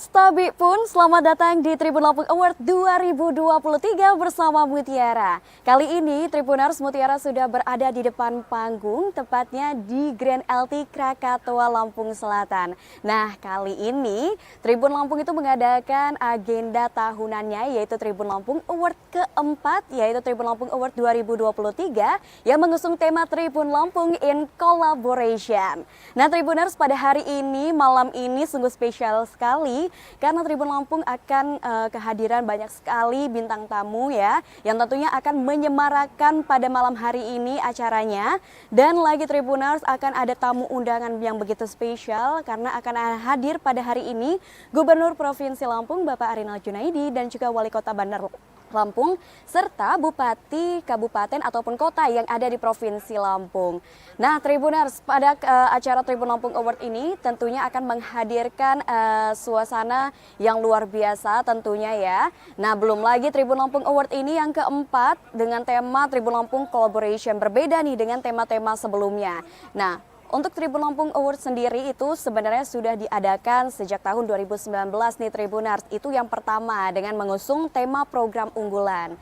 Tabi pun selamat datang di Tribun Lampung Award 2023 bersama Mutiara. Kali ini Tribuners Mutiara sudah berada di depan panggung, tepatnya di Grand LT Krakatau Lampung Selatan. Nah, kali ini Tribun Lampung itu mengadakan agenda tahunannya, yaitu Tribun Lampung Award keempat, yaitu Tribun Lampung Award 2023 yang mengusung tema Tribun Lampung in Collaboration. Nah, Tribuners, pada hari ini, malam ini sungguh spesial sekali karena Tribun Lampung akan kehadiran banyak sekali bintang tamu ya, yang tentunya akan menyemarakan pada malam hari ini acaranya. Dan lagi Tribuners, akan ada tamu undangan yang begitu spesial karena akan hadir pada hari ini Gubernur Provinsi Lampung Bapak Arinal Junaidi dan juga Wali Kota Bandar Lampung serta Bupati Kabupaten ataupun Kota yang ada di Provinsi Lampung. Nah, Tribuners, pada acara Tribun Lampung Award ini tentunya akan menghadirkan suasana yang luar biasa tentunya ya. Nah, belum lagi Tribun Lampung Award ini yang keempat dengan tema Tribun Lampung Collaboration, berbeda nih dengan tema-tema sebelumnya. Nah, untuk Tribun Lampung Award sendiri itu sebenarnya sudah diadakan sejak tahun 2019 nih Tribuners. Itu yang pertama dengan mengusung tema program unggulan.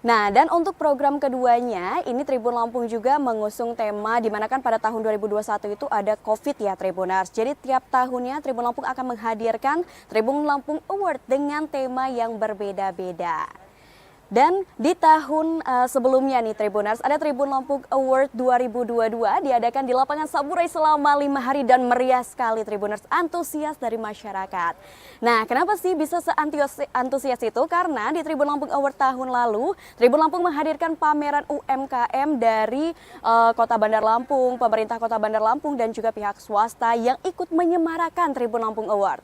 Nah, dan untuk program keduanya ini Tribun Lampung juga mengusung tema di mana kan pada tahun 2021 itu ada Covid ya Tribuners. Jadi tiap tahunnya Tribun Lampung akan menghadirkan Tribun Lampung Award dengan tema yang berbeda-beda. Dan di tahun sebelumnya nih Tribuners, ada Tribun Lampung Award 2022 diadakan di lapangan Saburai selama 5 hari dan meriah sekali Tribuners, antusias dari masyarakat. Nah, kenapa sih bisa seantusias itu? Karena di Tribun Lampung Award tahun lalu, Tribun Lampung menghadirkan pameran UMKM dari Kota Bandar Lampung, pemerintah Kota Bandar Lampung dan juga pihak swasta yang ikut menyemarakan Tribun Lampung Award.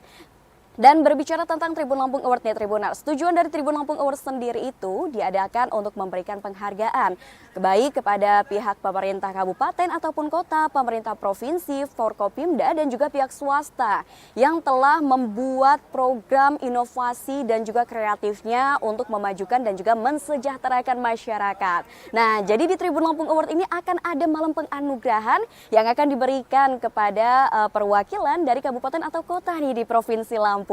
Dan berbicara tentang Tribun Lampung Award nih Tribuners, tujuan dari Tribun Lampung Award sendiri itu diadakan untuk memberikan penghargaan baik kepada pihak pemerintah kabupaten ataupun kota, pemerintah provinsi, Forkopimda dan juga pihak swasta yang telah membuat program inovasi dan juga kreatifnya untuk memajukan dan juga mensejahterakan masyarakat. Nah, jadi di Tribun Lampung Award ini akan ada malam penganugerahan yang akan diberikan kepada perwakilan dari kabupaten atau kota nih di Provinsi Lampung.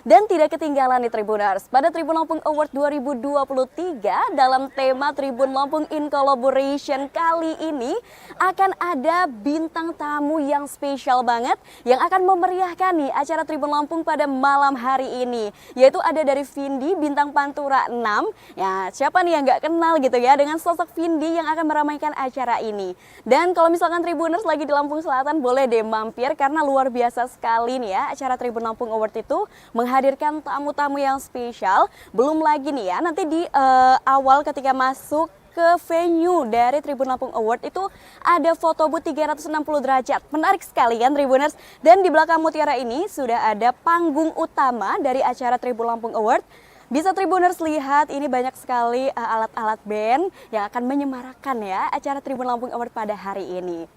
Dan tidak ketinggalan nih Tribuners, pada Tribun Lampung Award 2023 dalam tema Tribun Lampung in Collaboration kali ini akan ada bintang tamu yang spesial banget yang akan memeriahkan nih acara Tribun Lampung pada malam hari ini, yaitu ada dari Vindi bintang Pantura 6. Ya, siapa nih yang nggak kenal gitu ya dengan sosok Vindi yang akan meramaikan acara ini. Dan kalau misalkan Tribuners lagi di Lampung Selatan, boleh deh mampir karena luar biasa sekali nih ya acara Tribun Lampung Award itu menghadirkan tamu-tamu yang spesial. Belum lagi nih ya, nanti di awal ketika masuk ke venue dari Tribun Lampung Award itu ada foto booth 360 derajat. Menarik sekali kan Tribuners. Dan di belakang Mutiara ini sudah ada panggung utama dari acara Tribun Lampung Award. Bisa Tribuners lihat ini banyak sekali alat-alat band yang akan menyemarakan ya acara Tribun Lampung Award pada hari ini.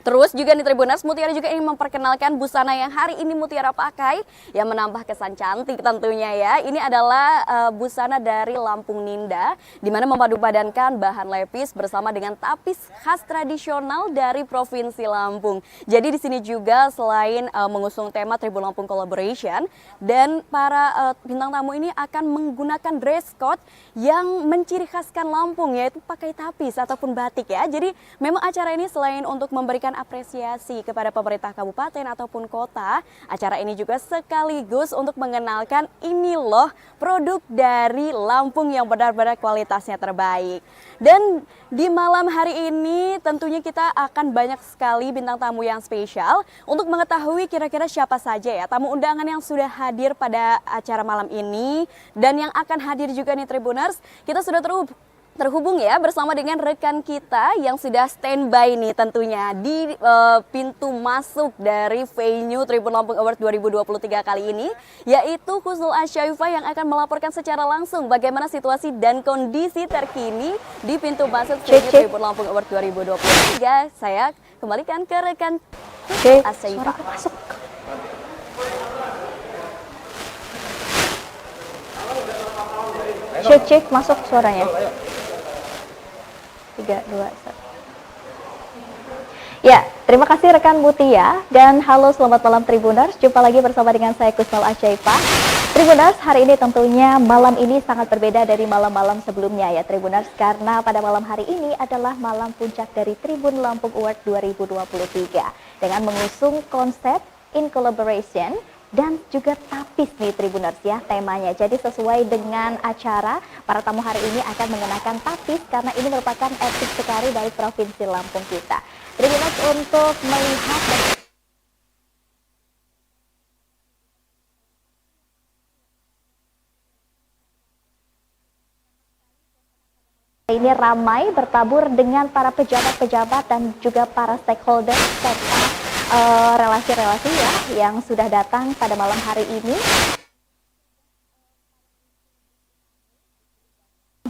Terus juga nih Tribuners, Mutiara juga ingin memperkenalkan busana yang hari ini Mutiara pakai yang menambah kesan cantik tentunya ya. Ini adalah busana dari Lampung Ninda di mana memadupadankan bahan lepis bersama dengan tapis khas tradisional dari Provinsi Lampung. Jadi di sini juga selain mengusung tema Tribun Lampung Collaboration dan para bintang tamu ini akan menggunakan dress code yang menciri khaskan Lampung yaitu pakai tapis ataupun batik ya. Jadi memang acara ini selain untuk memberikan apresiasi kepada pemerintah kabupaten ataupun kota, acara ini juga sekaligus untuk mengenalkan ini loh produk dari Lampung yang benar-benar kualitasnya terbaik. Dan di malam hari ini tentunya kita akan banyak sekali bintang tamu yang spesial untuk mengetahui kira-kira siapa saja ya tamu undangan yang sudah hadir pada acara malam ini dan yang akan hadir juga nih Tribuners. Kita sudah terhubung ya bersama dengan rekan kita yang sudah standby nih tentunya di pintu masuk dari venue Tribun Lampung Award 2023 kali ini, yaitu Husnul Asyaifah yang akan melaporkan secara langsung bagaimana situasi dan kondisi terkini di pintu masuk venue Tribun Lampung Award 2023. Saya kembalikan ke rekan Husnul Asyaifah. Cek masuk suaranya. 3, 2, 1. Ya, Terima kasih rekan Mutia dan halo selamat malam Tribuners. Jumpa lagi bersama dengan saya Kusnul Asyaifa. Tribuners, hari ini tentunya malam ini sangat berbeda dari malam-malam sebelumnya ya Tribuners, karena pada malam hari ini adalah malam puncak dari Tribun Lampung Award 2023 dengan mengusung konsep in collaboration dan juga tapis nih Tribuners ya temanya. Jadi sesuai dengan acara, para tamu hari ini akan mengenakan tapis karena ini merupakan etik sekali dari Provinsi Lampung kita. Tribuners, untuk melihat ini ramai bertabur dengan para pejabat-pejabat dan juga para stakeholder serta relasi-relasi ya yang sudah datang pada malam hari ini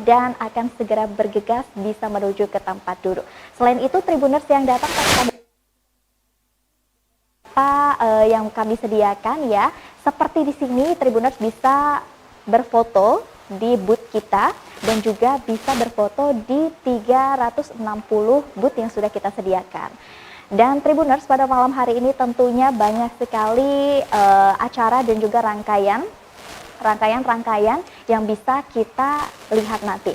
dan akan segera bergegas bisa menuju ke tempat duduk. Selain itu Tribuners yang datang yang kami sediakan ya, seperti di sini Tribuners bisa berfoto di booth kita dan juga bisa berfoto di 360 booth yang sudah kita sediakan. Dan Tribuners, pada malam hari ini tentunya banyak sekali acara dan juga rangkaian yang bisa kita lihat nanti.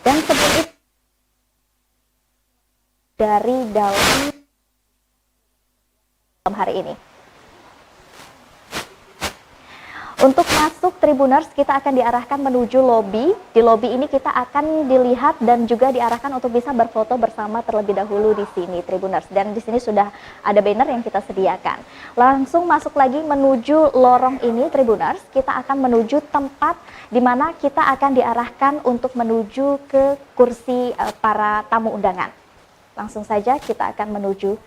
Dan sebelum itu dari dalam hari ini. Untuk masuk Tribuners, kita akan diarahkan menuju lobi. Di lobi ini kita akan dilihat dan juga diarahkan untuk bisa berfoto bersama terlebih dahulu di sini Tribuners. Dan di sini sudah ada banner yang kita sediakan. Langsung masuk lagi menuju lorong ini Tribuners, kita akan menuju tempat di mana kita akan diarahkan untuk menuju ke kursi para tamu undangan. Langsung saja kita akan menuju.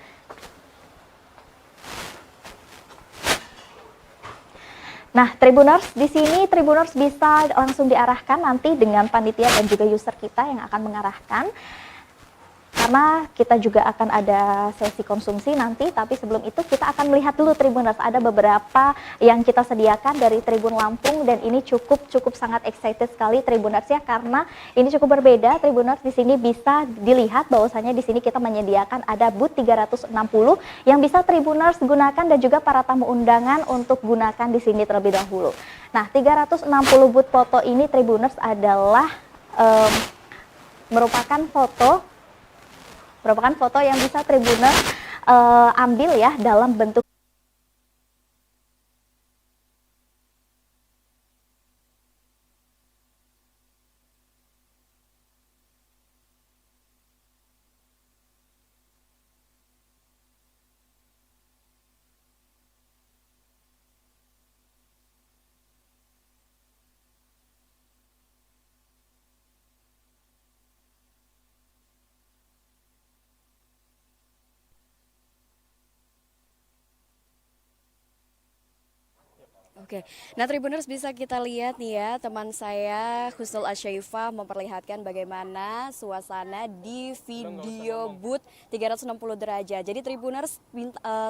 Nah, Tribuners, di sini Tribuners bisa langsung diarahkan nanti dengan panitia dan juga user kita yang akan mengarahkan. Karena kita juga akan ada sesi konsumsi nanti, tapi sebelum itu kita akan melihat dulu Tribuners. Ada beberapa yang kita sediakan dari Tribun Lampung dan ini cukup sangat excited sekali Tribuners ya, karena ini cukup berbeda Tribuners. Di sini bisa dilihat bahwasanya di sini kita menyediakan ada booth 360 yang bisa Tribuners gunakan dan juga para tamu undangan untuk gunakan di sini terlebih dahulu. Nah, 360 booth foto ini Tribuners adalah merupakan foto yang bisa Tribuners ambil ya dalam bentuk Oke, nah Tribuners bisa kita lihat nih ya, teman saya Kusnul Asyaifa memperlihatkan bagaimana suasana di video booth 360 derajat. Jadi Tribuners,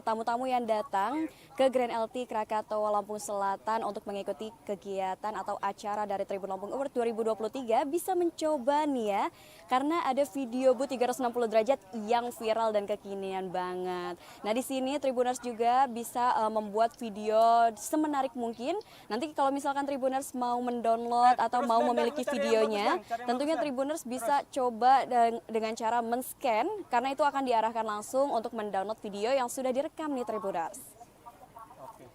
tamu-tamu yang datang ke Grand LT Krakatau Lampung Selatan untuk mengikuti kegiatan atau acara dari Tribun Lampung Award 2023 bisa mencoba nih ya, karena ada video booth 360 derajat yang viral dan kekinian banget. Nah di sini Tribuners juga bisa membuat video semenarik mungkin. Nanti kalau misalkan Tribuners mau mendownload atau mau memiliki videonya, tentunya Tribuners bisa coba dengan cara men-scan, karena itu akan diarahkan langsung untuk mendownload video yang sudah direkam nih Tribuners. Oke.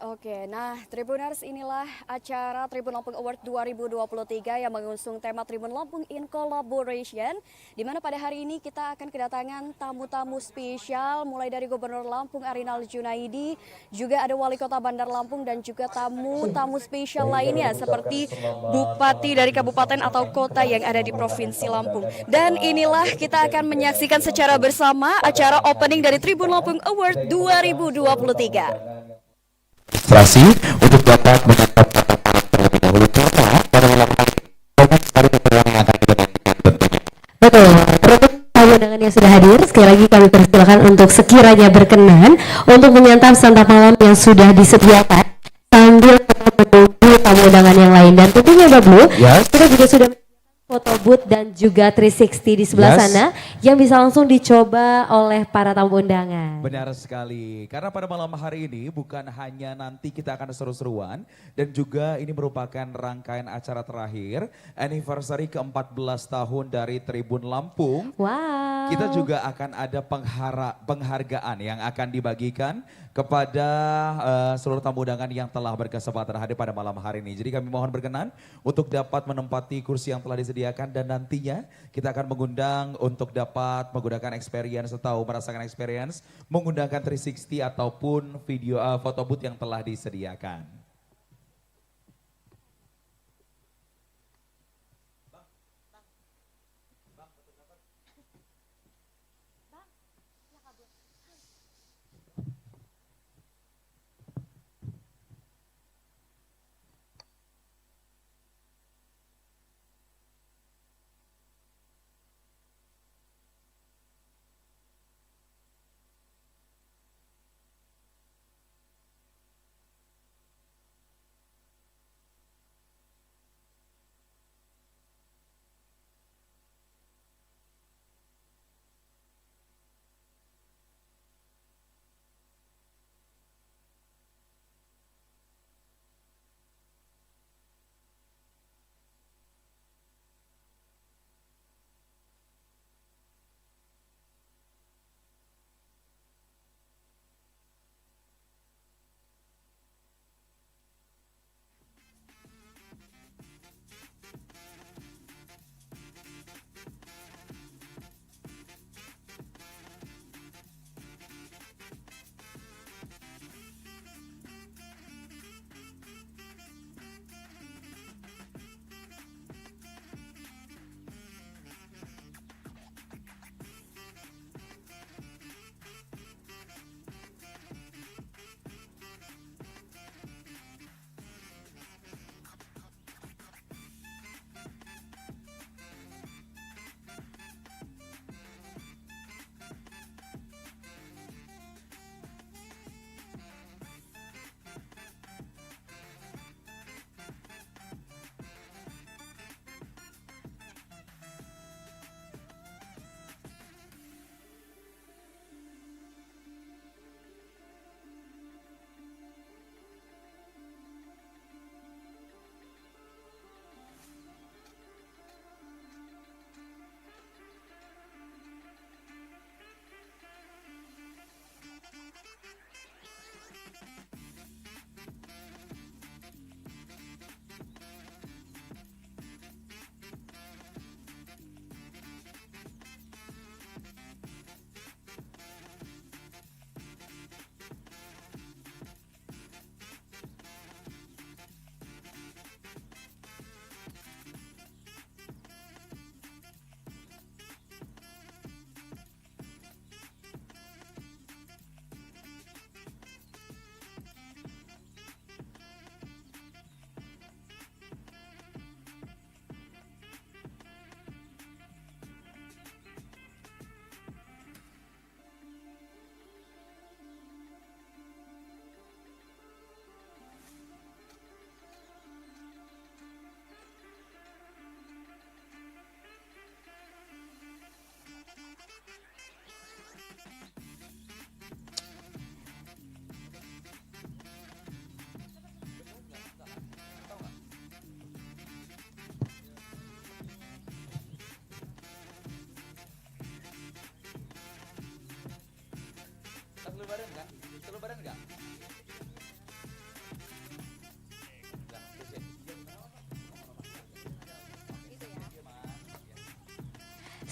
Oke, nah Tribuners, inilah acara Tribun Lampung Award 2023 yang mengusung tema Tribun Lampung in Collaboration, di mana pada hari ini kita akan kedatangan tamu-tamu spesial mulai dari Gubernur Lampung Arinal Junaidi, juga ada Wali Kota Bandar Lampung dan juga tamu-tamu spesial lainnya seperti Bupati dari kabupaten atau kota yang ada di Provinsi Lampung. Dan inilah kita akan menyaksikan secara bersama acara opening dari Tribun Lampung Award 2023. Administrasi untuk dapat menetapkan terlebih dahulu karena pada melakukan banyak sekali keterangan yang akan kita tentunya. Betul. undangan yang sudah hadir, sekali lagi kami persilakan untuk sekiranya berkenan untuk menyantap santap malam yang sudah disediakan sambil menunggu tamu undangan yang lain. Dan tentunya Mbak Blue, kita juga sudah foto booth dan juga 360 di sebelah sana yang bisa langsung dicoba oleh para tamu undangan. Benar sekali, karena pada malam hari ini bukan hanya nanti kita akan seru-seruan dan juga ini merupakan rangkaian acara terakhir anniversary ke-14 tahun dari Tribun Lampung. Wow. Kita juga akan ada penghargaan yang akan dibagikan kepada seluruh tamu undangan yang telah berkesempatan hadir pada malam hari ini. Jadi kami mohon berkenan untuk dapat menempati kursi yang telah disediakan dan nantinya kita akan mengundang untuk dapat menggunakan experience atau merasakan experience menggunakan 360 ataupun video foto booth yang telah disediakan.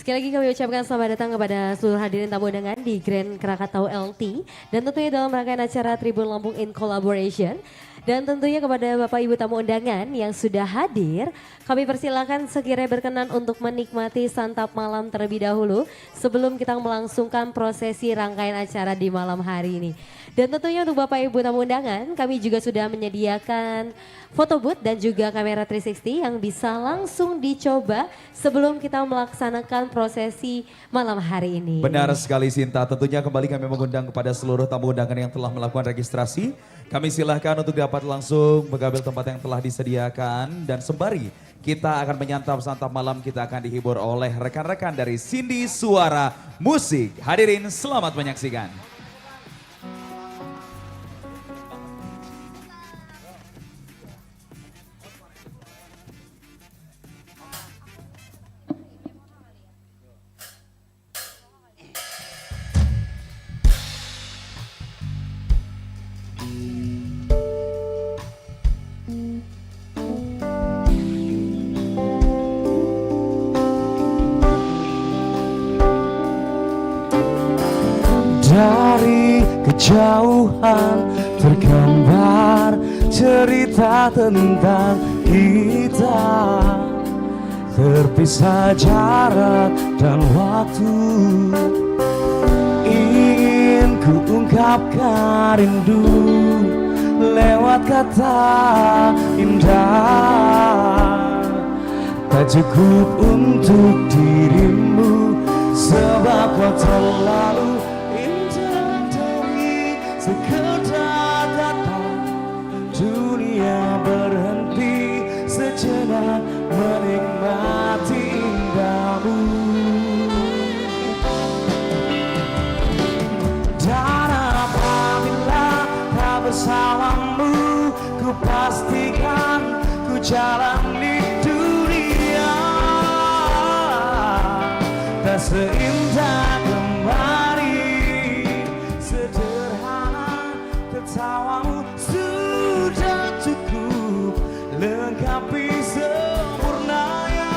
Sekali lagi kami ucapkan selamat datang kepada seluruh hadirin tamu undangan di Grand Krakatau LT dan tentunya dalam rangkaian acara Tribun Lampung in Collaboration. Dan tentunya kepada Bapak Ibu tamu undangan yang sudah hadir, kami persilakan sekiranya berkenan untuk menikmati santap malam terlebih dahulu sebelum kita melangsungkan prosesi rangkaian acara di malam hari ini. Dan tentunya untuk Bapak Ibu tamu undangan, kami juga sudah menyediakan foto booth dan juga kamera 360 yang bisa langsung dicoba sebelum kita melaksanakan prosesi malam hari ini. Benar sekali Sinta, tentunya kembali kami mengundang kepada seluruh tamu undangan yang telah melakukan registrasi. Kami silahkan untuk dapat langsung mengambil tempat yang telah disediakan dan sembari kita akan menyantap santap malam, kita akan dihibur oleh rekan-rekan dari Cindy Suara Musik. Hadirin selamat menyaksikan. Dari kejauhan tergambar cerita tentang kita, terpisah jarak dan waktu. Ingin ku ungkapkan rindu lewat kata indah, tak cukup untuk dirimu sebab kau terlalu sekedar datang, dunia berhenti sejenak menikmati indahmu. Dan apabila tak bersamamu, ku pastikan ku jalani dunia tak seindah kemarin. Tawamu sudah cukup lengkapi sempurnanya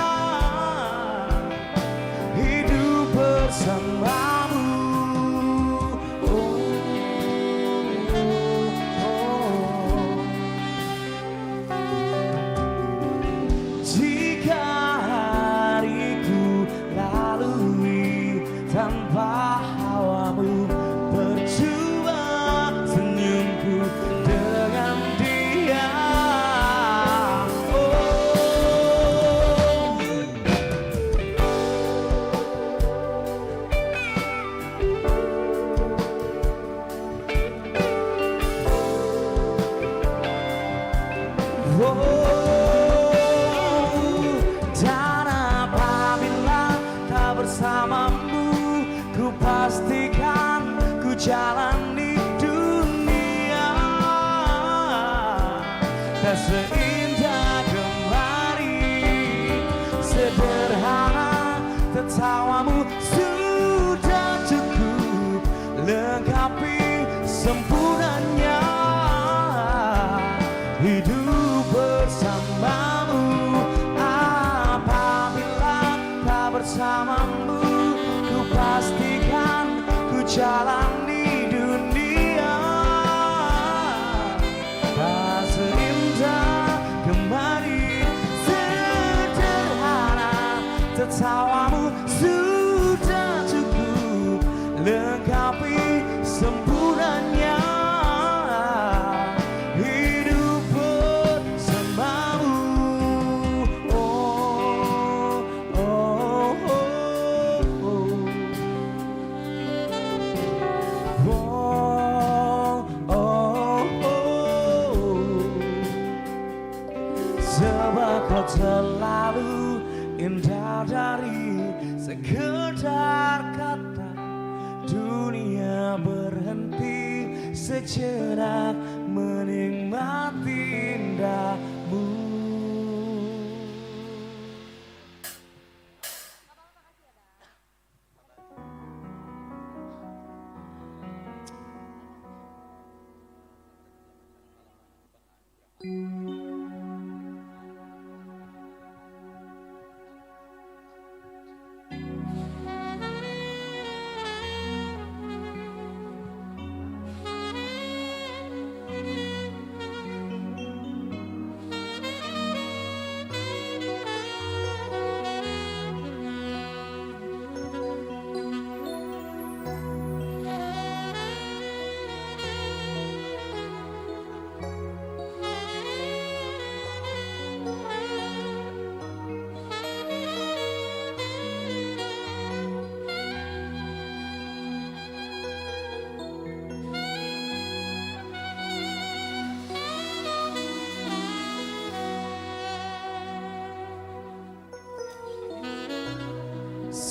hidup bersamamu. Oh, jika hariku lalui tanpa hawamu, percuma senyumku dengan dia. Dan apabila tak bersamamu, ku pastikan ku jalani dunia tak seindah kemarin. Sederhana tertawamu sudah cukup lengkapi sempurnanya hidup bersamamu. Apabila tak bersamamu, ku pastikan ku jalani dunia tak seindah kemarin. Sederhana tertawamu sudah cukup lengkapi sempurnanya hidup bersamamu. Oh, oh, oh, oh. Sebab kau terlalu indah dari sekedar kata, dunia berhenti sejenak menikmati indahmu.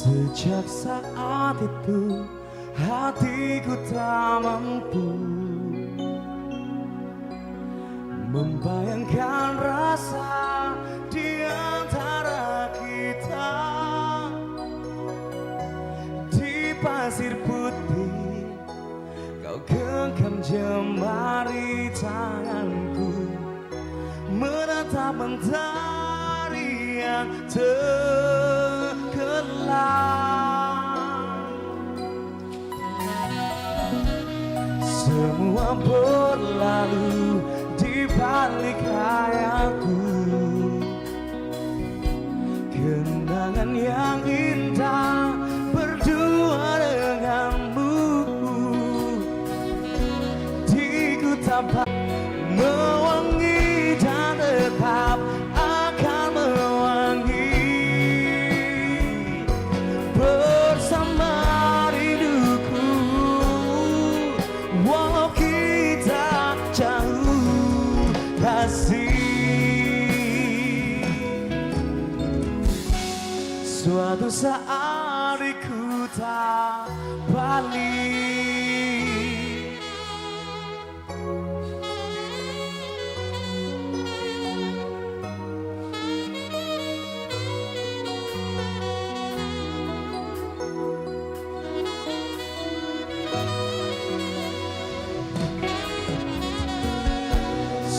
Sejak saat itu hatiku tak mampu membayangkan rasa di antara kita. Di pasir putih kau genggam jemari tanganku, menatap mentari yang tenggelam. Semua berlalu di balik hayalku, kenangan yang indah berdua denganmu. Di kota mewangi dan tetap akan mewangi bersama rinduku, walau kita jauh kasih. Suatu saat ku tak balik.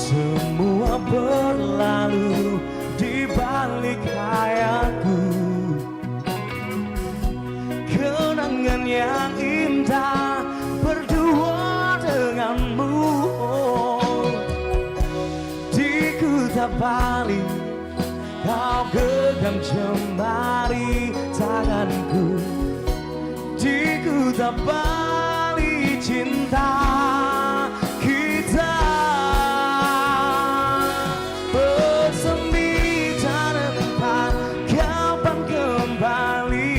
Semua berlalu di balik hayalku, kenangan yang indah berdua denganmu. Di kota Bali kau genggam jemari tanganku. Di kota Bali cinta kita bersemi dan entah kapan kembali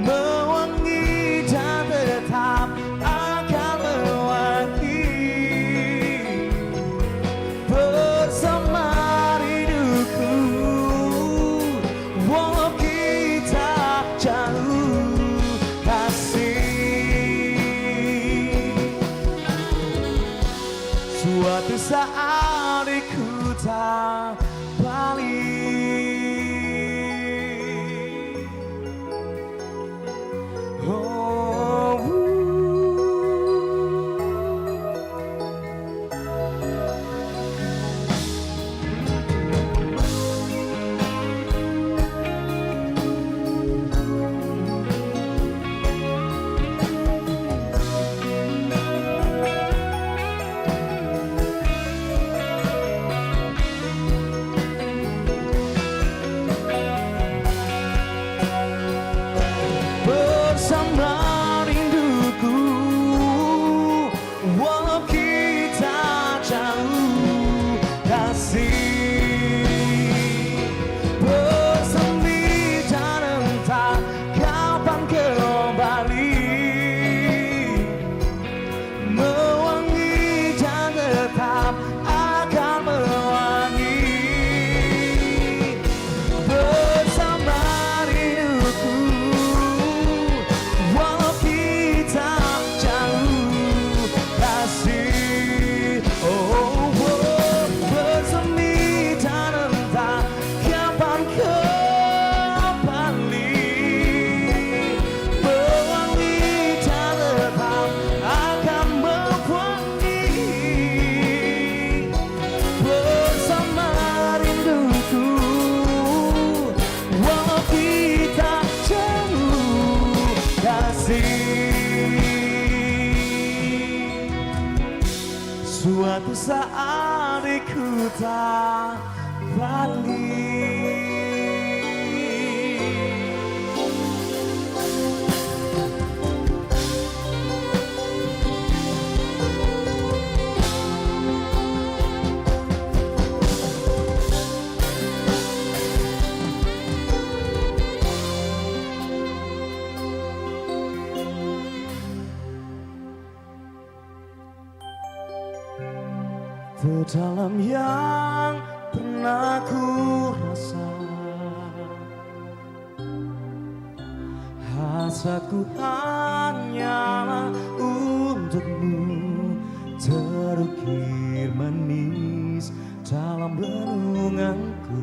mewangi dan tetap akan mewangi bersama rinduku, walau kita jauh kasih. Suatu saat ku tak balik. Oh, bersama rinduku, walau kita jauh kasih. Bersemi dan entah kapan kembali mewangi dan tetap akan mewangi bersama rinduku, walau kita jauh kasih. Oh, oh, bersemi dan entah kapan kembali mewangi dan tetap akan mewangi bersama rinduku, walau kita jauh kasih. Suatu saat ku tak balik. Terdalam yang pernah ku rasa, Hasratku hanyalah untukmu, terukir manis dalam renunganku.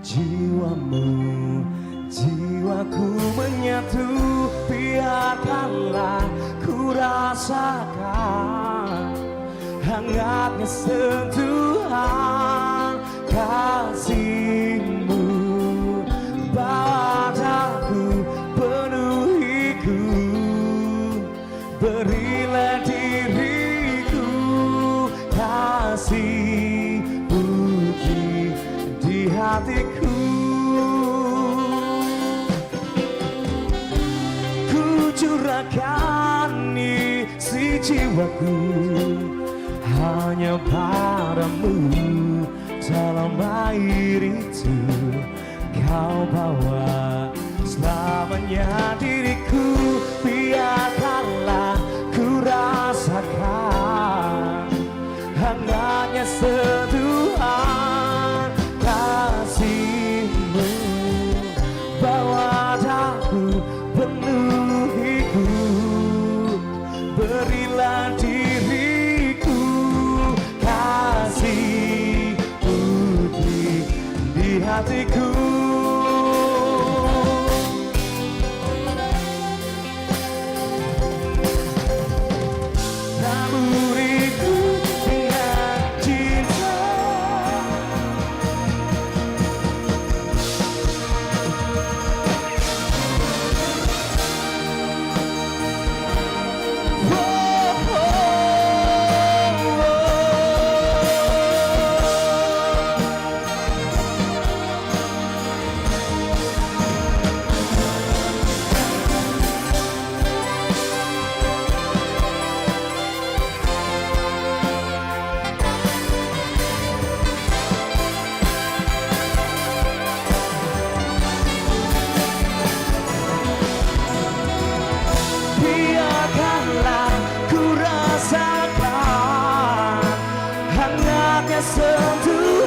Jiwamu, jiwaku menyatu, biarkanlah ku rasakan hangatnya sentuhan kasihmu. Bawa daku, penuhiku, berilah diriku kasih bukti di hatiku. Ku curahkan isi jiwaku hanya padamu. Dalam air itu kau bawa selamanya diriku, biarkanlah ku rasakan hangatnya sentuhan kasihmu. Bawa daku, penuhiku, berilah diriku kasih putih di hatiku. Taburiku dengan cinta, biarkanlah ku rasakan hangatnya sentuhan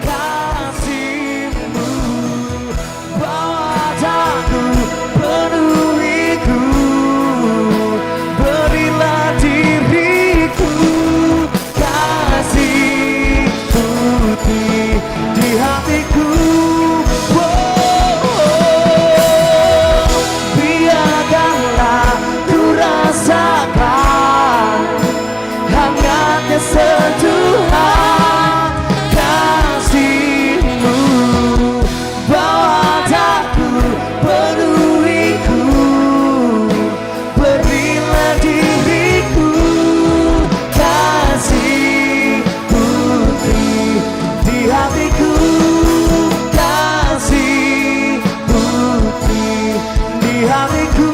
kasihmu. Bawa daku, penuhiku, berilah diriku kasih putih di hatiku. Biarkanlah ku rasakan hangatnya sentuhan kasihmu. Bawa daku, penuhiku, berilah diriku kasih putih di hatiku. Kasih putih di hatiku,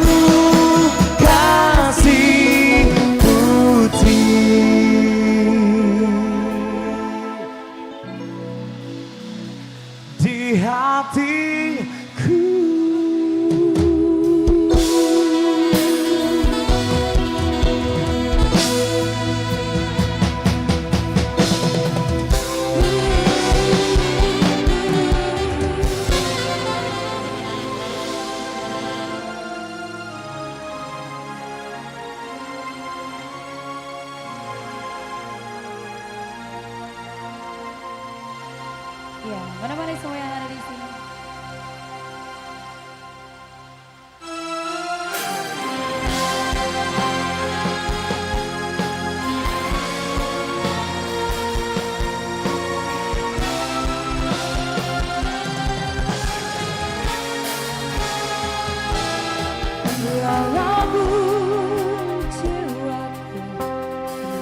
kasih putih di hatiku. Ya, mana-mana semua yang ada di sini. Walaupun jiwaku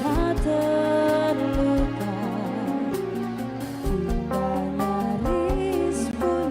telah terluka, tiba nyaris pun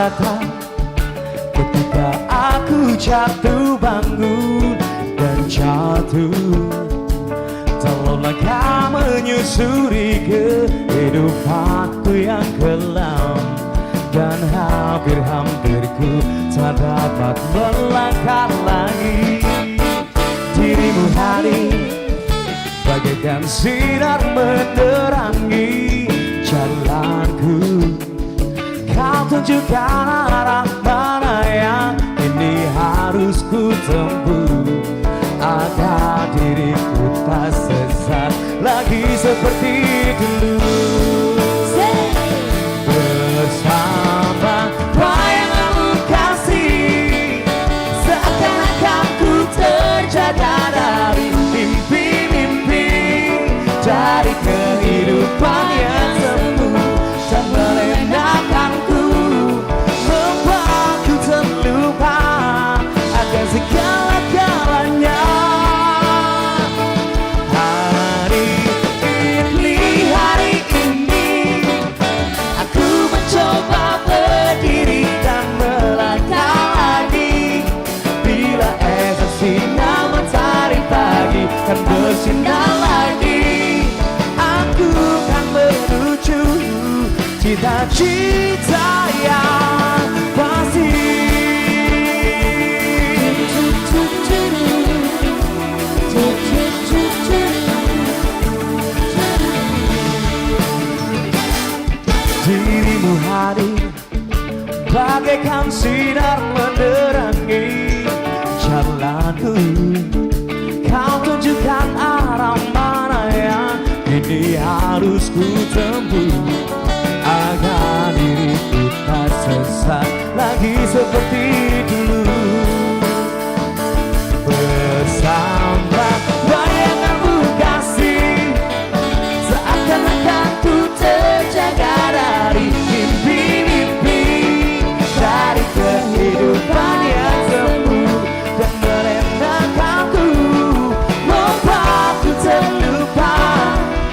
datang ketika aku jatuh bangun dan jatuh. Tolonglah kau menyusuri kehidupanku yang kelam, dan hampir-hampir ku tak dapat melangkah lagi. Dirimu hadir bagaikan sinar menerangi jalanku. Kau tunjukkan arah mana yang ini harus ku tempuh, agar diriku tak sesat lagi seperti dulu. Bersama bayanganmu kasih, seakan-akan ku terjaga dari mimpi-mimpi, dari kehidupan yang semu dan melenakanku, membuatku terlupa akan segala-galanya. Hari ini aku mencoba berdiri dan melangkah lagi. Bila esok sinar matahari pagi kan bersinar lagi, aku kan menuju cita-cita yang pasti. Dirimu hadir bagaikan sinar menerangi jalanku. Kau tunjukkan arah mana yang ini harus ku tempuh, agar diriku tak sesat lagi seperti dulu. Bersama bayanganmu kasih, seakan-akan ku terjaga dari mimpi-mimpi, dari kehidupan yang semu dan melenakanku, membuatku terlupa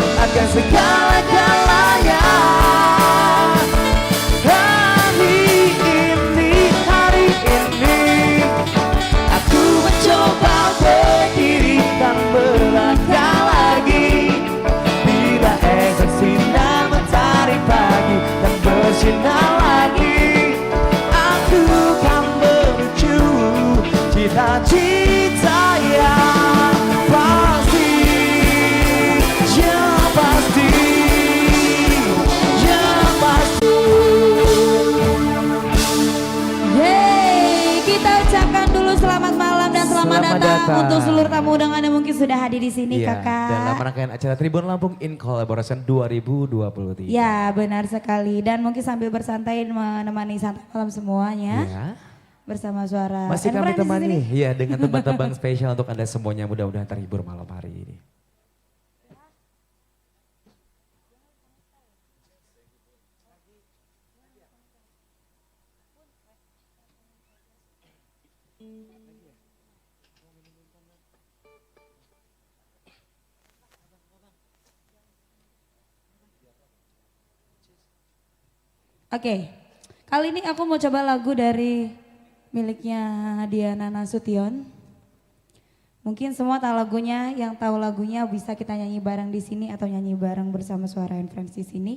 akan segala-galanya. Hari ini aku mencoba berdiri dan melangkah lagi. Bila esok sinar matahari pagi dan bersinar lagi, aku kan menuju cita-cita yang pasti, yang pasti, yang pasti. Yeay, kita ucapkan dulu selamat malam dan selamat datang untuk seluruh tamu undangan yang mungkin sudah hadir di sini, Iya, Kakak. dalam rangkaian acara Tribun Lampung in Collaboration 2023. Ya, benar sekali. Dan mungkin sambil bersantai menemani santai malam semuanya Ya. bersama Suara Masih and kami Friends di temani sini. ya dengan tebang-tebang spesial untuk Anda semuanya, mudah-mudahan terhibur malam hari ini. Oke, kali ini aku mau coba lagu dari miliknya Diana Nasution. Mungkin semua tahu lagunya, yang tahu lagunya bisa kita nyanyi bareng di sini atau nyanyi bareng bersama Suara and Friends di sini.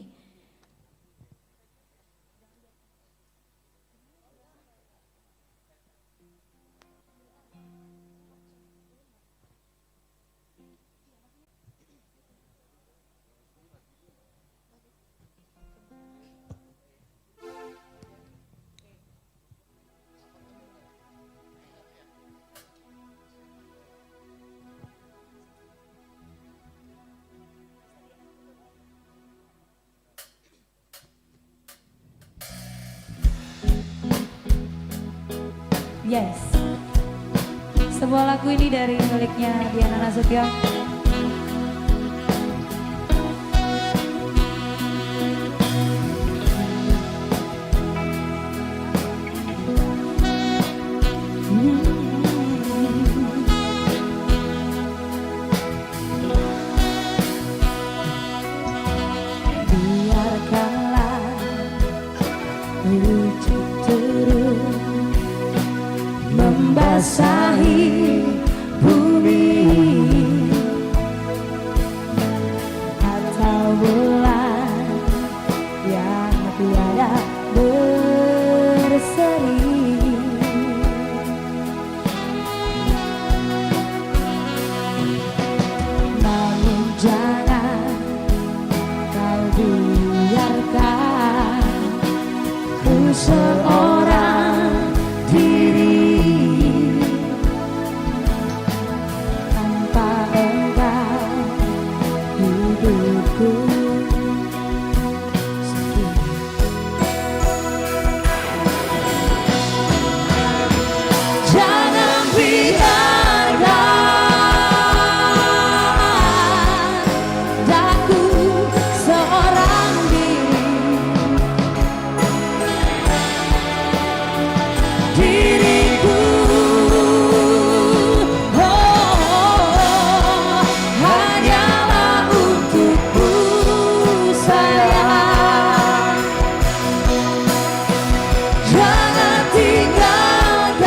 Yes. Sebuah lagu ini dari miliknya Diana Nasution. Biarkanlah lucu membasahi bumi atau bulan yang tiada berseri. Namun jangan kau biarkan ku seorang diri tanpa engkau hidupku sepi. Jangan biarkan daku seorang diriku, hanyalah untukmu sayang. Jangan tinggalkan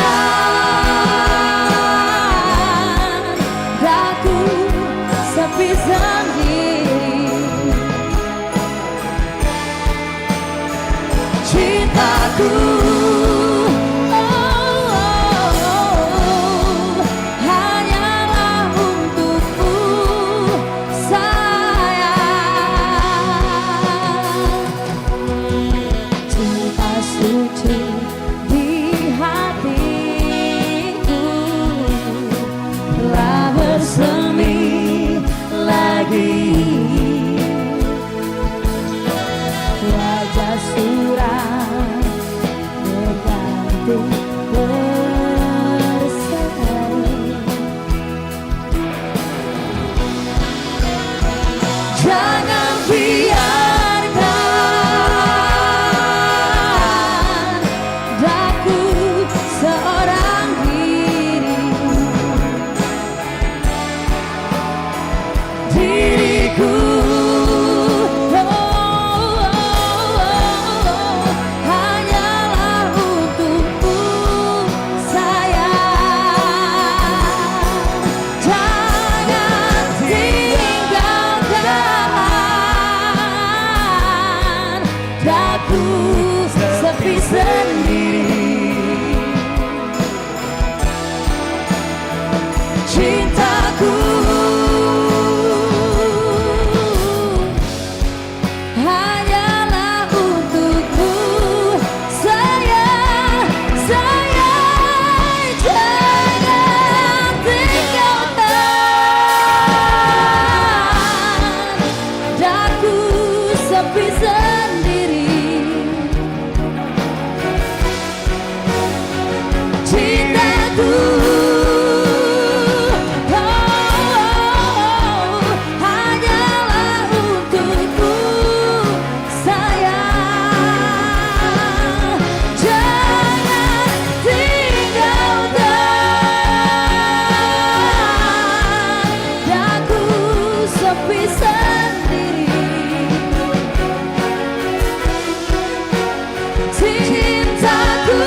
daku sepi sendiri. Cintaku hanyalah untukmu sayang. Cinta suci di hatiku telah bersemi lagi. Wajah suram berganti berseri. Jangan biarkan daku seorang diri, diriku hanyalah untukmu sayang. Jangan tinggalkan daku sepi sendiri. Cintaku hanyalah untukmu sayang, sayang. Jangan tinggalkan daku sepi sendiri. Cintaku hanyalah untukmu sayang. Jangan tinggalkan daku sepi sendiri. Cintaku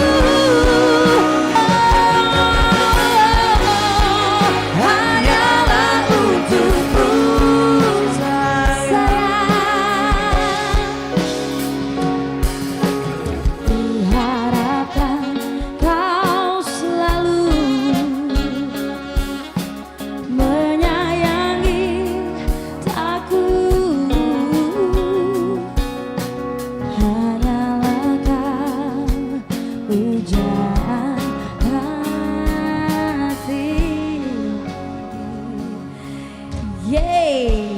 hanyalah untukmu sayang. Kuharapkan kau selalu menyayangi aku, hanyalah kau pujaan hati. Yeay.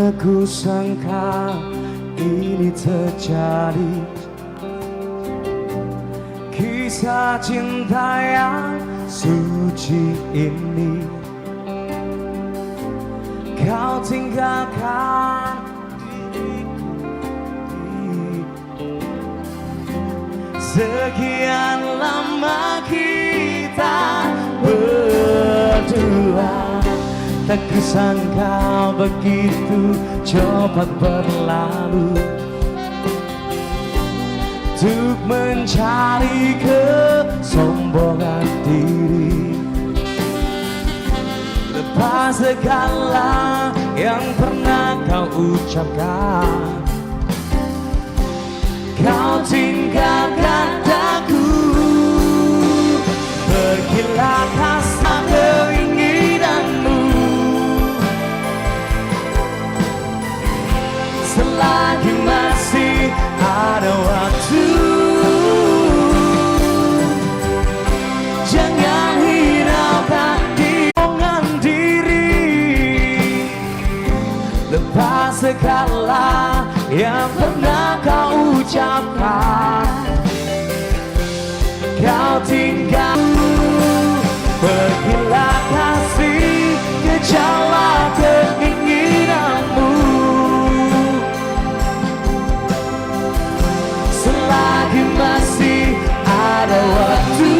aku sangka ini terjadi, kisah cinta yang suci ini. Kau tinggalkan diriku, sekian lama kita berdua. Tak kusangka begitu cepat berlalu, untuk mencari kesombongan diri. Lepas segala yang pernah kau ucapkan, kau tinggalkan aku. Pergilah kasih keinginanmu, selagi masih ada waktu. Jangan hiraukan diri, lepas segala yang pernah kau ucapkan, kau tinggal. Pergilah kasih, kejarlah keinginanmu, selagi masih ada waktu.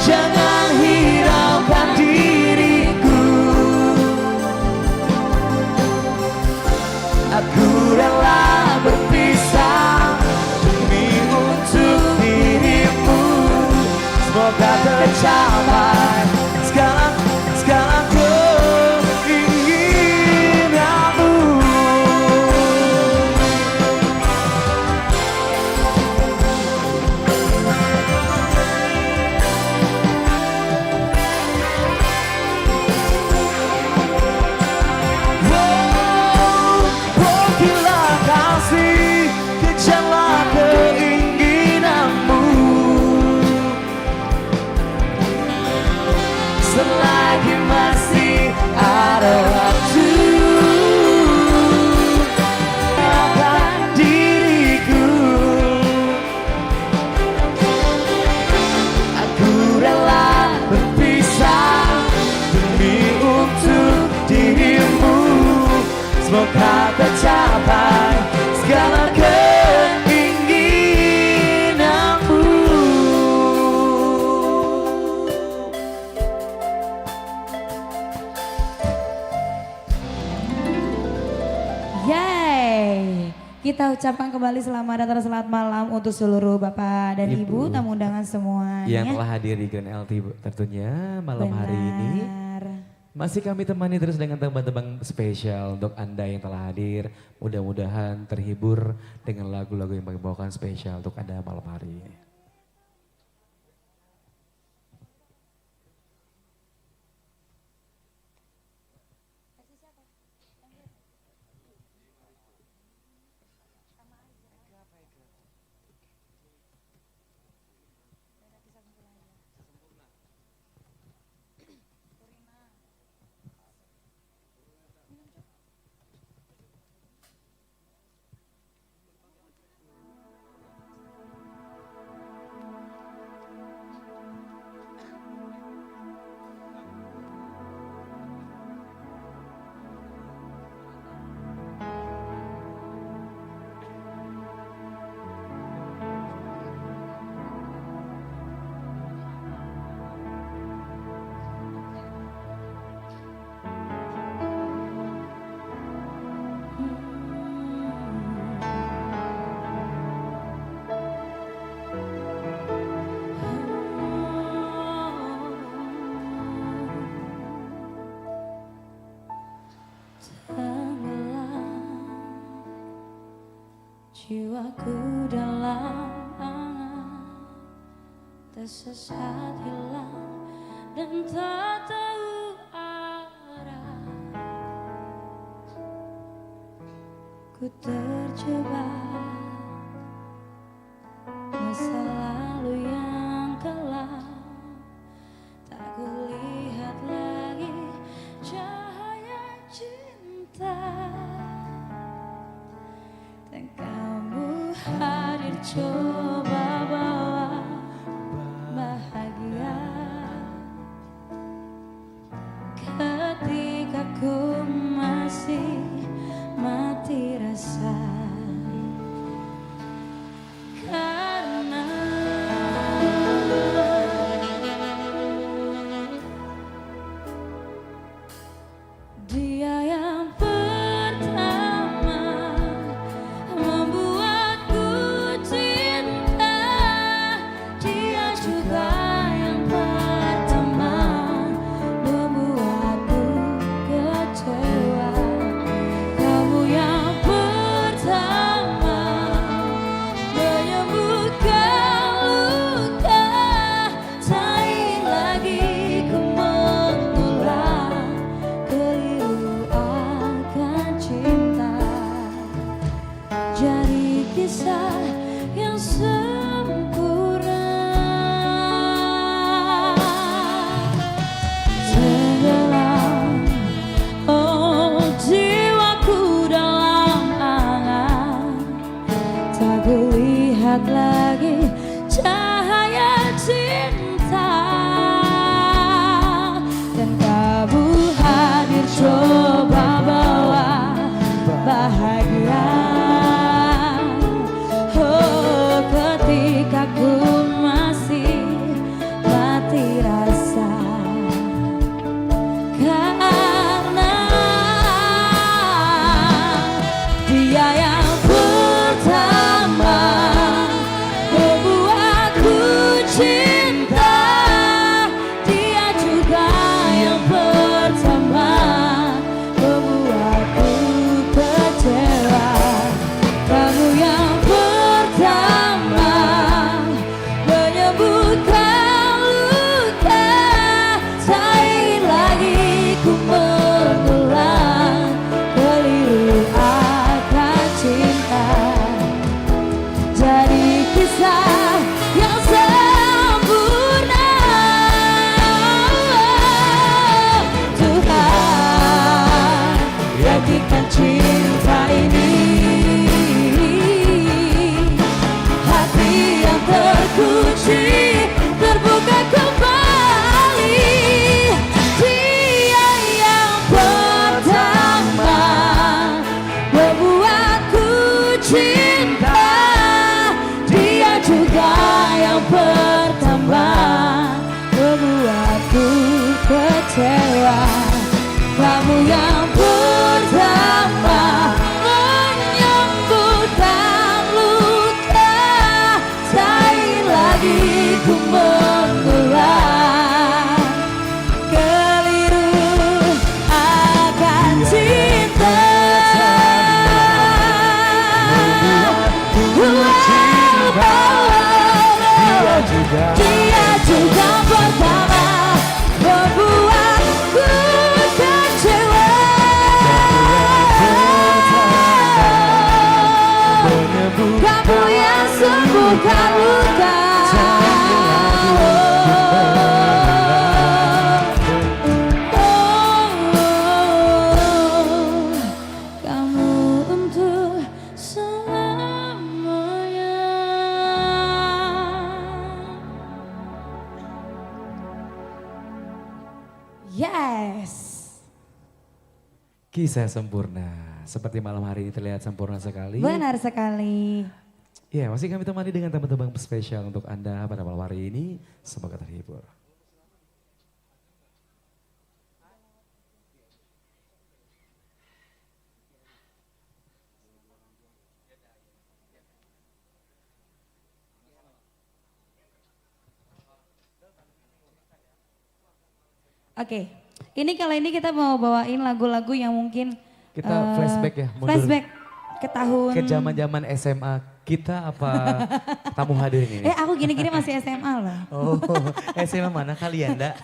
Jangan hiraukan diriku, aku rela berpisah demi untuk dirimu. Semoga tercapai segala keinginanmu. Pergilah kasih, kejarlah keinginanmu, selagi masih ada waktu. Akan diriku, aku rela berpisah demi untuk dirimu. Semoga tercapai segala keinginanmu. Yeay, kita ucapkan kembali selamat datang, selamat malam untuk seluruh Bapak dan Ibu, tamu undangan semuanya. Yang telah hadir di Grand LT tentunya malam hari ini. Masih kami temani terus dengan tebang-tebang spesial untuk Anda yang telah hadir. Mudah-mudahan terhibur dengan lagu-lagu yang kami bawakan spesial untuk Anda malam hari ini. Jiwaku dalam angan, tersesat hilang dan tak tahu arah. Ku terjebak masa lalu yang kelam, tak kulihat lagi jauh. Yes. Kisah sempurna. Seperti malam hari ini terlihat sempurna sekali. Benar sekali. Ya, masih kami temani dengan teman-teman spesial untuk Anda pada malam hari ini. Semoga terhibur. Oke, ini kali ini kita mau bawain lagu-lagu yang mungkin Kita flashback ya, mundur. Flashback ke tahun. Ke zaman-zaman SMA kita apa tamu hadirin ini? Aku gini-gini masih SMA loh. Oh, SMA mana kalian, Dak?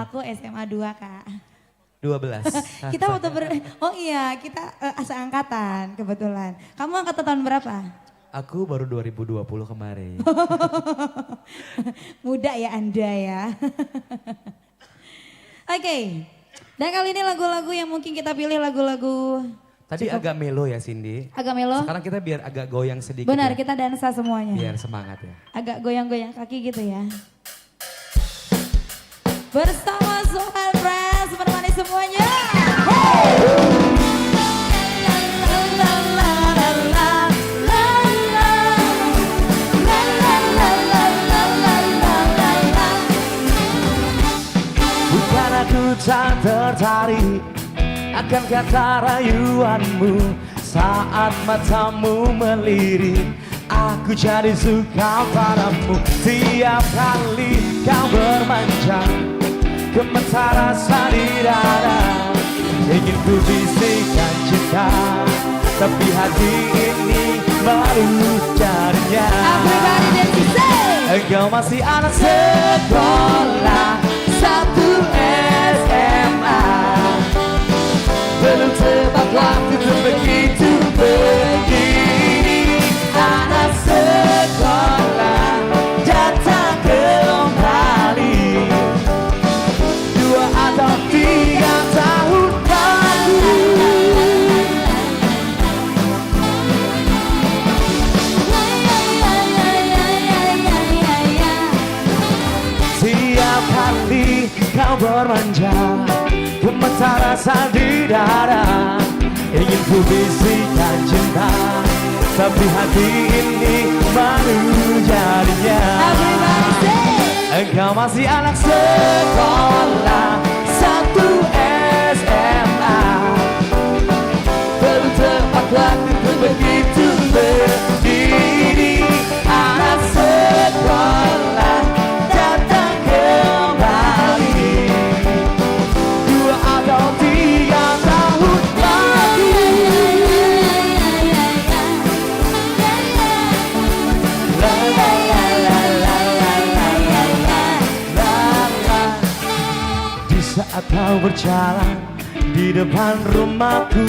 Aku SMA 2 Kak. 12. Kita waktu oh iya kita seangkatan kebetulan. Kamu angkatan tahun berapa? Aku baru 2020 kemarin. Muda ya Anda ya. Oke, dan kali ini lagu-lagu yang mungkin kita pilih lagu-lagu Tadi agak melo ya Cindy. agak melo. Sekarang kita biar agak goyang sedikit Benar, ya. kita dansa semuanya. Biar semangat ya. Agak goyang-goyang kaki gitu ya. Bersama Sohal Press menemani semuanya. Bukan aku tak tertarik akan kata rayuanmu. Saat matamu melirik, aku jadi suka padamu. Tiap kali kau bermanja, gemetar rasa di dada. Ingin ku bisikan cinta, tapi hati ini baru jadinya. Engkau masih anak sekolah satu SMA, belum tepat waktu untuk begitu begini. Anak sekolah datang kembali 2 atau 3 tahun lalu. Tiap kali kau bermanja, gemetar rasa di dada. Ingin ku bisikan cinta, tapi hati ini baru jadinya. Engkau masih anak sekolah satu SMA, belum tepat waktu untuk begitu berdiri. Anak sekolah datang kembali 2 atau 3 tahun lagi. La la la la la la la la la la. Di saat kau berjalan di depan rumahku,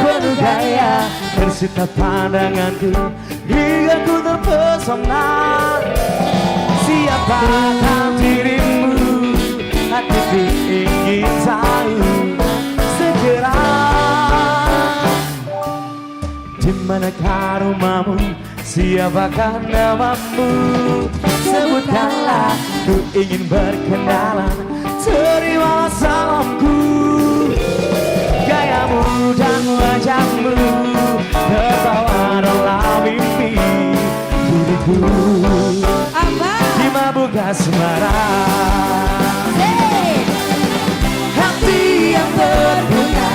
penuh gaya bersita pandanganku hingga ku terpesona. Siapakah dirimu? Hatiku ingin tahu segera. Di manakah rumahmu? Siapakah namamu? Sebutkanlah, ku ingin berkenalan. Terimalah salamku. Gayamu dan wajahmu terbawa dalam mimpi diriku. Di mabuk asmara, hati yang berbunga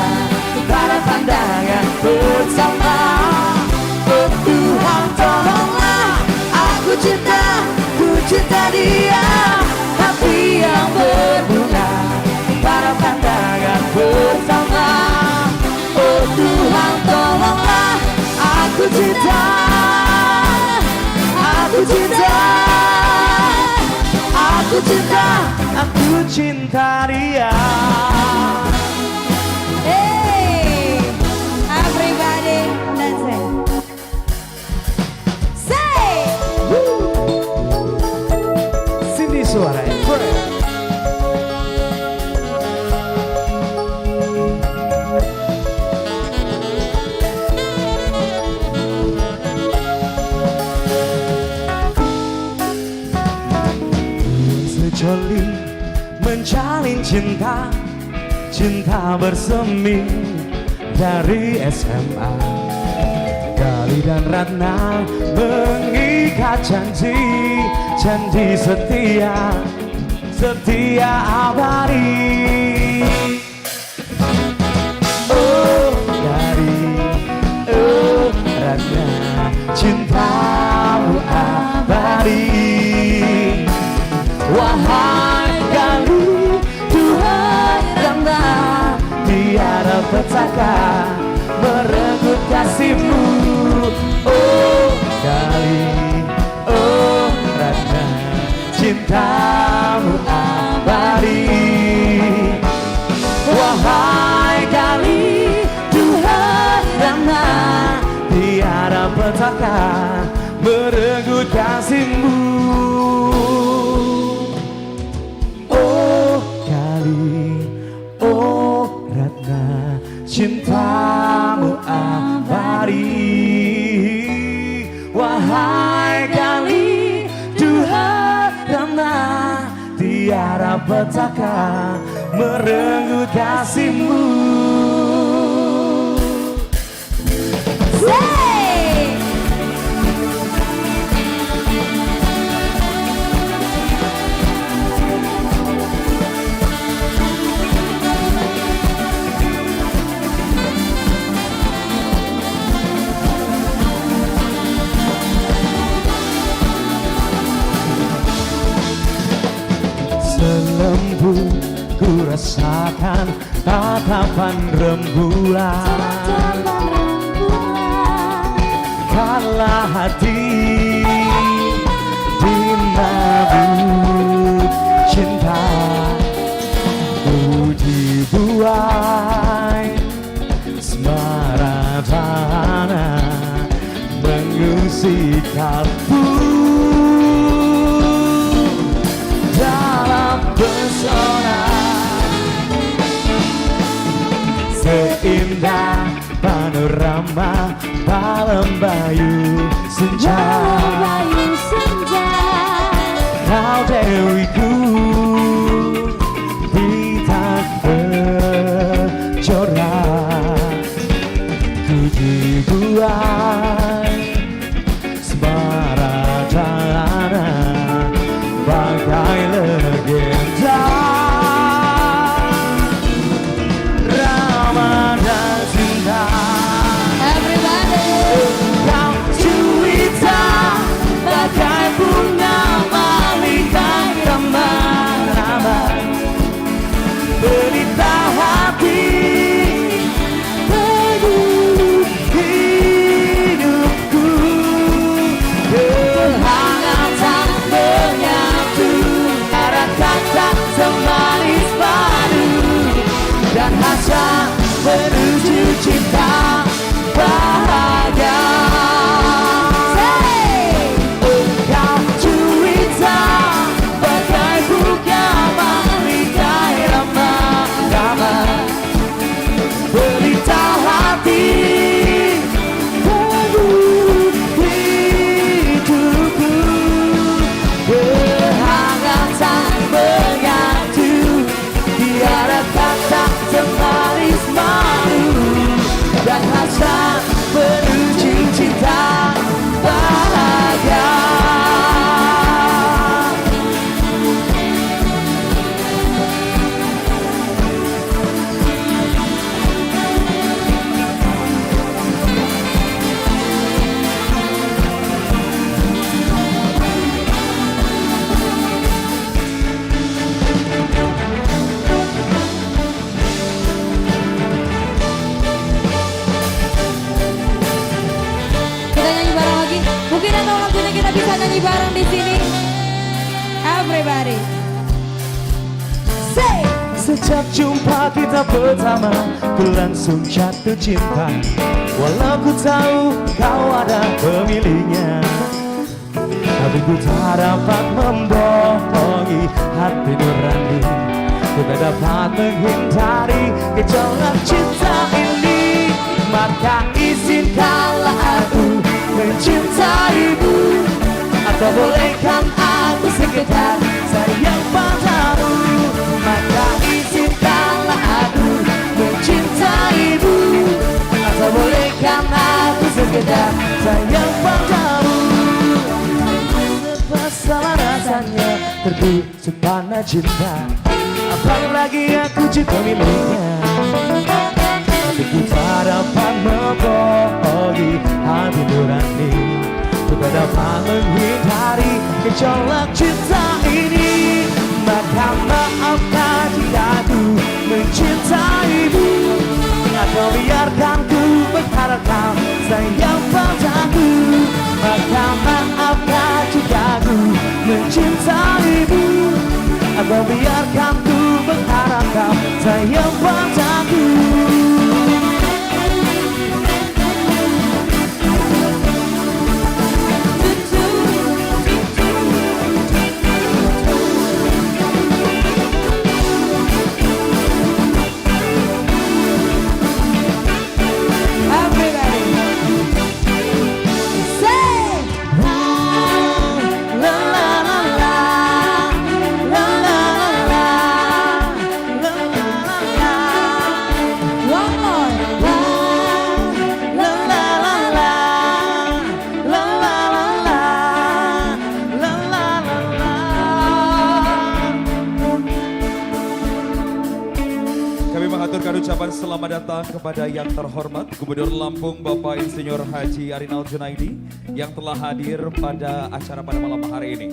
pada pandangan bersama. Oh Tuhan tolonglah, aku cinta dia. Hati yang berbunga pada pandangan bersama. Oh Tuhan tolonglah, aku cinta dia. Hey, everybody dancing. Say. Cindy suara yang keren. Sejoli menjalin cinta, cinta bersemi dari SMA. Gali dan Ratna mengikat janji, janji setia, setia abadi. Oh Gali, oh Ratna, cintamu abadi. Wahai Gali, Tuhan Ratna, tiada petaka merenggut kasihmu. Oh Gali, oh Ratna, cintamu abadi. Wahai Gali, Tuhan Ratna, tiada petaka merenggut kasihmu. Oh Gali, oh Ratna, cintamu abadi. Wahai Gali, Tuhan Ratna, tiada petaka merenggut kasihmu. Selembut ku rasakan tatapan rembulan, kala hati dinabut cinta, ku dibuai semaratana mengusik kalbu dalam pesona seindah panorama malam bayu senja. Kau dewiku bintang berjora, ku dibuai semaratana bagai legenda. Ramadan cinta, kau cerita bagai bunga malikai ramah-ramah, berita hati penuh hidupku, kehangatan menyatu kata-kata semanis padu dan hasrat menuju cinta bahagia. Engkau cerita bagai bunga malikai ramah-ramah, berita hati penuh hidupku, kehangatan menyatu tiada kata semanis malu dan hasrat menuju cinta bahagia. Kita nyanyi bareng lagi. Mungkin ada lagunya kita bisa nyanyi bareng di sini. Everybody. Say. Sejak jumpa kita pertama, ku langsung jatuh cinta. Walau ku tahu kau ada pemiliknya, tapi ku tak dapat membohongi hati nurani. Ku tak dapat menghindari gejolak cinta ini. Maka izinkanlah aku mencintaimu, atau bolehkan aku sekedar sayang padamu. Terbusuk panah cinta, apalagi aku juga miliknya. Tapi ku tak dapat membohongi hati nurani, ku tak dapat menghindari gejolak cinta ini. Maka maafkan jika aku mencintaimu, atau biarkan ku berharap kau sayang padaku. Maka maafkan jika aku mencintaimu, atau biarkan ku berharap kau sayang padaku. Ucapan selamat datang kepada yang terhormat Gubernur Lampung Bapak Insinyur Haji Arinal Junaidi yang telah hadir pada acara pada malam hari ini.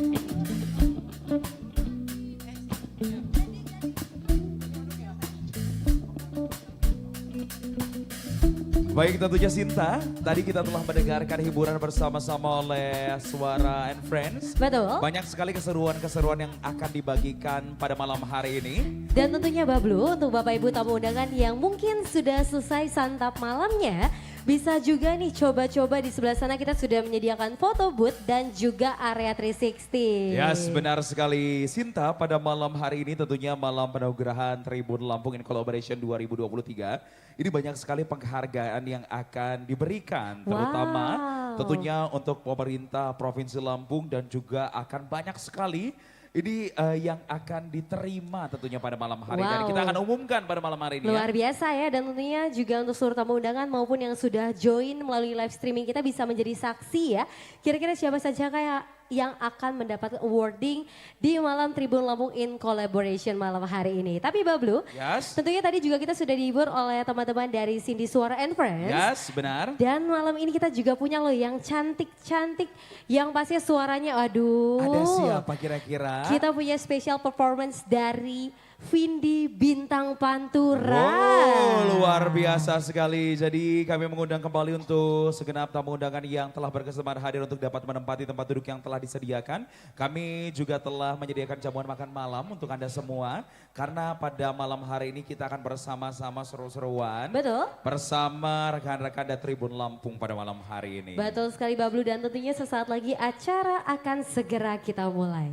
Baik, tentunya Sinta, tadi kita telah mendengarkan hiburan bersama-sama oleh Suara and Friends. Betul. Banyak sekali keseruan-keseruan yang akan dibagikan pada malam hari ini. Dan tentunya Bablu, untuk Bapak Ibu tamu undangan yang mungkin sudah selesai santap malamnya, bisa juga nih coba-coba di sebelah sana kita sudah menyediakan foto booth dan juga area 360. Yes, benar sekali Sinta, pada malam hari ini tentunya malam penanugerahan Tribun Lampung in Collaboration 2023. Ini banyak sekali penghargaan yang akan diberikan, terutama tentunya untuk pemerintah Provinsi Lampung dan juga akan banyak sekali ini yang akan diterima tentunya pada malam hari ini. Dan kita akan umumkan pada malam hari ini. Luar biasa ya, dan tentunya juga untuk seluruh tamu undangan maupun yang sudah join melalui live streaming kita bisa menjadi saksi ya. Kira-kira siapa saja kayak yang akan mendapatkan awarding di malam Tribun Lampung in Collaboration malam hari ini. Tapi Bablu, tentunya tadi juga kita sudah dihibur oleh teman-teman dari Cindy Suara and Friends. Yes, benar. Dan malam ini kita juga punya loh yang cantik-cantik, yang pastinya suaranya aduh. Ada siapa kira-kira? Kita punya special performance dari Vindi Bintang Pantura. Wow, luar biasa sekali. Jadi kami mengundang kembali untuk segenap tamu undangan yang telah berkesempatan hadir untuk dapat menempati tempat duduk yang telah disediakan. Kami juga telah menyediakan jamuan makan malam untuk Anda semua. Karena pada malam hari ini kita akan bersama-sama seru-seruan. Betul. Bersama rekan-rekan dari Tribun Lampung pada malam hari ini. Betul sekali Bablu, dan tentunya sesaat lagi acara akan segera kita mulai.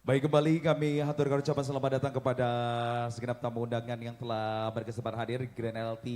Baik, kembali kami haturkan ucapan selamat datang kepada segenap tamu undangan yang telah berkesempatan hadir di Grand LT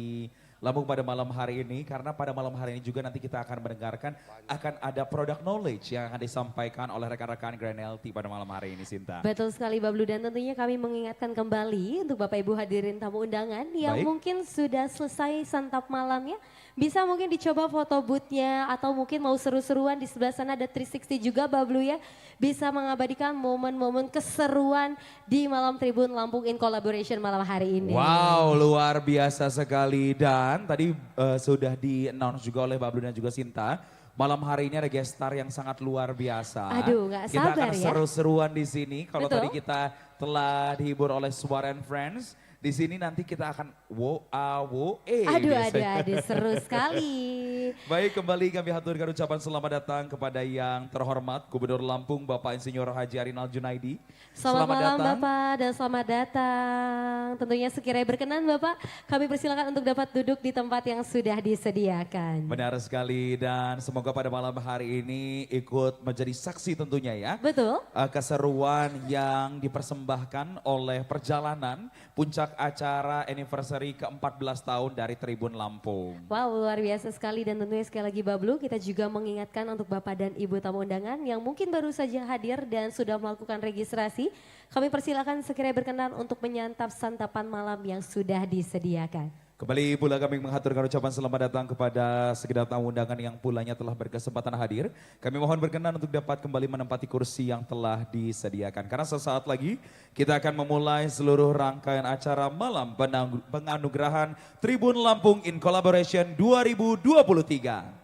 Lampung pada malam hari ini. Karena pada malam hari ini juga nanti kita akan mendengarkan akan ada product knowledge yang akan disampaikan oleh rekan-rekan Grand LT pada malam hari ini, Sinta. Betul sekali Bablu, dan tentunya kami mengingatkan kembali untuk Bapak Ibu hadirin tamu undangan yang mungkin sudah selesai santap malamnya. Bisa mungkin dicoba foto boothnya atau mungkin mau seru-seruan di sebelah sana ada 360 juga Bablu ya. Bisa mengabadikan momen-momen keseruan di malam Tribun Lampung in Collaboration malam hari ini. Wow, luar biasa sekali. Dan tadi sudah di-announce juga oleh Bablu dan juga Sinta. Malam hari ini ada guest star yang sangat luar biasa. Aduh, gak kita sabar akan ya. seru-seruan di sini. Kalau Betul. tadi kita telah dihibur oleh Suara and Friends. Di sini nanti kita akan Aduh, seru sekali. Baik, kembali kami haturkan ucapan selamat datang kepada yang terhormat Gubernur Lampung Bapak Insinyur Haji Arinal Junaidi. Selamat malam datang. Bapak, dan selamat datang. Tentunya sekiranya berkenan Bapak, kami persilakan untuk dapat duduk di tempat yang sudah disediakan. Benar sekali, dan semoga pada malam hari ini ikut menjadi saksi tentunya ya. Betul. Keseruan yang dipersembahkan dipersembahkan oleh perjalanan puncak acara anniversary ke-14 tahun dari Tribun Lampung. Wow, luar biasa sekali dan tentunya sekali lagi Bablu, kita juga mengingatkan untuk Bapak dan Ibu tamu undangan yang mungkin baru saja hadir dan sudah melakukan registrasi. Kami persilakan sekiranya berkenan untuk menyantap santapan malam yang sudah disediakan. Kembali pula kami mengaturkan ucapan selamat datang kepada segenap tamu undangan yang pulanya telah berkesempatan hadir. Kami mohon berkenan untuk dapat kembali menempati kursi yang telah disediakan. Karena sesaat lagi kita akan memulai seluruh rangkaian acara malam penganugerahan Tribun Lampung in Collaboration 2023.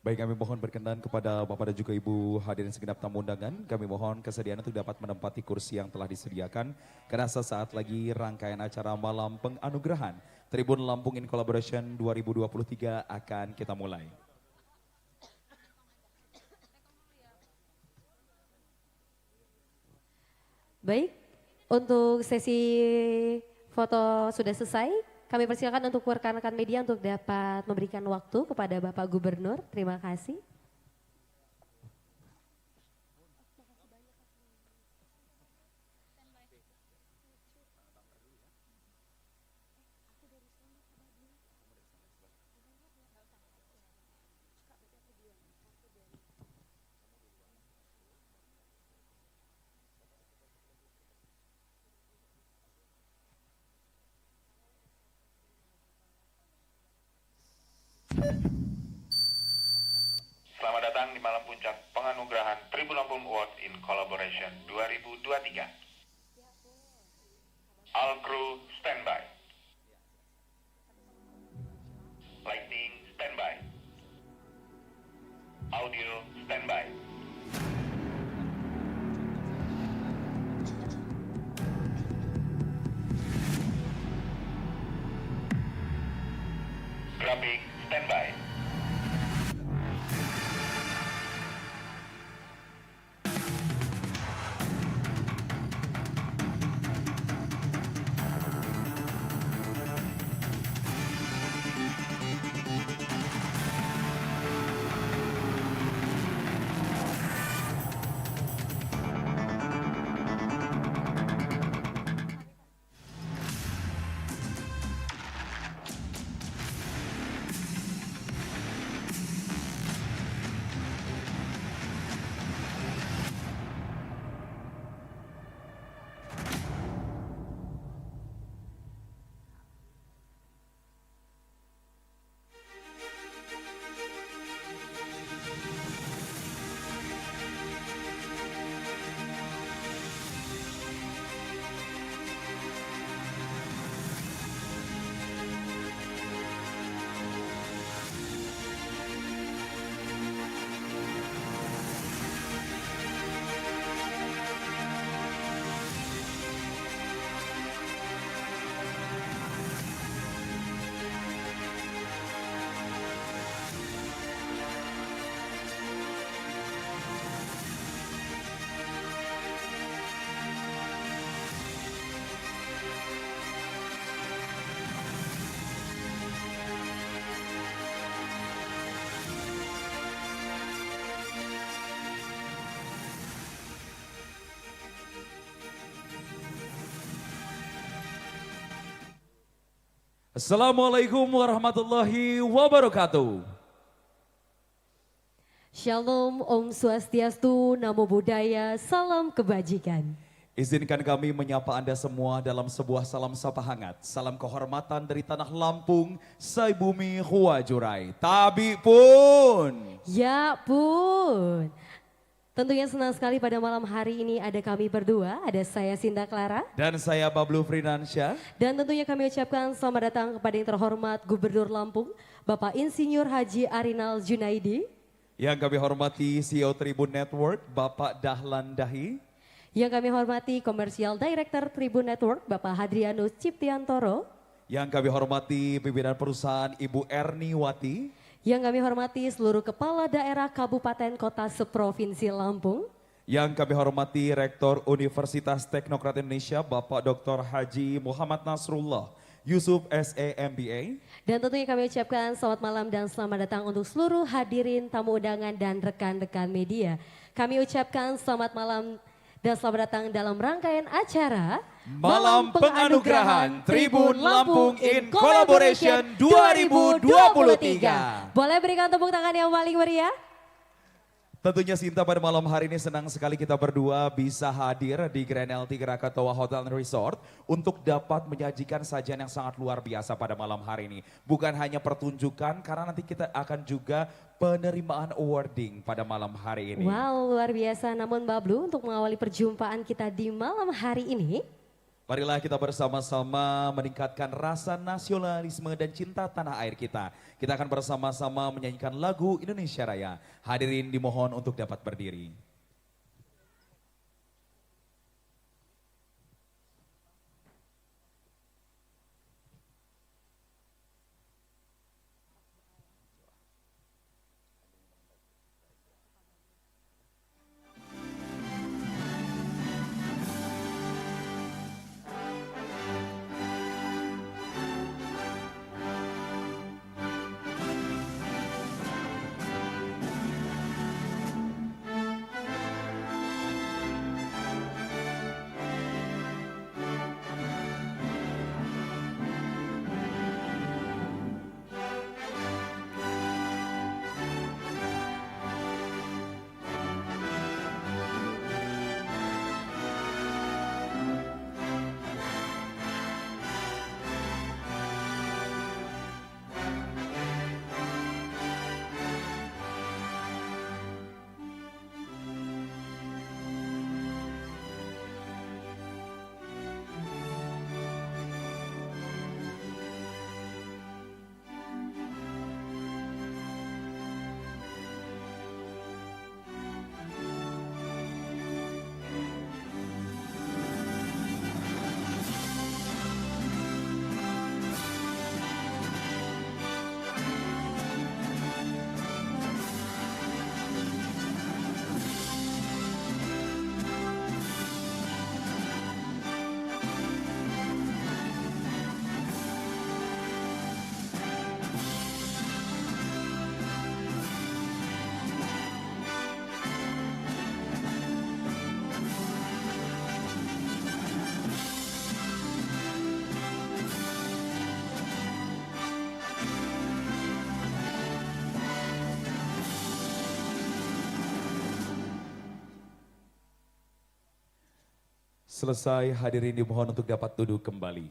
Baik, kami mohon berkenan kepada Bapak dan juga Ibu hadirin segenap tamu undangan. Kami mohon kesediaan untuk dapat menempati kursi yang telah disediakan. Karena sesaat lagi rangkaian acara malam penganugerahan Tribun Lampung in Collaboration 2023 akan kita mulai. Baik, untuk sesi foto sudah selesai. Kami persilakan untuk rekan-rekan media untuk dapat memberikan waktu kepada Bapak Gubernur. Terima kasih. Selamat datang di malam puncak penganugerahan Tribun Lampung Awards in Collaboration 2023. All crew standby. Lighting standby. Audio standby. Graphic standby. Assalamualaikum warahmatullahi wabarakatuh. Shalom, Om Swastiastu, Namo Buddhaya, salam kebajikan. Izinkan kami menyapa Anda semua dalam sebuah salam sapa hangat. Salam kehormatan dari Tanah Lampung, Sai Bumi Huajurai. Tabi pun. Ya pun. Tentunya senang sekali pada malam hari ini ada kami berdua, ada saya Sinda Clara. Dan saya Bablu Fridansyah. Dan tentunya kami ucapkan selamat datang kepada yang terhormat Gubernur Lampung, Bapak Insinyur Haji Arinal Junaidi. Yang kami hormati CEO Tribun Network, Bapak Dahlan Dahi. Yang kami hormati Commercial Director Tribun Network Bapak Hadrianus Ciptiantoro. Yang kami hormati pimpinan perusahaan Ibu Erni Wati. Yang kami hormati seluruh kepala daerah kabupaten kota seprovinsi Lampung. Yang kami hormati Rektor Universitas Teknokrat Indonesia Bapak Dr. Haji Muhammad Nasrullah Yusuf SE MBA. Dan tentunya kami ucapkan selamat malam dan selamat datang untuk seluruh hadirin, tamu undangan dan rekan-rekan media. Kami ucapkan selamat malam dan selamat datang dalam rangkaian acara Malam Penganugerahan Tribun Lampung in Collaboration 2023. Boleh berikan tepuk tangan yang paling meriah? Tentunya Sinta, pada malam hari ini senang sekali kita berdua bisa hadir di Grand LT Krakatoa Hotel and Resort untuk dapat menyajikan sajian yang sangat luar biasa pada malam hari ini. Bukan hanya pertunjukan, karena nanti kita akan juga penerimaan awarding pada malam hari ini. Wow, luar biasa. Namun Mbak Blue, untuk mengawali perjumpaan kita di malam hari ini, marilah kita bersama-sama meningkatkan rasa nasionalisme dan cinta tanah air kita. Kita akan bersama-sama menyanyikan lagu Indonesia Raya. Hadirin dimohon untuk dapat berdiri. Selesai, hadirin dimohon untuk dapat duduk kembali.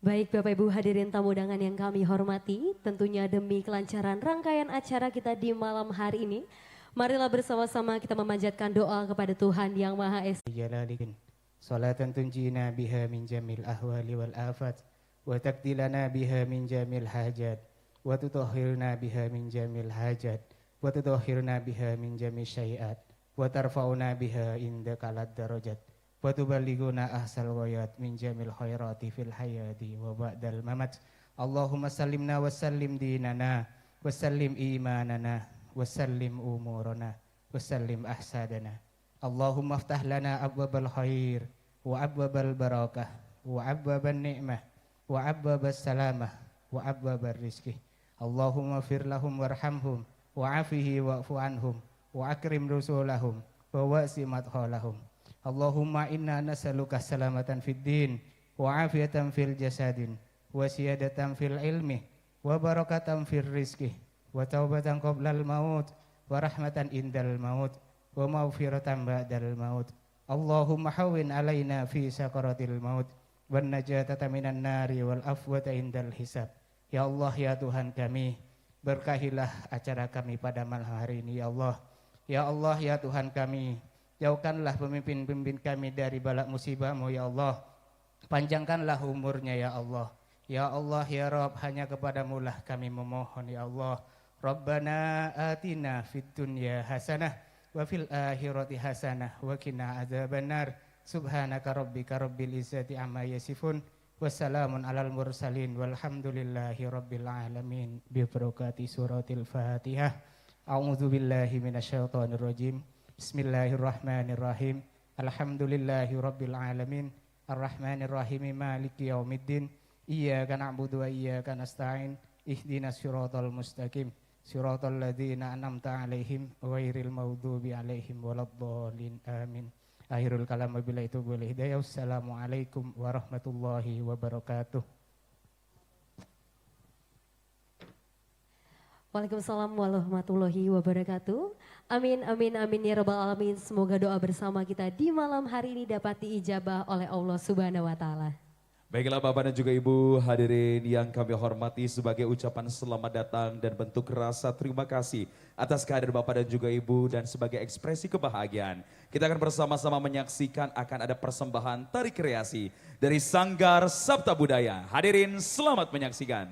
baik Bapak Ibu hadirin tamu undangan yang kami hormati, tentunya demi kelancaran rangkaian acara kita di malam hari ini, marilah bersama-sama kita memanjatkan doa kepada Tuhan Yang Maha Esa. Jalalikin, salatan tunjina biha min jamil ahwali wal afat, wa takdilana biha min jamil hajat, wa tutahhirna biha min jamil hajat, wa tutahhirna biha min jamil syai'at, wa tarfa'una biha indaka lad darajat, wa tuballighuna ahsal ghayat min jamil khairati fil hayati wa ba'dal mamat. Allahumma sallimna wa sallim dinana wa sallim imanana wa sallim umurana wa sallim ahsadana. Allahumma aftah lana abwabal khair wa abwabal barakah wa abwabal ni'mah wa abwabal salamah wa abwabal rizki. Allahumma fir lahum warhamhum wa afihi wa'fu anhum wa akrim rusulahum wa wasi madkhalahum. Allahumma inna nas'aluka salamatan fid din wa afiyatan fil jasadin wa siyadatan fil ilmi wa barakatan fil rizki wa taubatan qoblal maut wa rahmatan indal maut wa maghfiratan ba'dal maut. Allahumma hawwin alaina fi sakaratil maut wan najatata minan nari wal afwata indal hisab. Ya Allah, ya Tuhan kami, berkahilah acara kami pada malam hari ini ya Allah. Ya Allah, ya Tuhan kami, jauhkanlah pemimpin-pemimpin kami dari bala musibah-Mu ya Allah. Panjangkanlah umurnya ya Allah. Ya Allah, ya Rabb, hanya kepadamu lah kami memohon ya Allah. Rabbana atina fid dunya hasanah wa fil akhirati hasanah wa qina adzabannar. Subhanaka rabbika rabbil izzati amma yasifun. Wassalamun alal mursalin walhamdulillahi rabbil alamin. Bi barakati suratil Fatihah. A'udzu billahi minasyaitonir rajim. Bismillahirrahmanirrahim. Alhamdulillahi rabbil alamin. Arrahmanir rahim maliki yaumiddin. Iyyaka na'budu wa iyyaka nasta'in. Ihdinas siratal mustaqim. Siratal ladzina an'amta 'alaihim ghairil maghdubi 'alaihim waladdallin. Amin. Akhirul kalam wabillahi taufiq wal hidayah. Wassalamualaikum warahmatullahi wabarakatuh. Waalaikumsalam warahmatullahi wabarakatuh. Amin, amin, amin ya rabbal alamin. Semoga doa bersama kita di malam hari ini dapat diijabah oleh Allah Subhanahu wa taala. Baiklah Bapak dan juga Ibu hadirin yang kami hormati, sebagai ucapan selamat datang dan bentuk rasa terima kasih atas kehadiran Bapak dan juga Ibu dan sebagai ekspresi kebahagiaan, kita akan bersama-sama menyaksikan akan ada persembahan tari kreasi dari Sanggar Sabta Budaya. Hadirin selamat menyaksikan.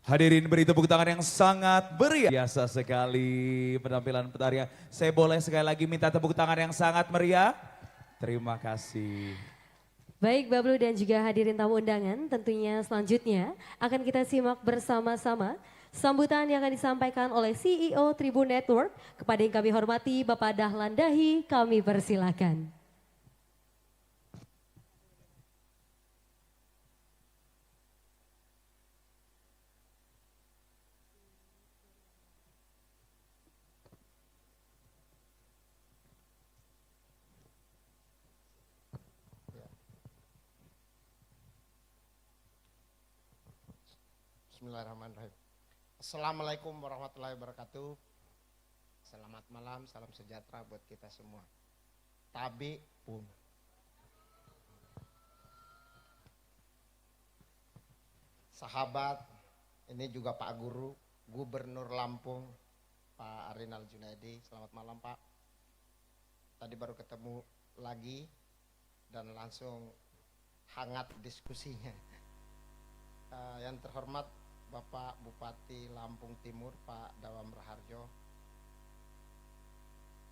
Hadirin beri tepuk tangan yang sangat meriah. Biasa sekali penampilan petarian. Saya boleh sekali lagi minta tepuk tangan yang sangat meriah. Terima kasih. Baik Bablu dan juga hadirin tamu undangan, tentunya selanjutnya akan kita simak bersama-sama sambutan yang akan disampaikan oleh CEO Tribun Network. Kepada yang kami hormati Bapak Dahlan Dahi, kami persilakan. Bismillahirrahmanirrahim. Assalamualaikum warahmatullahi wabarakatuh. Selamat malam, salam sejahtera buat kita semua. Tabi pun. Sahabat, ini juga Pak Guru, Gubernur Lampung, Pak Arinal Junaidi. Selamat malam Pak. Tadi baru ketemu lagi dan langsung hangat diskusinya. Yang terhormat Bapak Bupati Lampung Timur Pak Dawam Raharjo,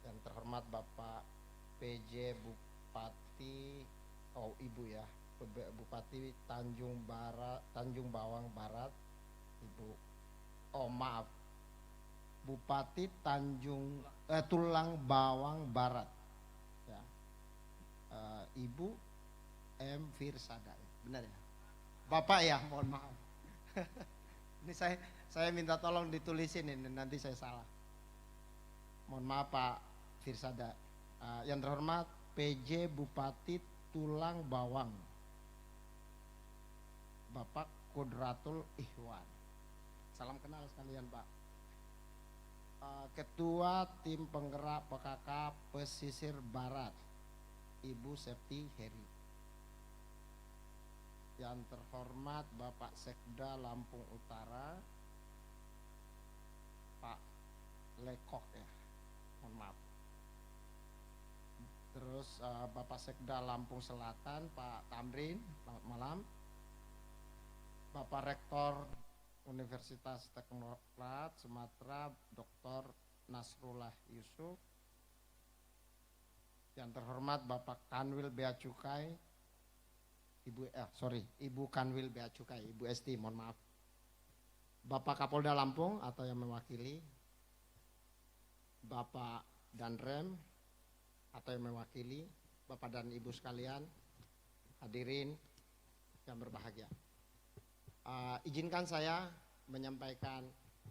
yang terhormat Bapak PJ Bupati, Ibu ya, Bupati Tanjung Bawang Barat, Ibu, maaf, Bupati Tulang Bawang Barat, ya, Ibu M. Firsada, benar ya? Bapak ya, mohon maaf. Ini saya minta tolong ditulisin ini, nanti saya salah. Mohon maaf Pak Firsada. Yang terhormat PJ Bupati Tulang Bawang, Bapak Kudratul Ihwan. Salam kenal sekalian Pak. Ketua Tim Penggerak PKK Pesisir Barat, Ibu Septi Heri. Yang terhormat Bapak Sekda Lampung Utara, Pak Lekok ya, mohon maaf. Terus Bapak Sekda Lampung Selatan, Pak Tamrin, selamat malam. Bapak Rektor Universitas Teknokrat Sumatera, Dr. Nasrullah Yusuf. Yang terhormat Bapak Kanwil Bea Cukai, Ibu Kanwil Bea Cukai, Ibu Esti, mohon maaf. Bapak Kapolda Lampung atau yang mewakili, Bapak Danrem atau yang mewakili, Bapak dan Ibu sekalian, hadirin yang berbahagia. Izinkan saya menyampaikan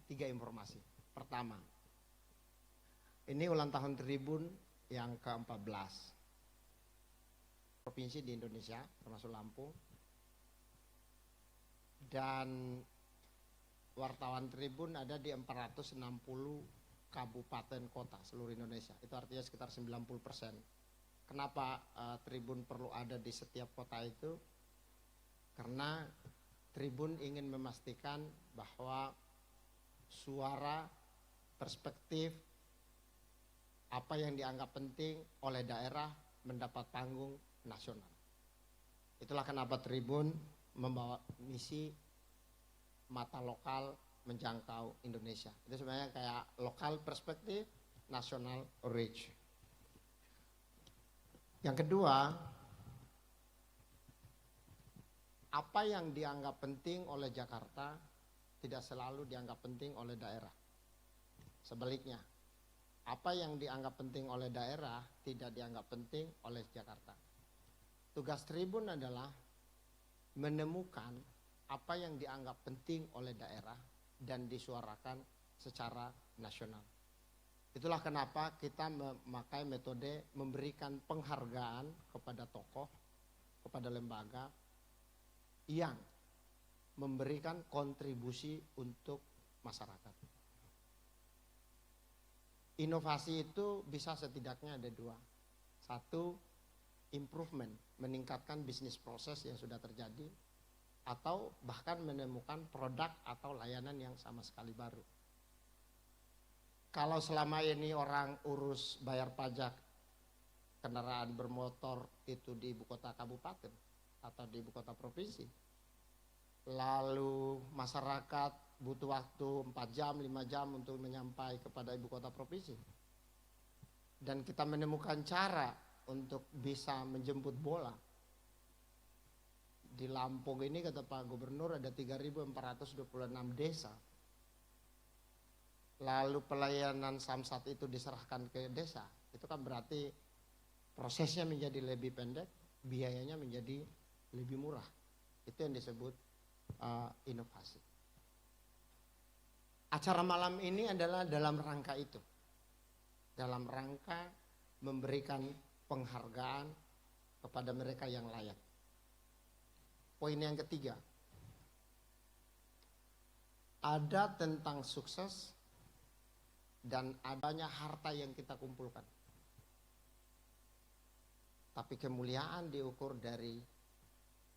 3 informasi. Pertama, ini ulang tahun Tribun yang ke-14. Provinsi di Indonesia termasuk Lampung, dan wartawan Tribun ada di 460 kabupaten kota seluruh Indonesia. Itu artinya sekitar 90%. Kenapa Tribun perlu ada di setiap kota itu? Karena Tribun ingin memastikan bahwa suara, perspektif, apa yang dianggap penting oleh daerah mendapat panggung nasional. Itulah kenapa Tribun membawa misi mata lokal menjangkau Indonesia. Itu sebenarnya kayak lokal perspektif, nasional reach. Yang kedua, apa yang dianggap penting oleh Jakarta tidak selalu dianggap penting oleh daerah. Sebaliknya, apa yang dianggap penting oleh daerah tidak dianggap penting oleh Jakarta. Tugas Tribun adalah menemukan apa yang dianggap penting oleh daerah dan disuarakan secara nasional. Itulah kenapa kita memakai metode memberikan penghargaan kepada tokoh, kepada lembaga yang memberikan kontribusi untuk masyarakat. Inovasi itu bisa setidaknya ada 2. 1, improvement, meningkatkan bisnis proses yang sudah terjadi, atau bahkan menemukan produk atau layanan yang sama sekali baru. Kalau selama ini orang urus bayar pajak kendaraan bermotor itu di ibu kota kabupaten atau di ibu kota provinsi, lalu masyarakat butuh waktu 4 jam, 5 jam untuk menyampai kepada ibu kota provinsi. Dan kita menemukan cara untuk bisa menjemput bola. Di Lampung ini kata Pak Gubernur ada 3.426 desa. Lalu pelayanan samsat itu diserahkan ke desa. Itu kan berarti prosesnya menjadi lebih pendek, biayanya menjadi lebih murah. Itu yang disebut inovasi. Acara malam ini adalah dalam rangka itu. Dalam rangka memberikan penghargaan kepada mereka yang layak. Poin yang ketiga, ada tentang sukses dan adanya harta yang kita kumpulkan. Tapi kemuliaan diukur dari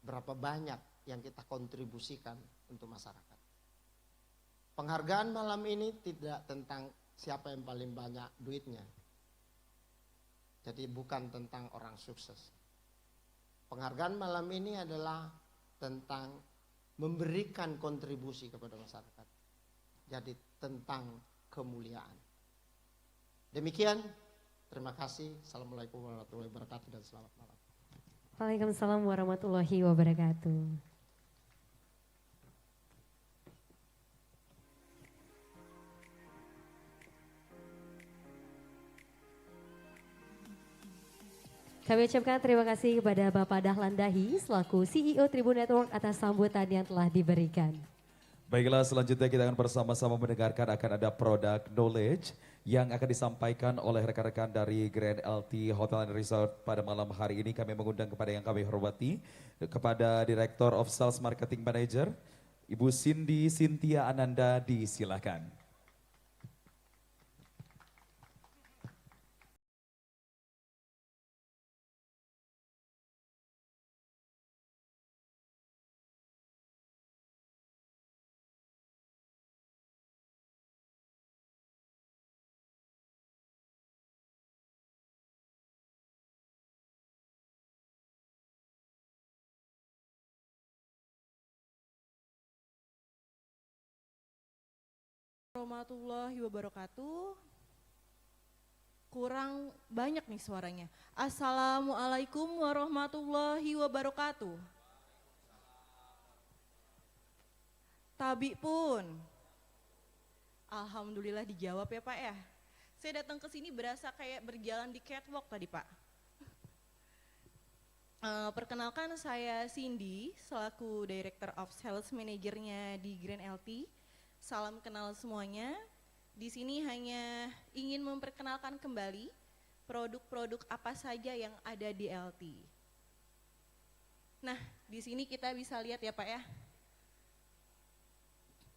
berapa banyak yang kita kontribusikan untuk masyarakat. Penghargaan malam ini tidak tentang siapa yang paling banyak duitnya. Jadi bukan tentang orang sukses. Penghargaan malam ini adalah tentang memberikan kontribusi kepada masyarakat. Jadi tentang kemuliaan. Demikian, terima kasih. Assalamualaikum warahmatullahi wabarakatuh dan selamat malam. Waalaikumsalam warahmatullahi wabarakatuh. Kami ucapkan terima kasih kepada Bapak Dahlan Dahi selaku CEO Tribun Network atas sambutan yang telah diberikan. Baiklah, selanjutnya kita akan bersama-sama mendengarkan akan ada product knowledge yang akan disampaikan oleh rekan-rekan dari Grand LT Hotel and Resort pada malam hari ini. Kami mengundang kepada yang kami hormati, kepada Director of Sales Marketing Manager, Ibu Cindy Cynthia Ananda, disilakan. Warahmatullahi wabarakatuh. Kurang banyak nih suaranya. Assalamualaikum warahmatullahi wabarakatuh. Tabi pun. Alhamdulillah dijawab ya Pak ya. Saya datang ke sini berasa kayak berjalan di catwalk tadi Pak. Perkenalkan saya Cindy selaku Director of Sales Manager-nya di Grand LT. Salam kenal semuanya. Di sini hanya ingin memperkenalkan kembali produk-produk apa saja yang ada di LT. Nah, di sini kita bisa lihat ya Pak ya.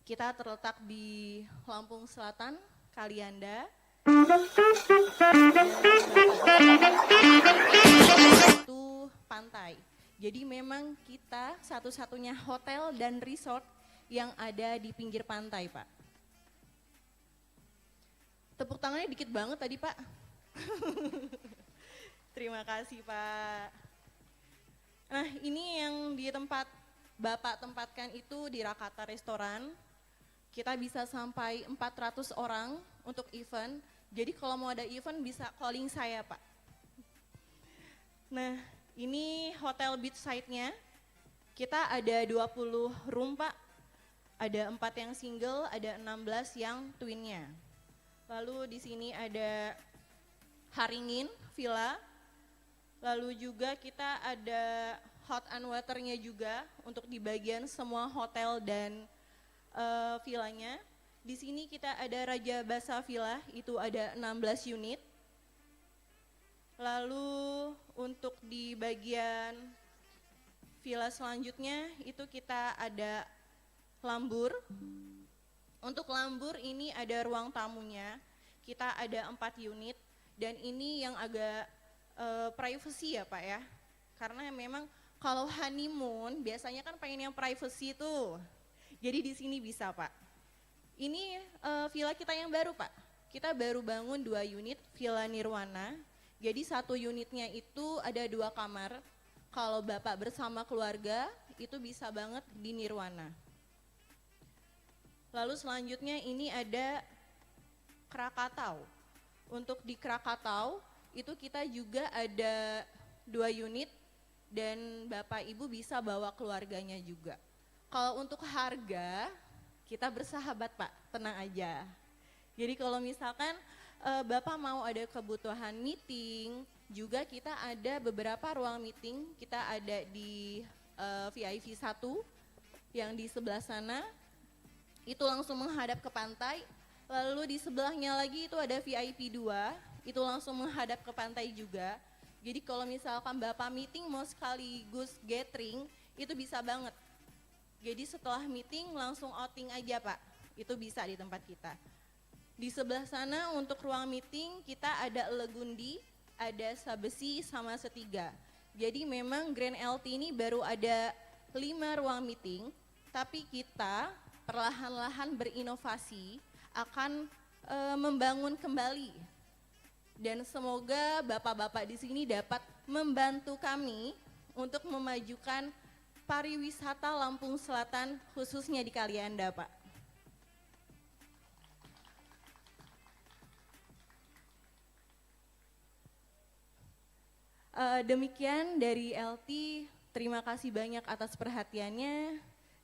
Kita terletak di Lampung Selatan, Kalianda. Itu pantai. Jadi memang kita satu-satunya hotel dan resort yang ada di pinggir pantai, Pak. Tepuk tangannya dikit banget tadi, Pak. Terima kasih, Pak. Nah, ini yang di tempat Bapak tempatkan itu di Rakata Restoran. Kita bisa sampai 400 orang untuk event. Jadi kalau mau ada event bisa calling saya, Pak. Nah, ini hotel beachside-nya. Kita ada 20 room, Pak. Ada 4 yang single, ada 16 yang twinnya. Lalu di sini ada Haringin Villa. Lalu juga kita ada hot and waternya juga untuk di bagian semua hotel dan villanya. Di sini kita ada Raja Basa Villa, itu ada 16 unit. Lalu untuk di bagian villa selanjutnya itu kita ada Lambur. Untuk Lambur ini ada ruang tamunya, kita ada 4 unit dan ini yang agak privacy ya Pak ya. Karena memang kalau honeymoon biasanya kan pengen yang privacy tuh. Jadi di sini bisa Pak. Ini villa kita yang baru Pak. Kita baru bangun 2 unit Villa Nirwana. Jadi 1 unitnya itu ada 2 kamar. Kalau Bapak bersama keluarga itu bisa banget di Nirwana. Lalu selanjutnya ini ada Krakatau. Untuk di Krakatau itu kita juga ada 2 unit dan Bapak Ibu bisa bawa keluarganya juga. Kalau untuk harga kita bersahabat Pak, tenang aja. Jadi kalau misalkan Bapak mau ada kebutuhan meeting, juga kita ada beberapa ruang meeting, kita ada di VIP 1 yang di sebelah sana, itu langsung menghadap ke pantai, lalu di sebelahnya lagi itu ada VIP 2, itu langsung menghadap ke pantai juga. Jadi kalau misalkan Bapak meeting mau sekaligus gathering, itu bisa banget. Jadi setelah meeting langsung outing aja Pak, itu bisa di tempat kita. Di sebelah sana untuk ruang meeting kita ada Legundi, ada Sabesi sama Setiga. Jadi memang Grand LT ini baru ada 5 ruang meeting, tapi kita perlahan-lahan berinovasi akan membangun kembali. Dan semoga bapak-bapak di sini dapat membantu kami untuk memajukan pariwisata Lampung Selatan khususnya di Kalianda, Pak. Demikian dari LT, terima kasih banyak atas perhatiannya.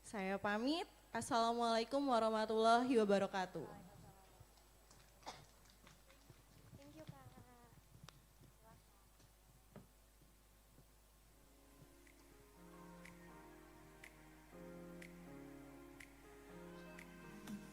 Saya pamit. Assalamualaikum warahmatullahi wabarakatuh.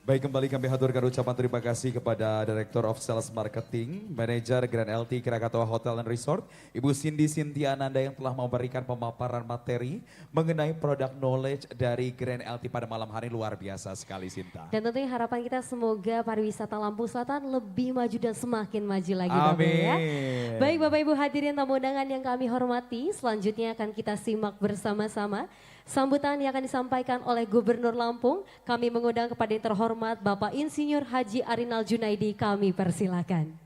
Baik, kembali kami haturkan ucapan terima kasih kepada Director of Sales Marketing, Manager Grand LT Krakatau Hotel and Resort, Ibu Cindy Sintiananda yang telah memberikan pemaparan materi mengenai produk knowledge dari Grand LT pada malam hari. Luar biasa sekali, Sinta. Dan tentunya harapan kita semoga pariwisata Lampung Selatan lebih maju dan semakin maju lagi Bapak ya. Baik Bapak Ibu hadirin tamu undangan yang kami hormati, selanjutnya akan kita simak bersama-sama sambutan yang akan disampaikan oleh Gubernur Lampung. Kami mengundang kepada yang terhormat Bapak Insinyur Haji Arinal Junaidi, kami persilakan.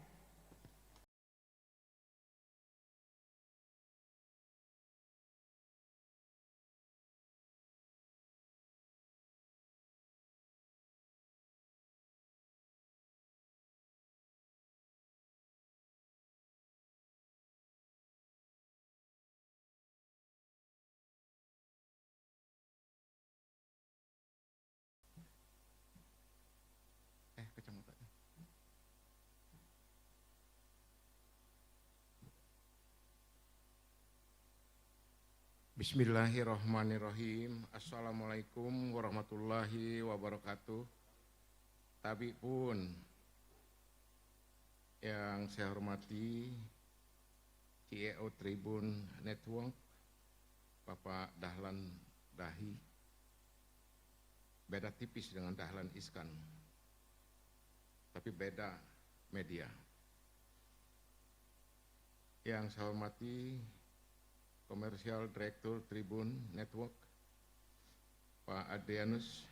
Bismillahirrahmanirrahim. Assalamualaikum warahmatullahi wabarakatuh. Tabi pun yang saya hormati CEO Tribun Network, Bapak Dahlan Dahi, beda tipis dengan Dahlan Iskan, tapi beda media. Yang saya hormati Komersial Direktur Tribun Network, Pak Adrianus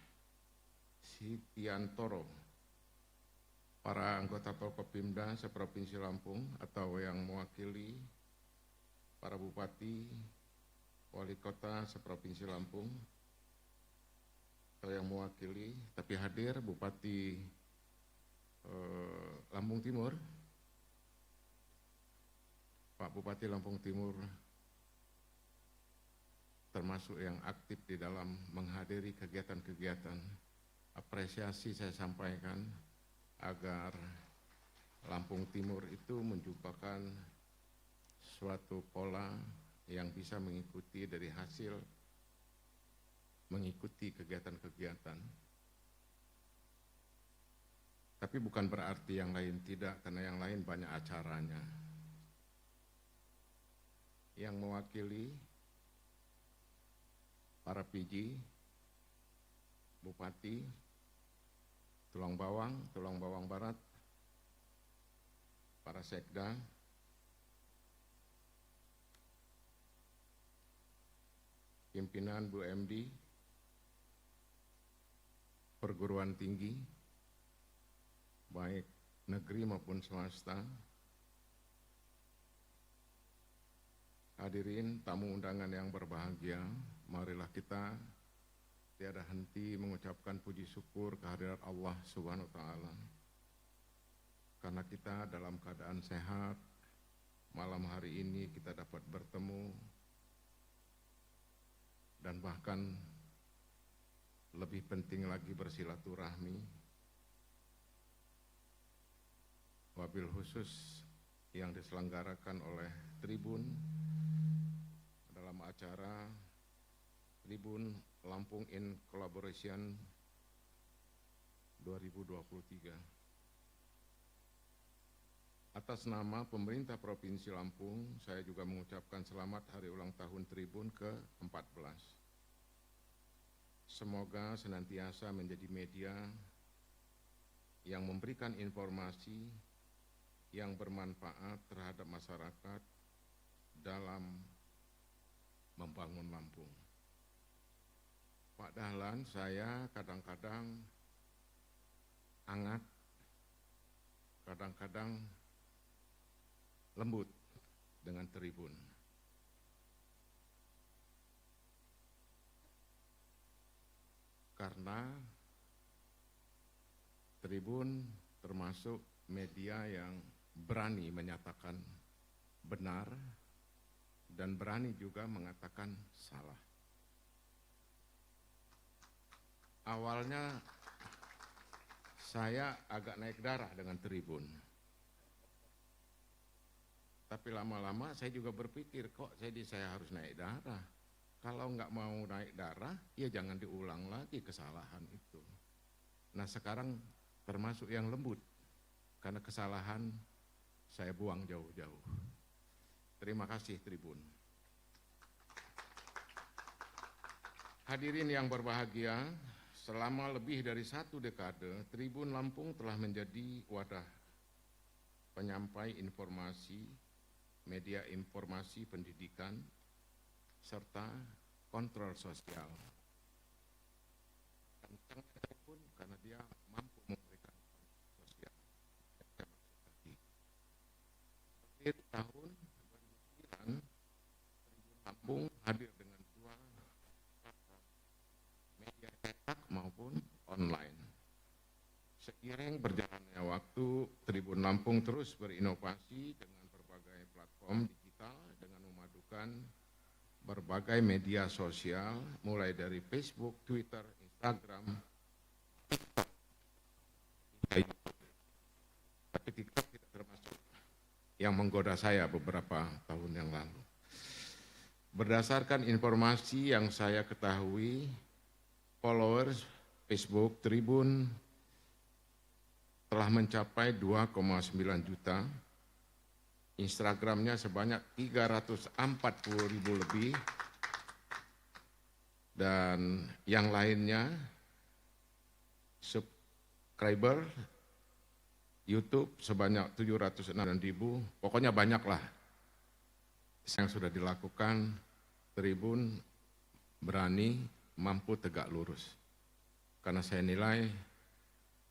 Sitiantoro, para anggota Forkopimda seprovinsi Lampung atau yang mewakili para bupati, wali kota seprovinsi Lampung, atau yang mewakili tapi hadir Bupati Lampung Timur, Pak Bupati Lampung Timur termasuk yang aktif di dalam menghadiri kegiatan-kegiatan. Apresiasi saya sampaikan agar Lampung Timur itu menjumpai suatu pola yang bisa mengikuti dari hasil mengikuti kegiatan-kegiatan. Tapi bukan berarti yang lain tidak, karena yang lain banyak acaranya. Yang mewakili para PJ, Bupati, Tulang Bawang Barat, para Sekda, pimpinan BUMD, perguruan tinggi, baik negeri maupun swasta, hadirin tamu undangan yang berbahagia, marilah kita tiada henti mengucapkan puji syukur kehadirat Allah Subhanahu wa taala. Karena kita dalam keadaan sehat, malam hari ini kita dapat bertemu dan bahkan lebih penting lagi bersilaturahmi. Wabil khusus yang diselenggarakan oleh Tribun dalam acara Tribun Lampung in Collaboration 2023. Atas nama pemerintah Provinsi Lampung, saya juga mengucapkan selamat hari ulang tahun Tribun ke-14. Semoga senantiasa menjadi media yang memberikan informasi yang bermanfaat terhadap masyarakat dalam membangun Lampung. Pak Dahlan, saya kadang-kadang hangat, kadang-kadang lembut dengan Tribun. Karena Tribun termasuk media yang berani menyatakan benar dan berani juga mengatakan salah. Awalnya saya agak naik darah dengan Tribun. Tapi lama-lama saya juga berpikir, kok saya harus naik darah? Kalau nggak mau naik darah, ya jangan diulang lagi kesalahan itu. Nah sekarang termasuk yang lembut, karena kesalahan saya buang jauh-jauh. Terima kasih Tribun. Hadirin yang berbahagia, selama lebih dari 1 dekade, Tribun Lampung telah menjadi wadah penyampai informasi, media informasi pendidikan, serta kontrol sosial. Tribun karena dia mampu memberikan kontrol sosial. Akhir tahun 2009, Tribun Lampung hadir dengan 2 platform, media cetak maupun online. Seiring berjalannya waktu, Tribun Lampung terus berinovasi dengan berbagai platform digital dengan memadukan berbagai media sosial, mulai dari Facebook, Twitter, Instagram, TikTok, hingga YouTube. Tapi TikTok tidak termasuk yang menggoda saya beberapa tahun yang lalu. Berdasarkan informasi yang saya ketahui, followers Facebook Tribun telah mencapai 2,9 juta, Instagramnya sebanyak 340.000 lebih, dan yang lainnya subscriber YouTube sebanyak 706.000, pokoknya banyaklah yang sudah dilakukan. Tribun berani, mampu tegak lurus, karena saya nilai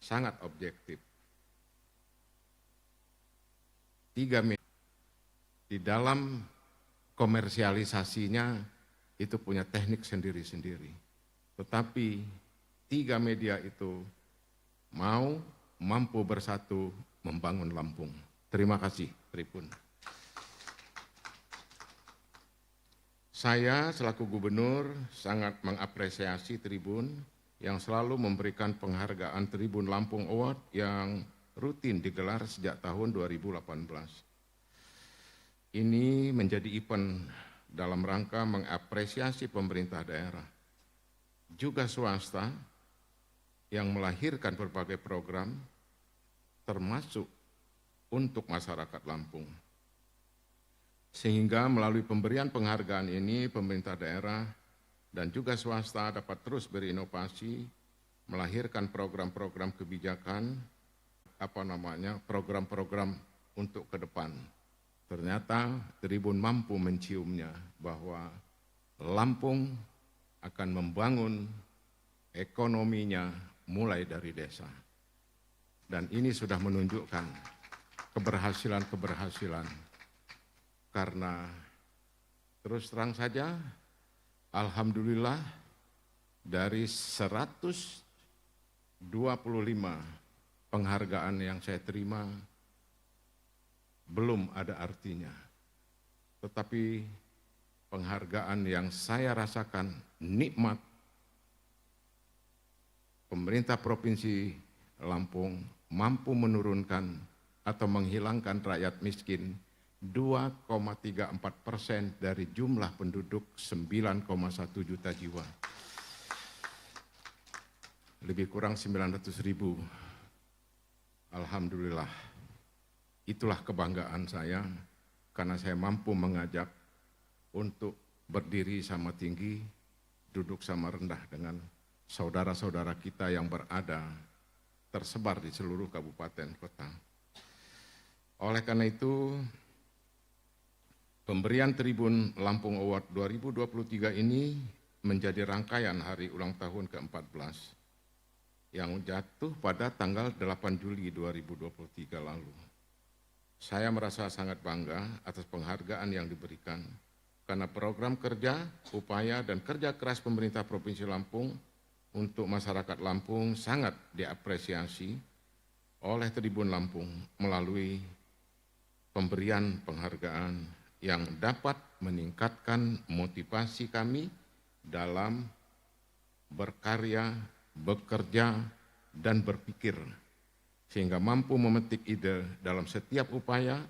sangat objektif. 3 media di dalam komersialisasinya itu punya teknik sendiri-sendiri. Tetapi 3 media itu mampu bersatu membangun Lampung. Terima kasih Tribun. Saya selaku gubernur sangat mengapresiasi Tribun yang selalu memberikan penghargaan Tribun Lampung Award yang rutin digelar sejak tahun 2018. Ini menjadi event dalam rangka mengapresiasi pemerintah daerah, juga swasta yang melahirkan berbagai program, termasuk untuk masyarakat Lampung. Sehingga melalui pemberian penghargaan ini, pemerintah daerah dan juga swasta dapat terus berinovasi, melahirkan program-program kebijakan, program-program untuk ke depan. Ternyata Tribun mampu menciumnya bahwa Lampung akan membangun ekonominya mulai dari desa. Dan ini sudah menunjukkan keberhasilan-keberhasilan. Karena terus terang saja, alhamdulillah dari 125 penghargaan yang saya terima, belum ada artinya. Tetapi penghargaan yang saya rasakan nikmat, pemerintah Provinsi Lampung mampu menurunkan atau menghilangkan rakyat miskin 2,34% dari jumlah penduduk 9,1 juta jiwa. Lebih kurang 900.000. Alhamdulillah, itulah kebanggaan saya karena saya mampu mengajak untuk berdiri sama tinggi, duduk sama rendah dengan saudara-saudara kita yang berada tersebar di seluruh kabupaten kota. Oleh karena itu, pemberian Tribun Lampung Award 2023 ini menjadi rangkaian hari ulang tahun ke-14 yang jatuh pada tanggal 8 Juli 2023 lalu. Saya merasa sangat bangga atas penghargaan yang diberikan karena program kerja, upaya, dan kerja keras pemerintah Provinsi Lampung untuk masyarakat Lampung sangat diapresiasi oleh Tribun Lampung melalui pemberian penghargaan yang dapat meningkatkan motivasi kami dalam berkarya, bekerja, dan berpikir, sehingga mampu memetik ide dalam setiap upaya,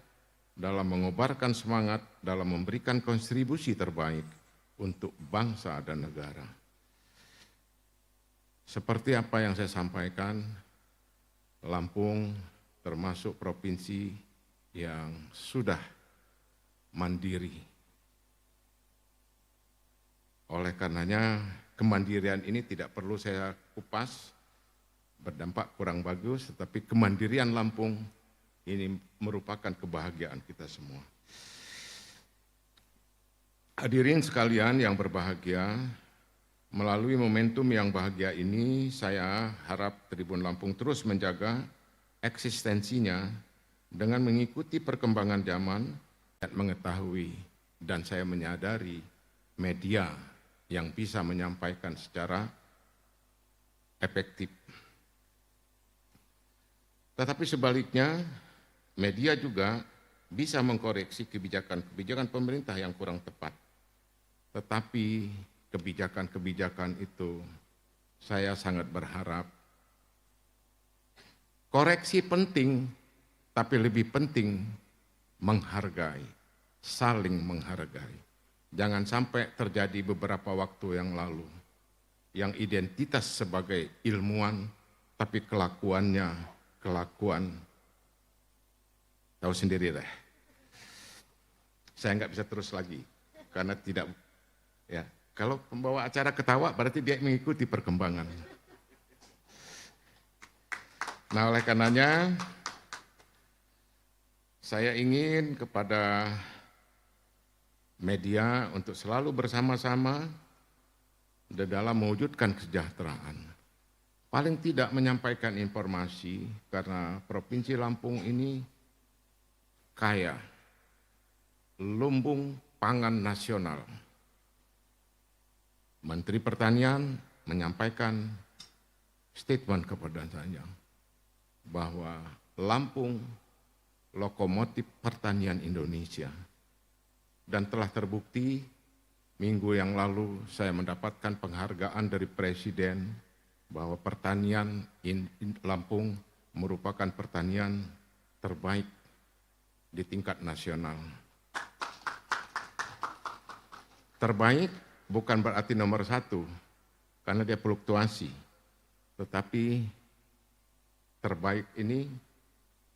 dalam mengobarkan semangat, dalam memberikan kontribusi terbaik untuk bangsa dan negara. Seperti apa yang saya sampaikan, Lampung termasuk provinsi yang sudah mandiri. Oleh karenanya, kemandirian ini tidak perlu saya kupas, berdampak kurang bagus, tetapi kemandirian Lampung ini merupakan kebahagiaan kita semua. Hadirin sekalian yang berbahagia, melalui momentum yang bahagia ini, saya harap Tribun Lampung terus menjaga eksistensinya dengan mengikuti perkembangan zaman dan mengetahui, dan saya menyadari media yang bisa menyampaikan secara efektif. Tetapi sebaliknya, media juga bisa mengkoreksi kebijakan-kebijakan pemerintah yang kurang tepat. Tetapi kebijakan-kebijakan itu saya sangat berharap koreksi penting, tapi lebih penting menghargai, saling menghargai. Jangan sampai terjadi beberapa waktu yang lalu yang identitas sebagai ilmuwan, tapi kelakuannya kelakuan tahu sendiri deh. Saya nggak bisa terus lagi karena tidak, ya. Kalau pembawa acara ketawa berarti dia mengikuti perkembangan. Nah, oleh karenanya saya ingin kepada media untuk selalu bersama-sama dalam mewujudkan kesejahteraan. Paling tidak menyampaikan informasi karena Provinsi Lampung ini kaya, lumbung pangan nasional. Menteri Pertanian menyampaikan statement kepada saya bahwa Lampung lokomotif pertanian Indonesia. Dan telah terbukti minggu yang lalu saya mendapatkan penghargaan dari Presiden bahwa pertanian Lampung merupakan pertanian terbaik di tingkat nasional. Terbaik bukan berarti nomor satu, karena dia fluktuasi. Tetapi terbaik ini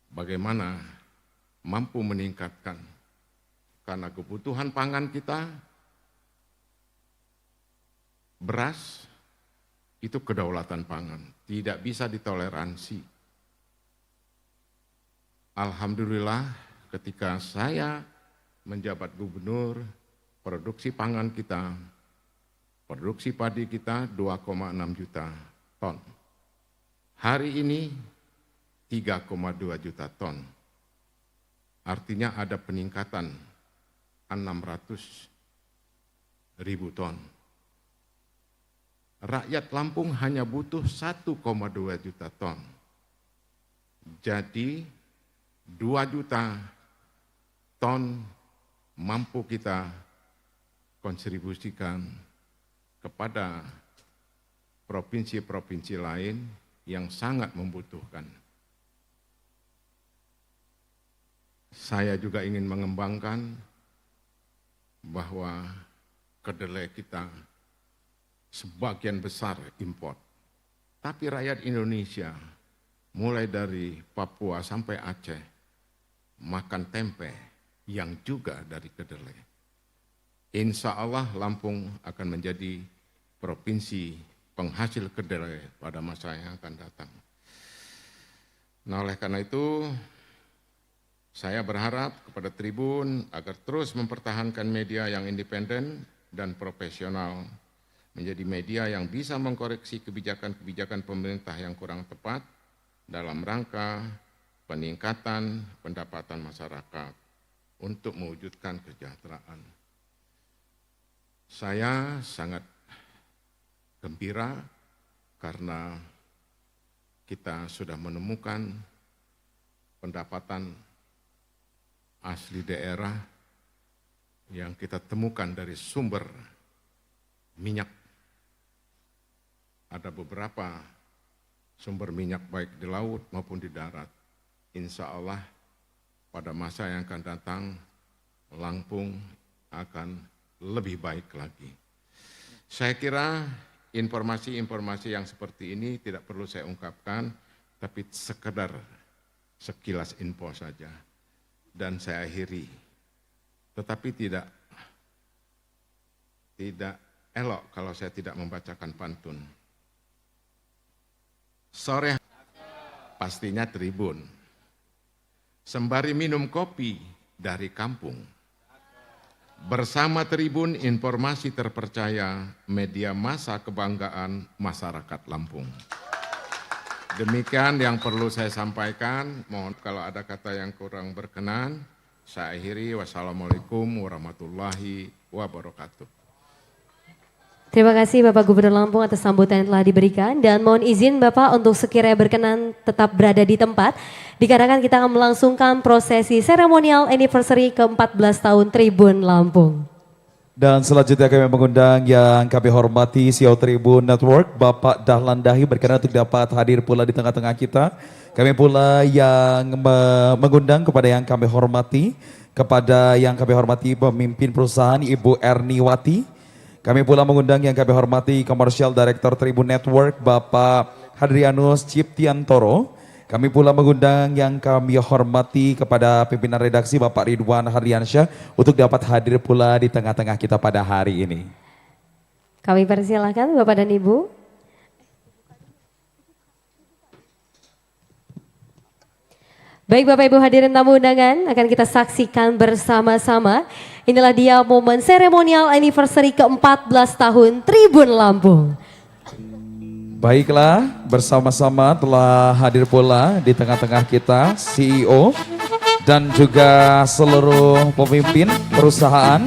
bagaimana mampu meningkatkan. Karena kebutuhan pangan kita, beras, itu kedaulatan pangan, tidak bisa ditoleransi. Alhamdulillah ketika saya menjabat gubernur, produksi pangan kita, produksi padi kita 2,6 juta ton. Hari ini 3,2 juta ton. Artinya ada peningkatan 600.000 ton. rakyat Lampung hanya butuh 1,2 juta ton. Jadi 2 juta ton mampu kita kontribusikan kepada provinsi-provinsi lain yang sangat membutuhkan. Saya juga ingin mengembangkan bahwa kedelai kita sebagian besar import. Tapi rakyat Indonesia, mulai dari Papua sampai Aceh, makan tempe yang juga dari kedelai. Insya Allah Lampung akan menjadi provinsi penghasil kedelai pada masa yang akan datang. Nah, oleh karena itu, saya berharap kepada Tribun agar terus mempertahankan media yang independen dan profesional, menjadi media yang bisa mengkoreksi kebijakan-kebijakan pemerintah yang kurang tepat dalam rangka peningkatan pendapatan masyarakat untuk mewujudkan kesejahteraan. Saya sangat gembira karena kita sudah menemukan pendapatan asli daerah yang kita temukan dari sumber minyak. Ada beberapa sumber minyak baik di laut maupun di darat. Insya Allah pada masa yang akan datang Lampung akan lebih baik lagi. Saya kira informasi-informasi yang seperti ini tidak perlu saya ungkapkan, tapi sekedar sekilas info saja. Dan saya akhiri, tetapi tidak elok kalau saya tidak membacakan pantun. Sore pastinya Tribun, sembari minum kopi dari kampung. Bersama Tribun, informasi terpercaya, media massa kebanggaan masyarakat Lampung. Demikian yang perlu saya sampaikan. Mohon kalau ada kata yang kurang berkenan, saya akhiri. Wassalamualaikum warahmatullahi wabarakatuh. Terima kasih Bapak Gubernur Lampung atas sambutan yang telah diberikan, dan mohon izin Bapak untuk sekiranya berkenan tetap berada di tempat dikarenakan kita akan melangsungkan prosesi seremonial anniversary ke-14 tahun Tribun Lampung. Dan selanjutnya kami mengundang yang kami hormati CEO Tribun Network, Bapak Dahlan Dahi berkenan untuk dapat hadir pula di tengah-tengah kita. Kami pula yang mengundang kepada yang kami hormati pemimpin perusahaan Ibu Erniwati. Kami pula mengundang yang kami hormati Commercial Director Tribun Network, Bapak Hadrianus Ciptiantoro. Kami pula mengundang yang kami hormati kepada pimpinan redaksi Bapak Ridwan Hardiansyah untuk dapat hadir pula di tengah-tengah kita pada hari ini. Kami persilakan Bapak dan Ibu. Baik Bapak Ibu hadirin tamu undangan, akan kita saksikan bersama-sama. Inilah dia momen seremonial anniversary ke-14 tahun Tribun Lampung. Baiklah, bersama-sama telah hadir pula di tengah-tengah kita CEO dan juga seluruh pemimpin perusahaan.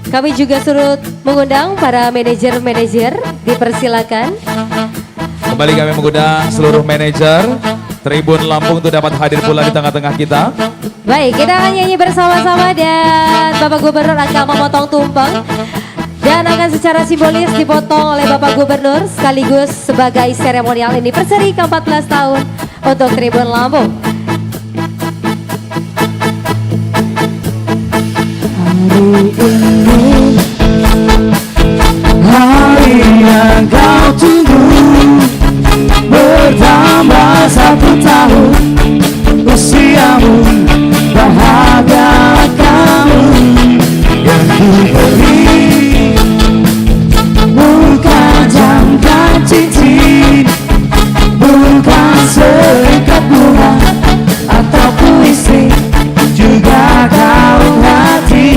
Kami juga turut mengundang para manajer-manajer, dipersilakan. Kembali kami mengundang seluruh manajer Tribun Lampung untuk dapat hadir pula di tengah-tengah kita. Baik, kita akan nyanyi bersama-sama dan Bapak Gubernur akan memotong tumpeng. Dan akan secara simbolis dipotong oleh Bapak Gubernur sekaligus sebagai seremonial anniversary ke-14 tahun untuk Tribun Lampung. Hari ini, hari yang kau tunggu, bertambah 1 tahun usiamu, bahagia kamu yang diberi. Bukan jangka cincin, bukan seikat bunga atau puisi, juga kalung hati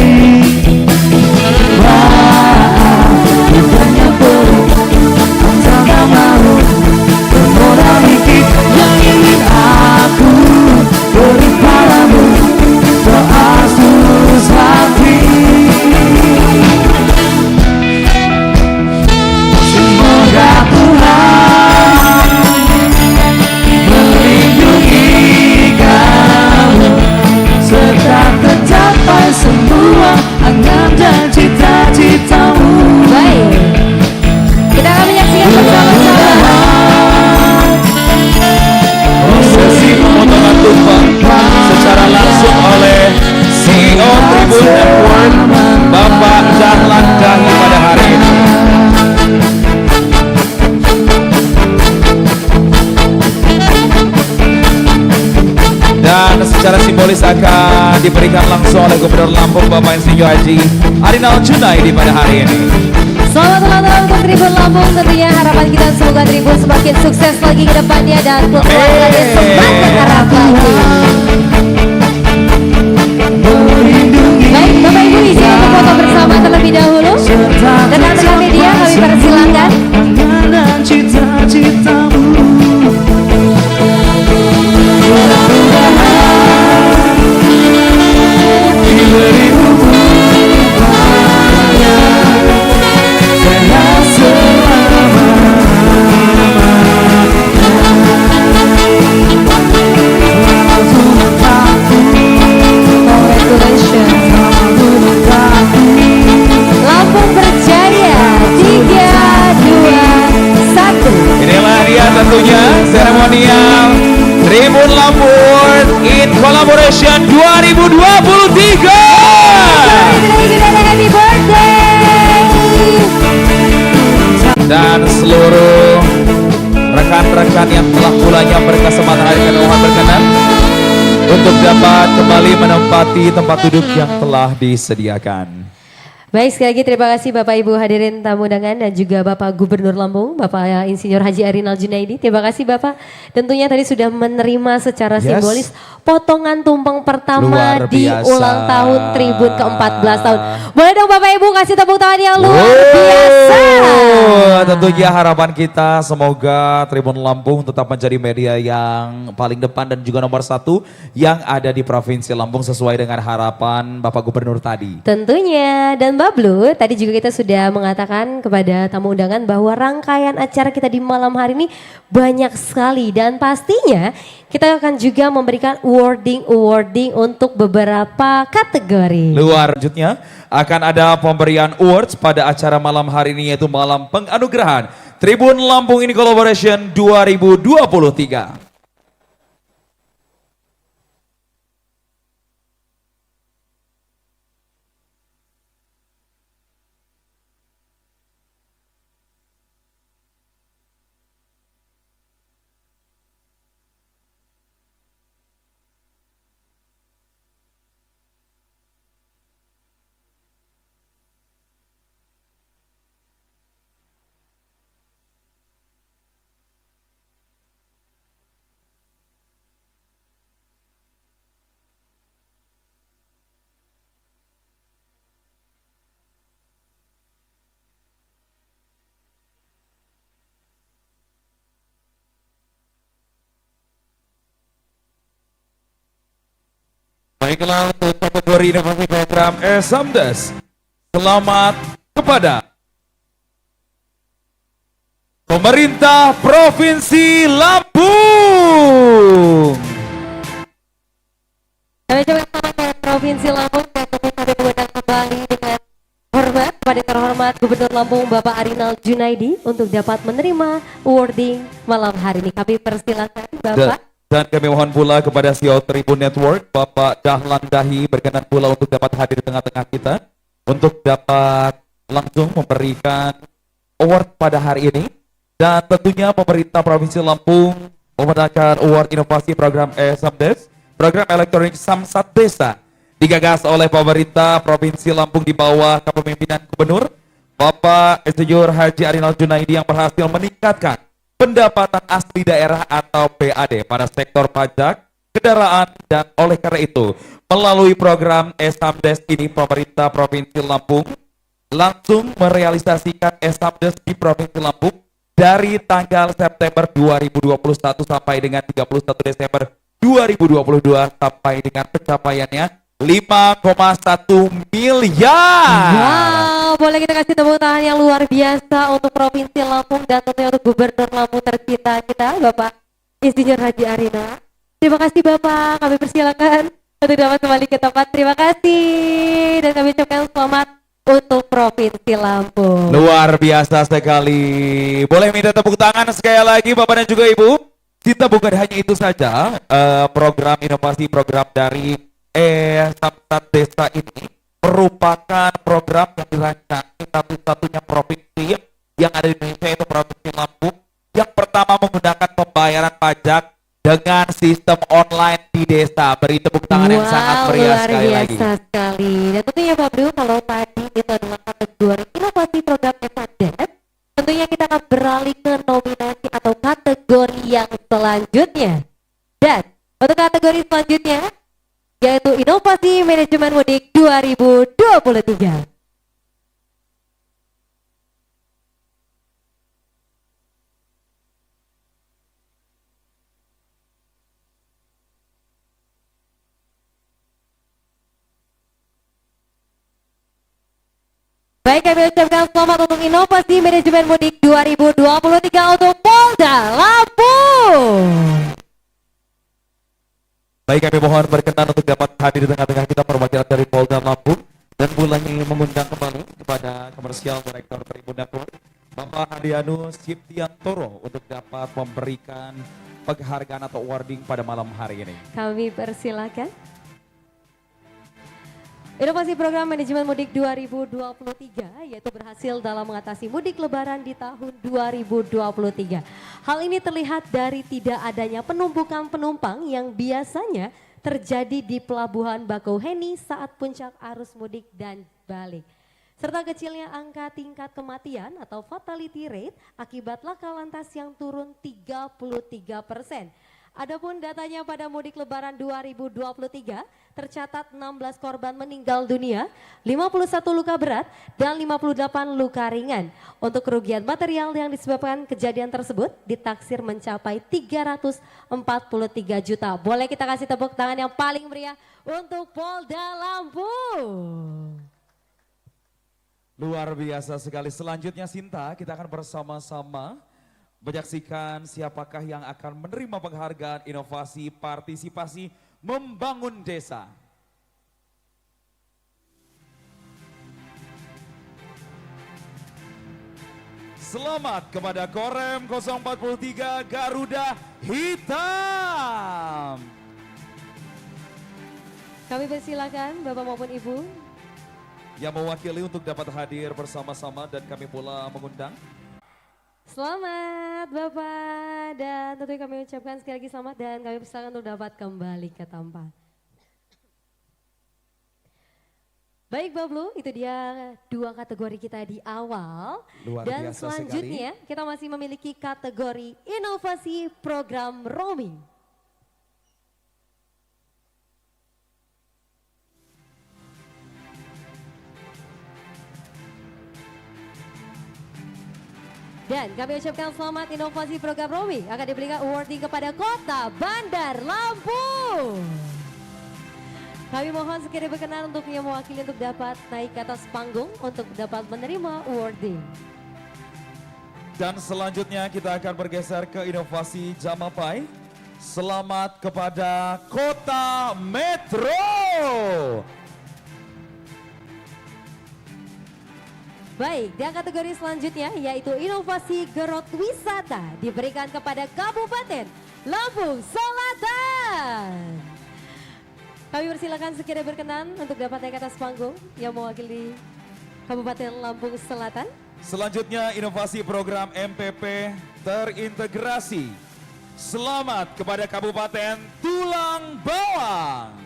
simbolis akan diberikan langsung oleh Gubernur Lampung Bapak Insinyur Haji Arinal Junaidi pada hari ini. Selamat ulang tahun untuk Tribun Lampung. Tentunya harapan kita semoga Tribun semakin sukses lagi ke depannya dan keluarganya semakin harap lagi. Baik, Bapak Ibu izin untuk foto bersama terlebih dahulu. Rekan-rekan media kami persilakan. Dan cita-citamu diberi umurnya sehat Congratulations. Lampung berjaya 3, 2, 1. Inilah dia tentunya seremonial Tribun Lampung in Collaboration 2023. Happy birthday. Dan seluruh rekan-rekan yang telah mulanya berkesempatan hari ini mohon berkenan untuk dapat kembali menempati tempat duduk yang telah disediakan. Baik, sekali lagi terima kasih Bapak Ibu hadirin tamu undangan dan juga Bapak Gubernur Lampung, Bapak Insinyur Haji Arinal Junaidi. Terima kasih Bapak. Tentunya tadi sudah menerima secara simbolis potongan tumpeng pertama di ulang tahun Tribun ke-14 tahun. Boleh dong Bapak Ibu kasih tepuk tangan yang luar biasa. Tentunya harapan kita semoga Tribun Lampung tetap menjadi media yang paling depan dan juga nomor 1 yang ada di Provinsi Lampung sesuai dengan harapan Bapak Gubernur tadi. Tentunya, dan Mbak Blue, tadi juga kita sudah mengatakan kepada tamu undangan bahwa rangkaian acara kita di malam hari ini banyak sekali dan pastinya kita akan juga memberikan awarding untuk beberapa kategori. Luar selanjutnya akan ada pemberian awards pada acara malam hari ini yaitu malam penganugerahan Tribun Lampung in Collaboration 2023. Baiklah untuk kategori inovasi program Samdes. Selamat kepada Pemerintah Provinsi Lampung. Kami coba selamat Provinsi Lampung dan kami mengundang kembali dengan hormat kepada terhormat Gubernur Lampung Bapak Arinal Junaidi untuk dapat menerima awarding malam hari ini. Kami persilakan Bapak. Dan kami mohon pula kepada CEO Tribun Network, Bapak Dahlan Dahi berkenan pula untuk dapat hadir di tengah-tengah kita untuk dapat langsung memberikan award pada hari ini. Dan tentunya pemerintah Provinsi Lampung memenangkan award inovasi program Samdes, program elektronik Samsat Desa, digagas oleh pemerintah Provinsi Lampung di bawah kepemimpinan Gubernur Bapak Insinyur Haji Arinal Junaidi yang berhasil meningkatkan pendapatan asli daerah atau PAD pada sektor pajak, kendaraan, dan oleh karena itu melalui program Samdes ini pemerintah Provinsi Lampung langsung merealisasikan Samdes di Provinsi Lampung dari tanggal September 2021 sampai dengan 31 Desember 2022 sampai dengan pencapaiannya 5,1 miliar. Wow, boleh kita kasih tepuk tangan yang luar biasa untuk Provinsi Lampung dan tentunya untuk Gubernur Lampung tercinta kita, Bapak Insinyur Haji Arinal. Terima kasih Bapak, kami persilakan untuk dapat kembali ke tempat. Terima kasih dan kami ucapkan selamat untuk Provinsi Lampung. Luar biasa sekali. Boleh minta tepuk tangan sekali lagi Bapak dan juga Ibu. Kita bukan hanya itu saja, program inovasi program dari Samsat Desa ini merupakan program yang dirancang satu-satunya provinsi yang ada di Indonesia, itu Provinsi Lampung yang pertama menggunakan pembayaran pajak dengan sistem online di desa. Beri tepuk tangan yang sangat meriah luar sekali lagi. biasa sekali. Dan tentunya Pak Abdul, kalau tadi itu adalah kategori inovasi program FADEP, tentunya kita akan beralih ke nominasi atau kategori yang selanjutnya. Dan untuk kategori selanjutnya, yaitu Inovasi Manajemen Mudik 2023. Baik, kami ucapkan selamat untuk Inovasi Manajemen Mudik 2023 untuk Polda Lampung. Baik, kami mohon berkenan untuk dapat hadir di tengah-tengah kita perwakilan dari Polda Lampung dan mulai mengundang kembali kepada Komersial Direktur Tribunakor Bapak Hadianus Ciptiantoro untuk dapat memberikan penghargaan atau awarding pada malam hari ini. Kami persilakan. Inovasi Program Manajemen Mudik 2023 yaitu berhasil dalam mengatasi mudik lebaran di tahun 2023. Hal ini terlihat dari tidak adanya penumpukan penumpang yang biasanya terjadi di Pelabuhan Bakauheni saat puncak arus mudik dan balik. Serta kecilnya angka tingkat kematian atau fatality rate akibat laka lantas yang turun 33%. Adapun datanya pada mudik lebaran 2023 tercatat 16 korban meninggal dunia, 51 luka berat dan 58 luka ringan. Untuk kerugian material yang disebabkan kejadian tersebut ditaksir mencapai 343 juta. Boleh kita kasih tepuk tangan yang paling meriah untuk Polda Lampung. Luar biasa sekali. Selanjutnya Sinta, kita akan bersama-sama menyaksikan siapakah yang akan menerima penghargaan inovasi partisipasi membangun desa. Selamat kepada Korem 043 Garuda Hitam. Kami persilakan Bapak maupun Ibu yang mewakili untuk dapat hadir bersama-sama dan kami pula mengundang. Selamat Bapak, dan tentunya kami ucapkan sekali lagi selamat dan kami persilakan untuk dapat kembali ke tempat. Baik Bablu, itu dia dua kategori kita di awal. Luar dan biasa selanjutnya sekali. kita masih memiliki kategori inovasi program roaming. Dan kami ucapkan selamat inovasi program roaming akan diberikan awarding kepada Kota Bandar Lampung. Kami mohon sekiranya berkenan untuk yang mewakili untuk dapat naik ke atas panggung untuk dapat menerima awarding. Dan selanjutnya kita akan bergeser ke inovasi Jamapai. Selamat kepada Kota Metro. Baik, dan kategori selanjutnya yaitu inovasi gerot wisata diberikan kepada Kabupaten Lampung Selatan. Kami persilakan sekiranya berkenan untuk dapat naik ke atas panggung yang mewakili Kabupaten Lampung Selatan. Selanjutnya inovasi program MPP terintegrasi. Selamat kepada Kabupaten Tulang Bawang.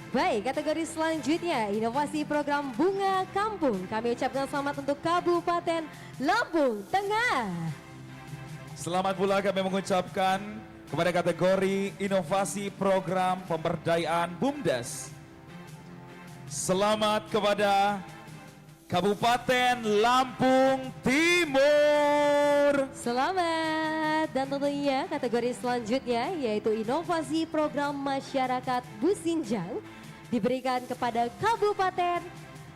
Baik, kategori selanjutnya inovasi program Bunga Kampung. Kami ucapkan selamat untuk Kabupaten Lampung Tengah. Selamat pula kami mengucapkan kepada kategori inovasi program pemberdayaan BUMDes. Selamat kepada Kabupaten Lampung Timur. Selamat, dan tentunya kategori selanjutnya yaitu inovasi program masyarakat Businjang diberikan kepada Kabupaten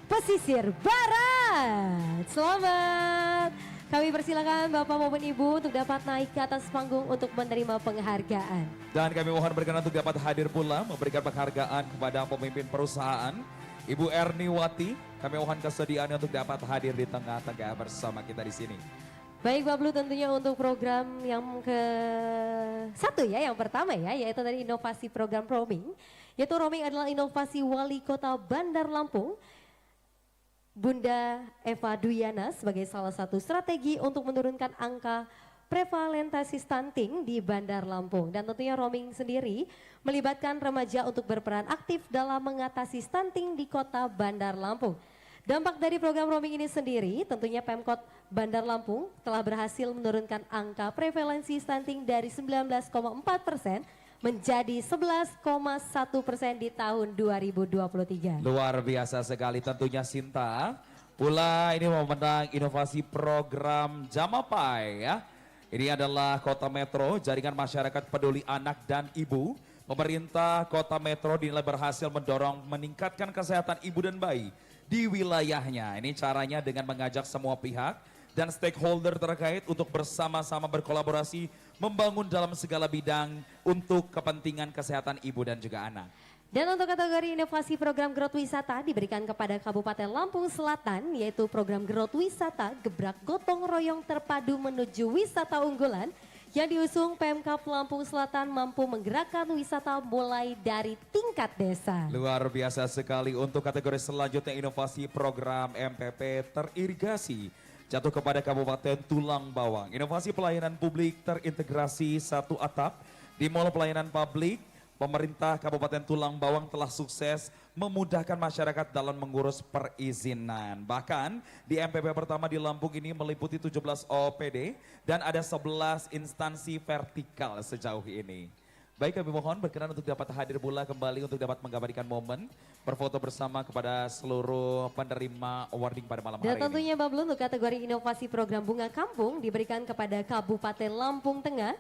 Pesisir Barat. Selamat. Kami persilakan Bapak maupun Ibu untuk dapat naik ke atas panggung untuk menerima penghargaan. Dan kami mohon berkenan untuk dapat hadir pula memberikan penghargaan kepada pemimpin perusahaan Ibu Erniwati. Kami mohon kesediaannya untuk dapat hadir di tengah-tengah bersama kita di sini. Baik Bablu, tentunya untuk program yang ke-1 ya, yang pertama ya, yaitu tadi inovasi program roaming. Yaitu roaming adalah inovasi Wali Kota Bandar Lampung, Bunda Eva Duyana sebagai salah satu strategi untuk menurunkan angka prevalentasi stunting di Bandar Lampung. Dan tentunya roaming sendiri melibatkan remaja untuk berperan aktif dalam mengatasi stunting di kota Bandar Lampung. Dampak dari program roaming ini sendiri, tentunya Pemkot Bandar Lampung telah berhasil menurunkan angka prevalensi stunting dari 19,4% menjadi 11,1% di tahun 2023. Luar biasa sekali tentunya Sinta. Pula ini memenang inovasi program Jamapai ya. Ini adalah Kota Metro, Jaringan Masyarakat Peduli Anak dan Ibu. Pemerintah Kota Metro dinilai berhasil mendorong meningkatkan kesehatan ibu dan bayi di wilayahnya. Ini caranya dengan mengajak semua pihak dan stakeholder terkait untuk bersama-sama berkolaborasi membangun dalam segala bidang untuk kepentingan kesehatan ibu dan juga anak. Dan untuk kategori inovasi program Growth Wisata diberikan kepada Kabupaten Lampung Selatan, yaitu program Growth Wisata Gebrak Gotong Royong Terpadu Menuju Wisata Unggulan yang diusung Pemkab Lampung Selatan mampu menggerakkan wisata mulai dari tingkat desa. Luar biasa sekali. Untuk kategori selanjutnya inovasi program MPP teririgasi jatuh kepada Kabupaten Tulang Bawang. Inovasi pelayanan publik terintegrasi satu atap di Mall Pelayanan Publik. Pemerintah Kabupaten Tulang Bawang telah sukses memudahkan masyarakat dalam mengurus perizinan. Bahkan di MPP pertama di Lampung ini meliputi 17 OPD dan ada 11 instansi vertikal sejauh ini. Baik, kami mohon berkenan untuk dapat hadir pula kembali untuk dapat mengabadikan momen berfoto bersama kepada seluruh penerima awarding pada malam hari Dan tentunya Bablu untuk kategori inovasi program Bunga Kampung diberikan kepada Kabupaten Lampung Tengah.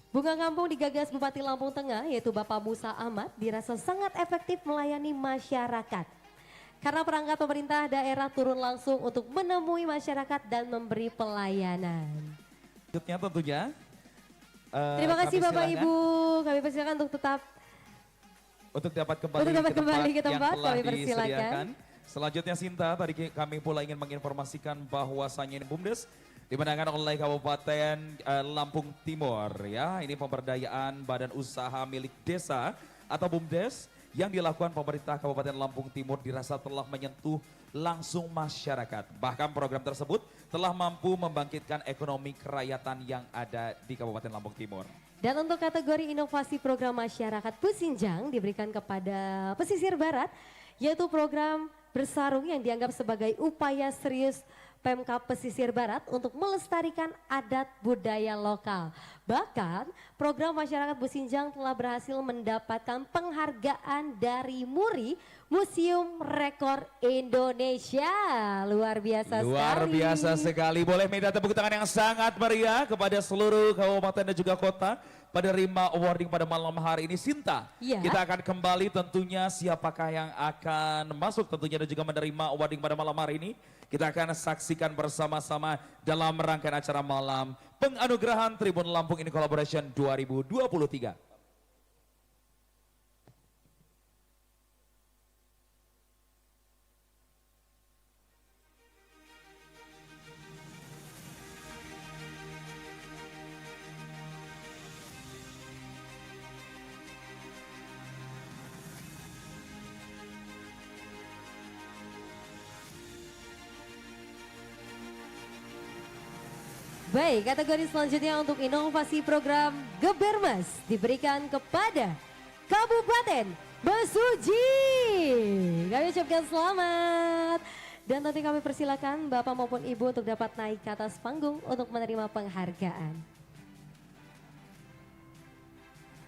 Bunga Kampung digagas Bupati Lampung Tengah yaitu Bapak Musa Ahmad dirasa sangat efektif melayani masyarakat. Karena perangkat pemerintah daerah turun langsung untuk menemui masyarakat dan memberi pelayanan. Selanjutnya tentunya Terima kasih Bapak Ibu, kami persilakan untuk tetap dapat kembali ke tempat yang telah disediakan. Selanjutnya Sinta, tadi kami pula ingin menginformasikan bahwasannya ini BUMDes dimenangkan oleh Kabupaten Lampung Timur ya. Ini pemberdayaan badan usaha milik desa atau BUMDes yang dilakukan pemerintah Kabupaten Lampung Timur dirasa telah menyentuh langsung masyarakat. Bahkan program tersebut telah mampu membangkitkan ekonomi kerakyatan yang ada di Kabupaten Lampung Timur. Dan untuk kategori inovasi program masyarakat Pesinjang diberikan kepada pesisir barat, yaitu program Bersarung yang dianggap sebagai upaya serius Pemkab Pesisir Barat untuk melestarikan adat budaya lokal. Bahkan program masyarakat Pesinjang telah berhasil mendapatkan penghargaan dari MURI, Museum Rekor Indonesia. Luar biasa sekali. Luar biasa sekali. Boleh minta tepuk tangan yang sangat meriah kepada seluruh kabupaten dan juga kota penerima awarding pada malam hari ini. Sinta, ya. Kita akan kembali tentunya siapakah yang akan masuk tentunya dan juga menerima awarding pada malam hari ini. Kita akan saksikan bersama-sama dalam rangkaian acara malam penganugerahan Tribun Lampung in Collaboration 2023. Baik, kategori selanjutnya untuk inovasi program Gebermas diberikan kepada Kabupaten Mesuji. Kami ucapkan selamat. Dan nanti kami persilakan Bapak maupun Ibu untuk dapat naik ke atas panggung untuk menerima penghargaan.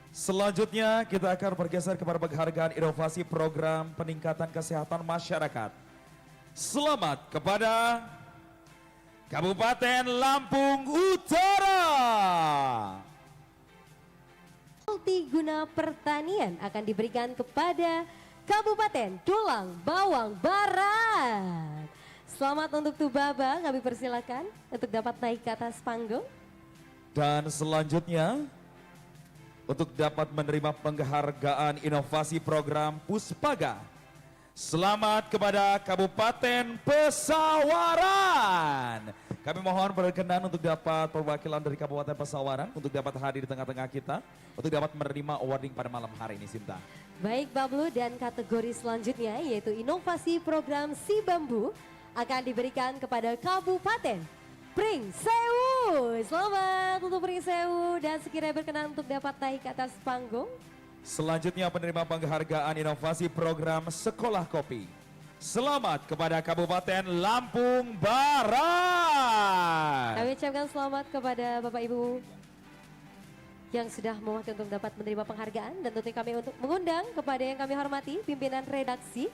Selanjutnya kita akan bergeser kepada penghargaan inovasi program peningkatan kesehatan masyarakat. Selamat kepada Kabupaten Lampung Utara. Multiguna pertanian akan diberikan kepada Kabupaten Tulang Bawang Barat. Selamat untuk Tubaba, kami persilakan untuk dapat naik ke atas panggung. Dan selanjutnya untuk dapat menerima penghargaan inovasi program Puspaga. Selamat kepada Kabupaten Pesawaran. Kami mohon berkenan untuk dapat perwakilan dari Kabupaten Pesawaran untuk dapat hadir di tengah-tengah kita untuk dapat menerima awarding pada malam hari ini, Sinta. Baik Bablu, dan kategori selanjutnya yaitu inovasi program Si Bambu akan diberikan kepada Kabupaten Pringsewu. Selamat untuk Pring Sewu dan sekiranya berkenan untuk dapat naik ke atas panggung. Selanjutnya penerima penghargaan inovasi program Sekolah Kopi. Selamat kepada Kabupaten Lampung Barat. Kami ucapkan selamat kepada Bapak Ibu yang sudah mewakili untuk dapat menerima penghargaan. Dan tentunya kami untuk mengundang kepada yang kami hormati pimpinan redaksi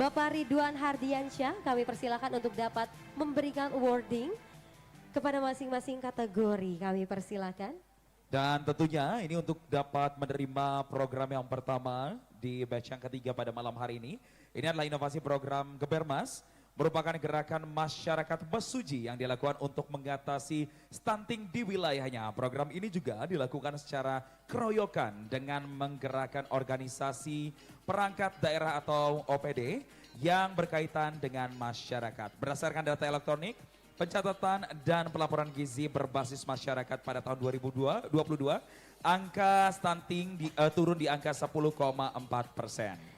Bapak Ridwan Hardiansyah. Kami persilakan untuk dapat memberikan awarding kepada masing-masing kategori. Kami persilakan. Dan tentunya ini untuk dapat menerima program yang pertama di batch yang ketiga pada malam hari ini. Ini adalah inovasi program Gebermas, merupakan gerakan masyarakat Mesuji yang dilakukan untuk mengatasi stunting di wilayahnya. Program ini juga dilakukan secara keroyokan dengan menggerakkan organisasi perangkat daerah atau OPD yang berkaitan dengan masyarakat. Berdasarkan data elektronik, pencatatan dan pelaporan gizi berbasis masyarakat pada tahun 2022, angka stunting turun di angka 10,4%.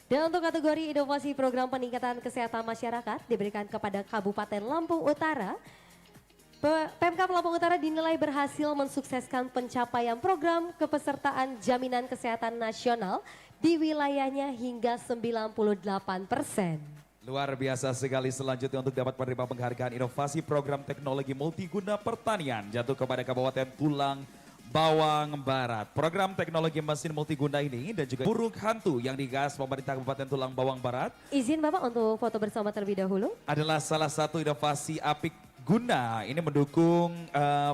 Dan untuk kategori inovasi program peningkatan kesehatan masyarakat diberikan kepada Kabupaten Lampung Utara. Pemkab Lampung Utara dinilai berhasil mensukseskan pencapaian program kepesertaan jaminan kesehatan nasional di wilayahnya hingga 98%. Luar biasa sekali. Selanjutnya untuk dapat menerima penghargaan inovasi program teknologi multiguna pertanian jatuh kepada Kabupaten Tulang Bawang Barat. Program teknologi mesin multiguna ini dan juga burung hantu yang digagas pemerintah Kabupaten Tulang Bawang Barat. Izin Bapak untuk foto bersama terlebih dahulu. Adalah salah satu inovasi apik guna. Ini mendukung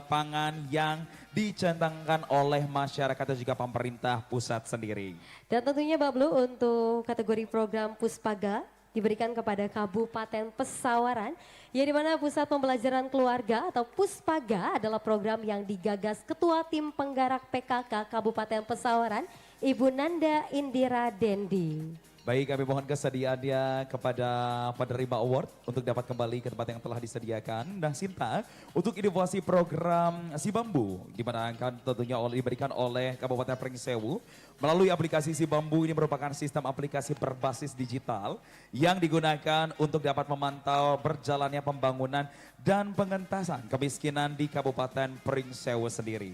pangan yang dicentangkan oleh masyarakat dan juga pemerintah pusat sendiri. Dan tentunya Mbak Blue untuk kategori program Puspaga diberikan kepada Kabupaten Pesawaran, yang dimana Pusat Pembelajaran Keluarga atau Puspaga adalah program yang digagas Ketua Tim Penggerak PKK Kabupaten Pesawaran, Ibu Nanda Indira Dendi. Baik, kami mohon kesediaannya kepada penerima award untuk dapat kembali ke tempat yang telah disediakan. Nah, Sinta, untuk inovasi program Si Bambu, di mana akan tentunya diberikan oleh Kabupaten Pring Sewu. Melalui aplikasi Si Bambu, ini merupakan sistem aplikasi berbasis digital yang digunakan untuk dapat memantau berjalannya pembangunan dan pengentasan kemiskinan di Kabupaten Pring Sewu sendiri.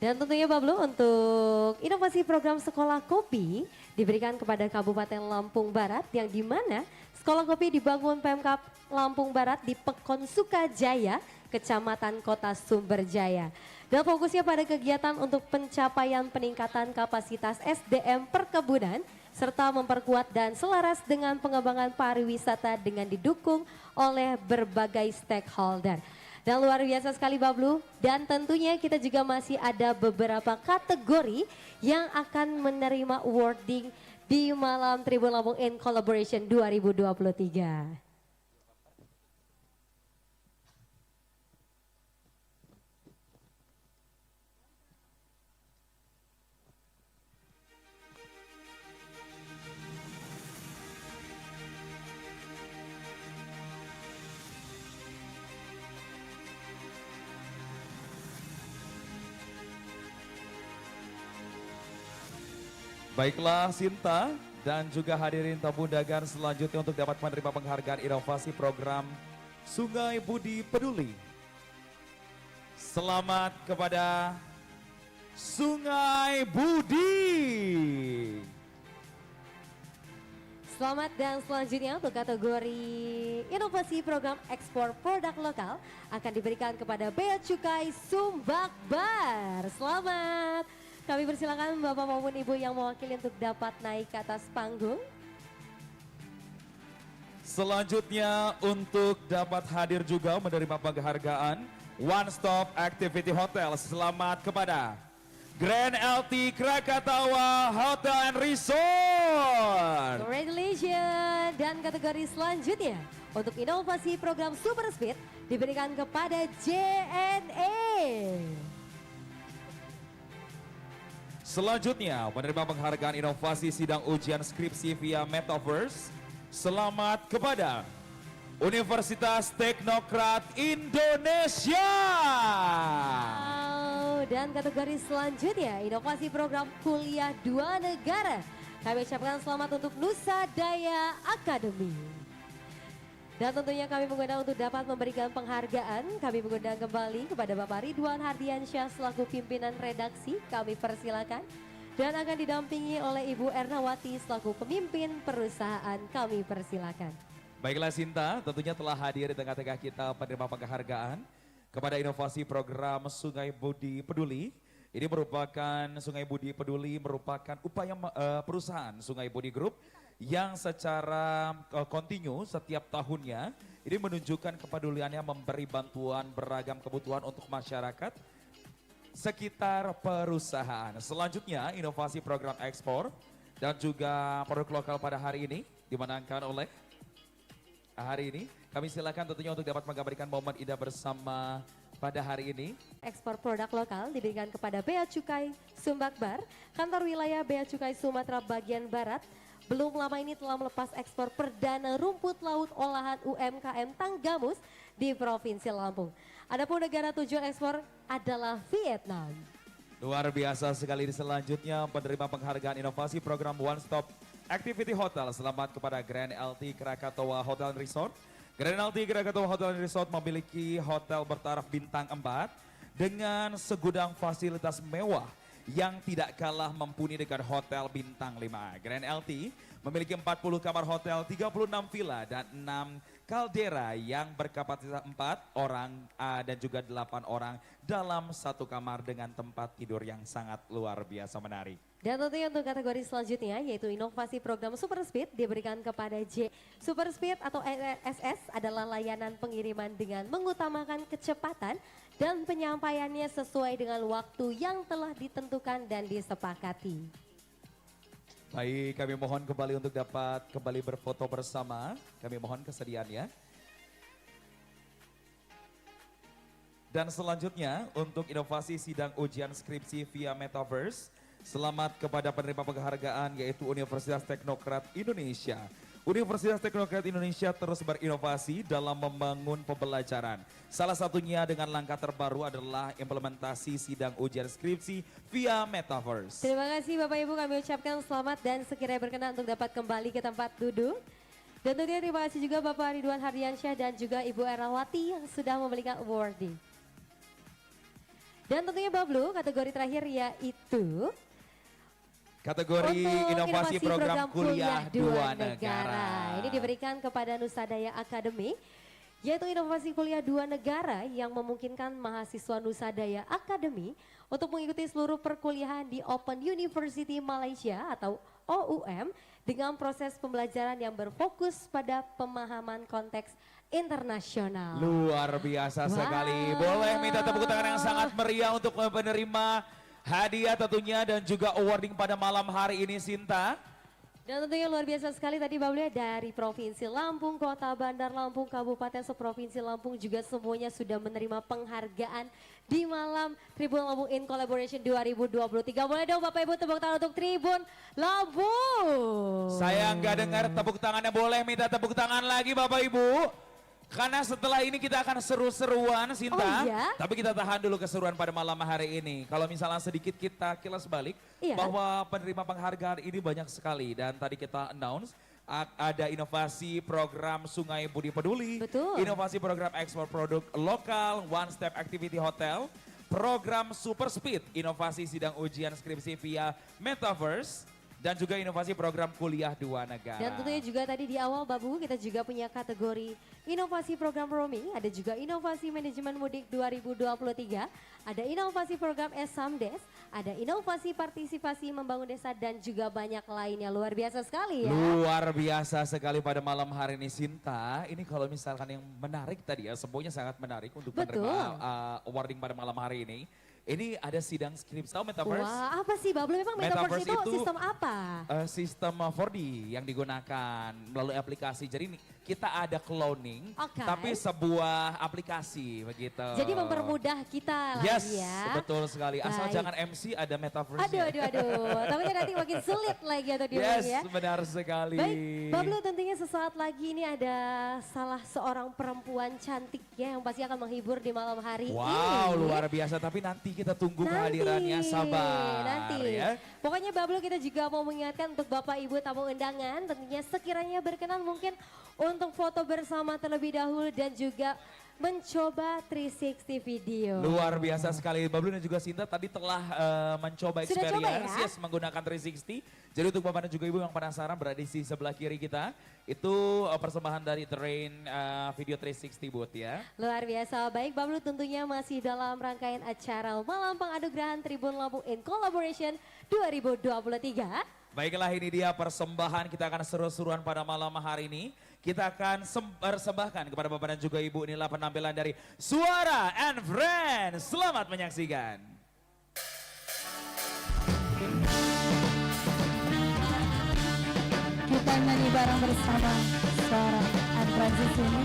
Dan tentunya Pak Blue untuk inovasi program Sekolah Kopi diberikan kepada Kabupaten Lampung Barat, yang dimana Sekolah Kopi dibangun Pemkab Lampung Barat di Pekon Sukajaya, Kecamatan Kota Sumberjaya. Dan fokusnya pada kegiatan untuk pencapaian peningkatan kapasitas SDM perkebunan serta memperkuat dan selaras dengan pengembangan pariwisata dengan didukung oleh berbagai stakeholder. Dan luar biasa sekali Bablu, dan tentunya kita juga masih ada beberapa kategori yang akan menerima awarding di Malam Tribun Lampung in Collaboration 2023. Baiklah Sinta dan juga hadirin tamu undangan selanjutnya untuk dapat menerima penghargaan inovasi program Sungai Budi Peduli. Selamat kepada Sungai Budi. Selamat, dan selanjutnya untuk kategori inovasi program ekspor produk lokal akan diberikan kepada Bea Cukai Sumbakbar. Selamat. Kami persilakan Bapak maupun Ibu yang mewakili untuk dapat naik ke atas panggung. Selanjutnya untuk dapat hadir juga menerima penghargaan One Stop Activity Hotel. Selamat kepada Grand LT Krakatawa Hotel and Resort. Congratulations. Dan kategori selanjutnya untuk inovasi program Super Speed diberikan kepada JNE. Selanjutnya penerima penghargaan inovasi sidang ujian skripsi via Metaverse. Selamat kepada Universitas Teknokrat Indonesia. Dan kategori selanjutnya inovasi program kuliah 2 negara. Kami ucapkan selamat untuk Nusa Daya Academy. Dan tentunya kami mengundang untuk dapat memberikan penghargaan, kami mengundang kembali kepada Bapak Ridwan Hardiansyah selaku pimpinan redaksi, kami persilakan. Dan akan didampingi oleh Ibu Ernawati selaku pemimpin perusahaan, kami persilakan. Baiklah Sinta, tentunya telah hadir di tengah-tengah kita penerima penghargaan kepada inovasi program Sungai Budi Peduli. Ini merupakan Sungai Budi Peduli merupakan upaya perusahaan Sungai Budi Group yang secara kontinu setiap tahunnya ini menunjukkan kepeduliannya memberi bantuan beragam kebutuhan untuk masyarakat sekitar perusahaan. Selanjutnya inovasi program ekspor dan juga produk lokal pada hari ini dimenangkan oleh hari ini. Kami silakan tentunya untuk dapat menggambarkan momen indah bersama pada hari ini. Ekspor produk lokal diberikan kepada Bea Cukai Sumbakbar, kantor wilayah Bea Cukai Sumatera bagian Barat. Belum lama ini telah melepas ekspor perdana rumput laut olahan UMKM Tanggamus di Provinsi Lampung. Adapun negara tujuan ekspor adalah Vietnam. Luar biasa sekali. Selanjutnya penerima penghargaan inovasi program One Stop Activity Hotel. Selamat kepada Grand LT Krakatoa Hotel Resort. Grand LT Krakatoa Hotel Resort memiliki hotel bertaraf bintang 4 dengan segudang fasilitas mewah yang tidak kalah mumpuni dengan hotel bintang 5. Grand LT memiliki 40 kamar hotel, 36 villa dan 6 kaldera yang berkapasitas 4 orang dan juga 8 orang dalam satu kamar dengan tempat tidur yang sangat luar biasa menarik. Dan tentunya untuk kategori selanjutnya yaitu inovasi program Super Speed diberikan kepada J. Super Speed atau SS adalah layanan pengiriman dengan mengutamakan kecepatan dan penyampaiannya sesuai dengan waktu yang telah ditentukan dan disepakati. Baik, kami mohon kembali untuk dapat kembali berfoto bersama. Kami mohon kesediaannya. Dan selanjutnya untuk inovasi sidang ujian skripsi via Metaverse. Selamat kepada penerima penghargaan yaitu Universitas Teknokrat Indonesia. Universitas Teknokrat Indonesia terus berinovasi dalam membangun pembelajaran. Salah satunya dengan langkah terbaru adalah implementasi sidang ujian skripsi via Metaverse. Terima kasih Bapak Ibu, kami ucapkan selamat dan sekiranya berkenan untuk dapat kembali ke tempat duduk. Dan tentunya terima kasih juga Bapak Ridwan Hardiansyah dan juga Ibu Ernawati yang sudah memberikan awarding. Dan tentunya Bablu, kategori terakhir yaitu kategori inovasi program kuliah dua negara. Ini diberikan kepada Nusa Daya Academy, yaitu inovasi kuliah dua negara yang memungkinkan mahasiswa Nusa Daya Academy untuk mengikuti seluruh perkuliahan di Open University Malaysia atau OUM dengan proses pembelajaran yang berfokus pada pemahaman konteks internasional. Luar biasa sekali. Boleh minta tepuk tangan yang sangat meriah untuk penerima hadiah tentunya dan juga awarding pada malam hari ini Sinta. Dan tentunya luar biasa sekali tadi Bablu dari Provinsi Lampung, Kota Bandar Lampung, Kabupaten Seprovinsi Lampung juga semuanya sudah menerima penghargaan di malam Tribun Lampung in Collaboration 2023. Boleh dong Bapak Ibu tepuk tangan untuk Tribun Lampung. Saya nggak dengar tepuk tangannya, boleh minta tepuk tangan lagi Bapak Ibu. Karena setelah ini kita akan seru-seruan Sinta, oh, iya? Tapi kita tahan dulu keseruan pada malam hari ini. Kalau misalnya sedikit kita kilas balik, iya, bahwa penerima penghargaan ini banyak sekali. Dan tadi kita announce ada inovasi program Sungai Budi Peduli, betul, inovasi program ekspor produk lokal, One Step Activity Hotel, program Super Speed, inovasi sidang ujian skripsi via Metaverse, dan juga inovasi program kuliah dua negara. Dan tentunya juga tadi di awal Babu kita juga punya kategori inovasi program roaming, ada juga inovasi manajemen mudik 2023, ada inovasi program Samdes, ada inovasi partisipasi membangun desa dan juga banyak lainnya. Luar biasa sekali ya. Luar biasa sekali pada malam hari ini Sinta. Ini kalau misalkan yang menarik tadi ya, semuanya sangat menarik untuk menerima awarding pada malam hari ini. Ini ada sidang skripsi Metaverse. Wah, apa sih Bablu? Memang Metaverse itu sistem apa? Sistem 4D yang digunakan melalui aplikasi. Jadi kita ada cloning, tapi sebuah aplikasi begitu. Jadi mempermudah kita yes, lagi ya. Betul sekali. Asal baik, jangan MC ada Metaverse. Aduh. Tapi nanti makin sulit lagi atau di yes, ya. benar sekali. Baik, Bablu tentunya sesaat lagi ini ada salah seorang perempuan cantik ya yang pasti akan menghibur di malam hari ini. Wow, luar biasa. Tapi nanti kita tunggu kehadirannya, sabar nanti. ya. Pokoknya Bablu kita juga mau mengingatkan untuk Bapak Ibu tamu undangan tentunya sekiranya berkenan mungkin untuk foto bersama terlebih dahulu dan juga mencoba 360 video. Luar biasa sekali. Bablu dan juga Sinta tadi telah mencoba Sudah coba experience ya? yes, menggunakan 360. Jadi untuk Bapak dan juga Ibu yang penasaran berada di sebelah kiri kita. Itu persembahan dari Terrain Video 360 Booth ya. Luar biasa. Baik Bablu, tentunya masih dalam rangkaian acara Malam Penganugerahan Tribun Lampung in Collaboration 2023. Baiklah, ini dia persembahan, kita akan seru-seruan pada malam hari ini. Kita akan persembahkan kepada Bapak dan juga Ibu, inilah penampilan dari Suara and Friends. Selamat menyaksikan. Kita nyanyi bareng bersama Suara and Friends di sini.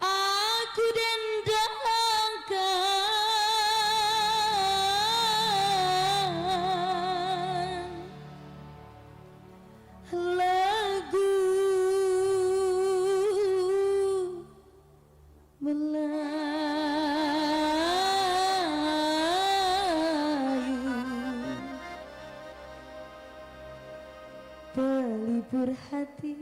Aku dendangkan lagu Melayu pelipur hati.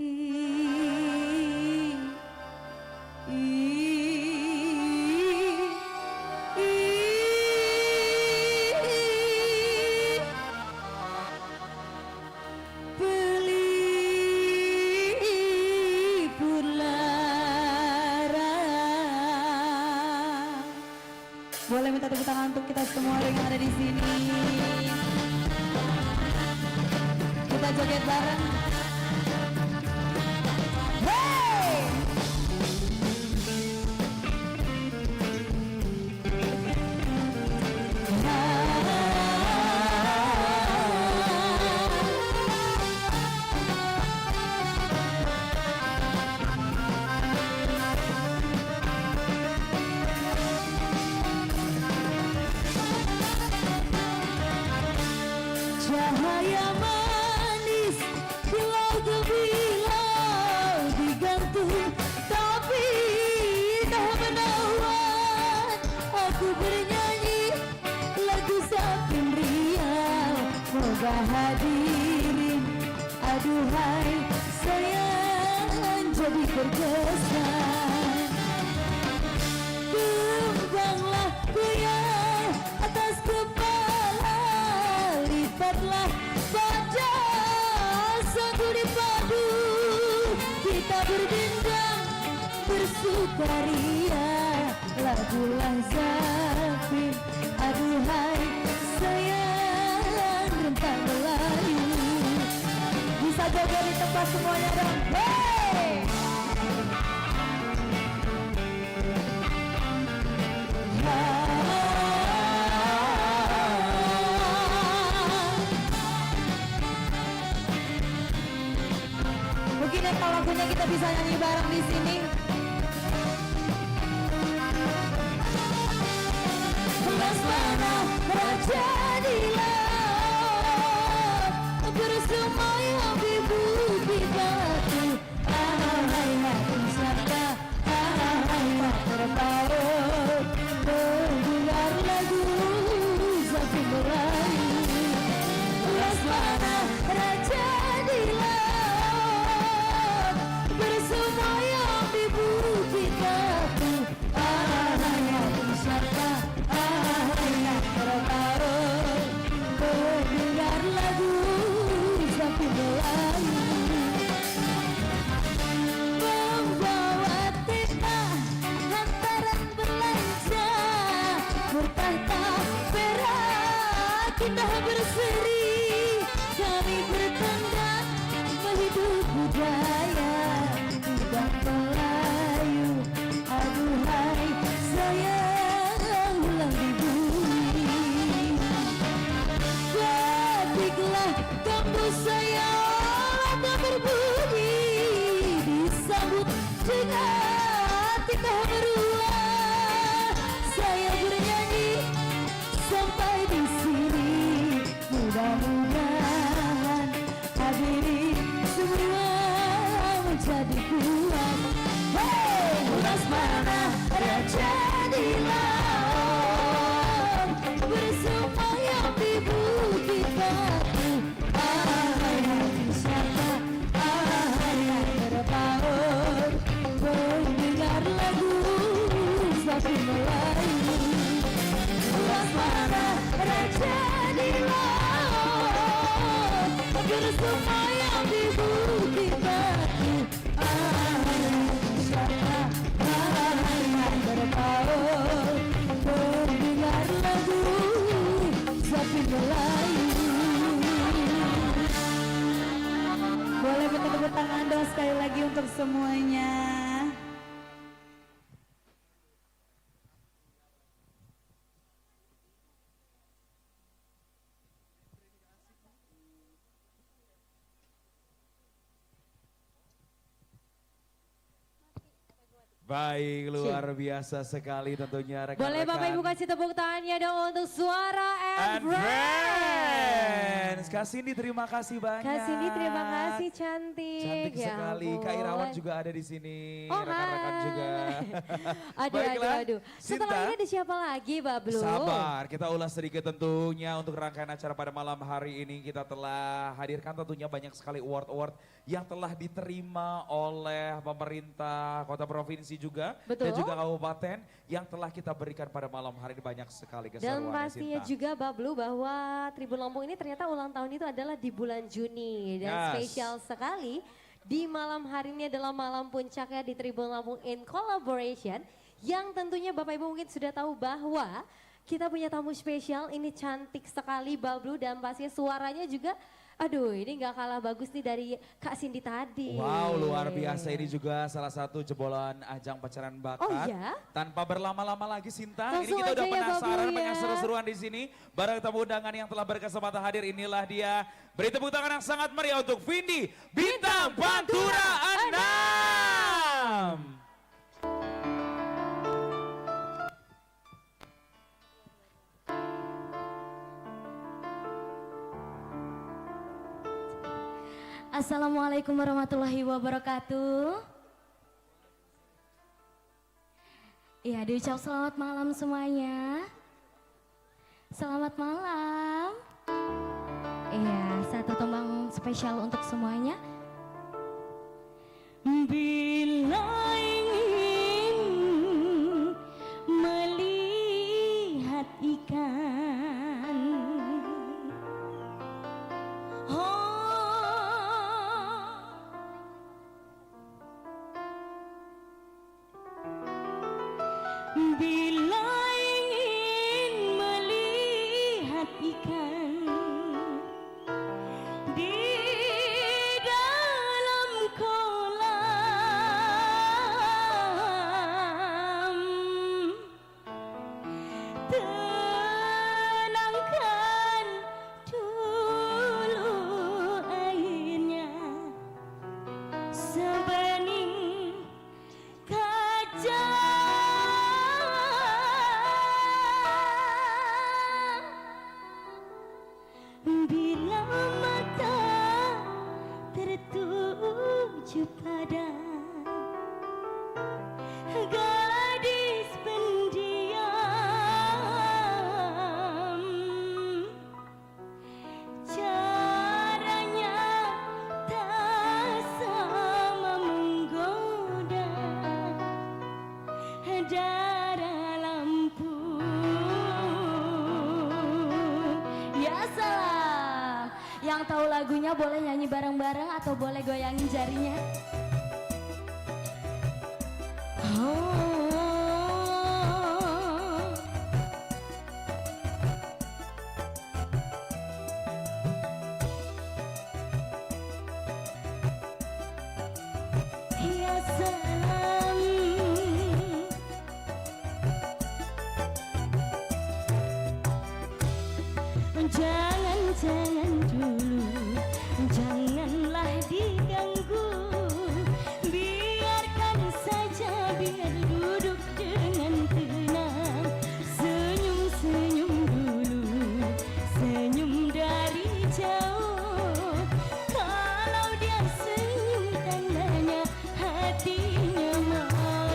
Pelipur lara. Boleh minta tepuk tangan untuk kita semua yang ada di sini. Kita joget bareng. Cahaya manis bilau gemilau digantung, tapi tak menawan aku bernyanyi lagu Sapin Riau. Moga hadirin aduhai sayang jadi berkesan. Kembanglah goyang atas kepala, lipatlah baja satu dipadu, kita berdendang bersukaria lagu-lagu Zapin. Aduhai sayang rentang Melayu. Bisa joget di tempat semuanya dong. Hey! Mungkin kalau lagunya kita bisa nyanyi bareng di sini. Lesmana raja di laut bersemayam di bukit batu. Hai hati siapa, hai tak terpaut, mendengar lagu Zapin Melayu. Lesmana raja di laut bersemayam di Melayang di bukit batu, siapa yang bertaut mendengar lagu Sapi Melayu. Boleh minta tepuk tangan dong sekali lagi untuk semuanya. Baik, luar biasa sekali tentunya rekan-rekan. Boleh Bapak Ibu kasih tepuk tangannya dong untuk Suara and Friends. Kak Cindy terima kasih banyak. Kak Cindy terima kasih, cantik. Cantik Ya sekali. ampun. Kak Irawan juga ada di sini. Oh, Rekan-rekan hai. juga. Aduh. Setelah Sinta, ini ada siapa lagi, Bablu? sabar, kita ulas sedikit tentunya untuk rangkaian acara pada malam hari ini. Kita telah hadirkan tentunya banyak sekali award-award yang telah diterima oleh pemerintah kota provinsi juga. Betul. Dan juga kabupaten yang telah kita berikan pada malam hari ini banyak sekali Dan keseruannya, pastinya Sinta. juga Bablu bahwa Tribun Lampung ini ternyata ulang tahun itu adalah di bulan Juni. Dan Yes. spesial sekali di malam hari ini adalah malam puncaknya di Tribun Lampung in Collaboration. Yang tentunya Bapak Ibu mungkin sudah tahu bahwa kita punya tamu spesial, ini cantik sekali Bablu dan pastinya suaranya juga aduh ini gak kalah bagus nih dari Kak Cindy tadi. Wow, luar biasa, ini juga salah satu jebolan ajang pacaran bakat. Oh iya? Tanpa berlama-lama lagi Sinta, Langsung ini kita udah aja ya, penasaran Bablu, banyak ya. seru-seruan di sini. Barang tamu undangan yang telah berkesempatan hadir, inilah dia. Beri tepuk tangan yang sangat meriah untuk Vindi Bintang Pantura 6. Assalamualaikum warahmatullahi wabarakatuh. Iya, diucap selamat malam semuanya. Selamat malam. Iya, satu tembang spesial untuk semuanya. Bila ingin melihat ikan, bila ingin melihat ikan di dalam kolam, tenangkan dulu airnya sebening kaca. Bila mata tertuju pada gadis pendiam, caranya tak sama menggoda darah lampu. Ya salam, yang tahu lagunya boleh nyanyi bareng-bareng atau boleh goyangin jarinya. Ya salam, jangan dulu, janganlah diganggu, biarkan saja, biar duduk dengan tenang, senyum-senyum dulu, senyum dari jauh. Kalau dia senyum tandanya hatinya mau.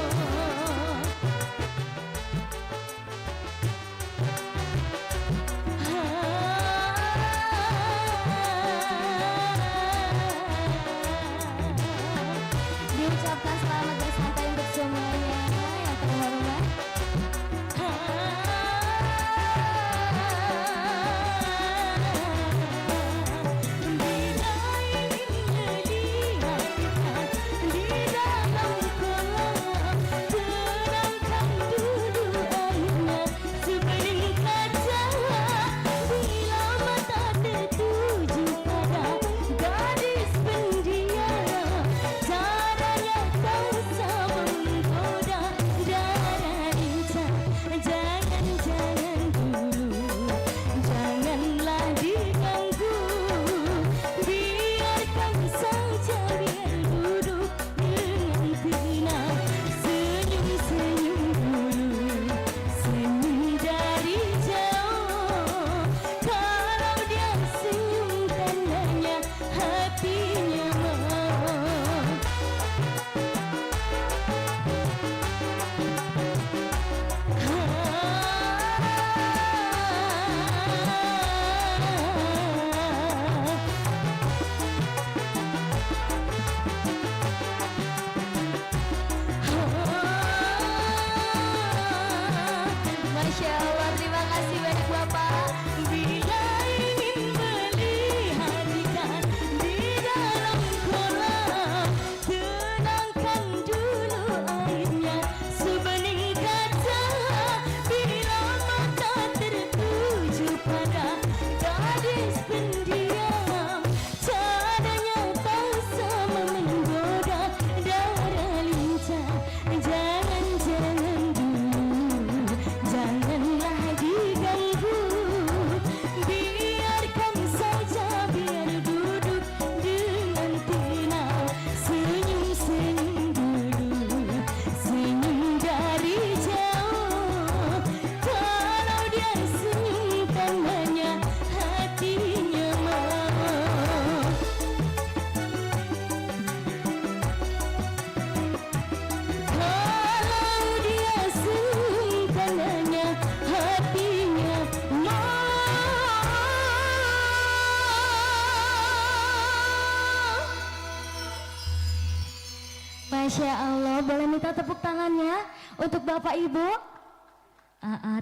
Masya Allah, boleh minta tepuk tangannya untuk Bapak Ibu?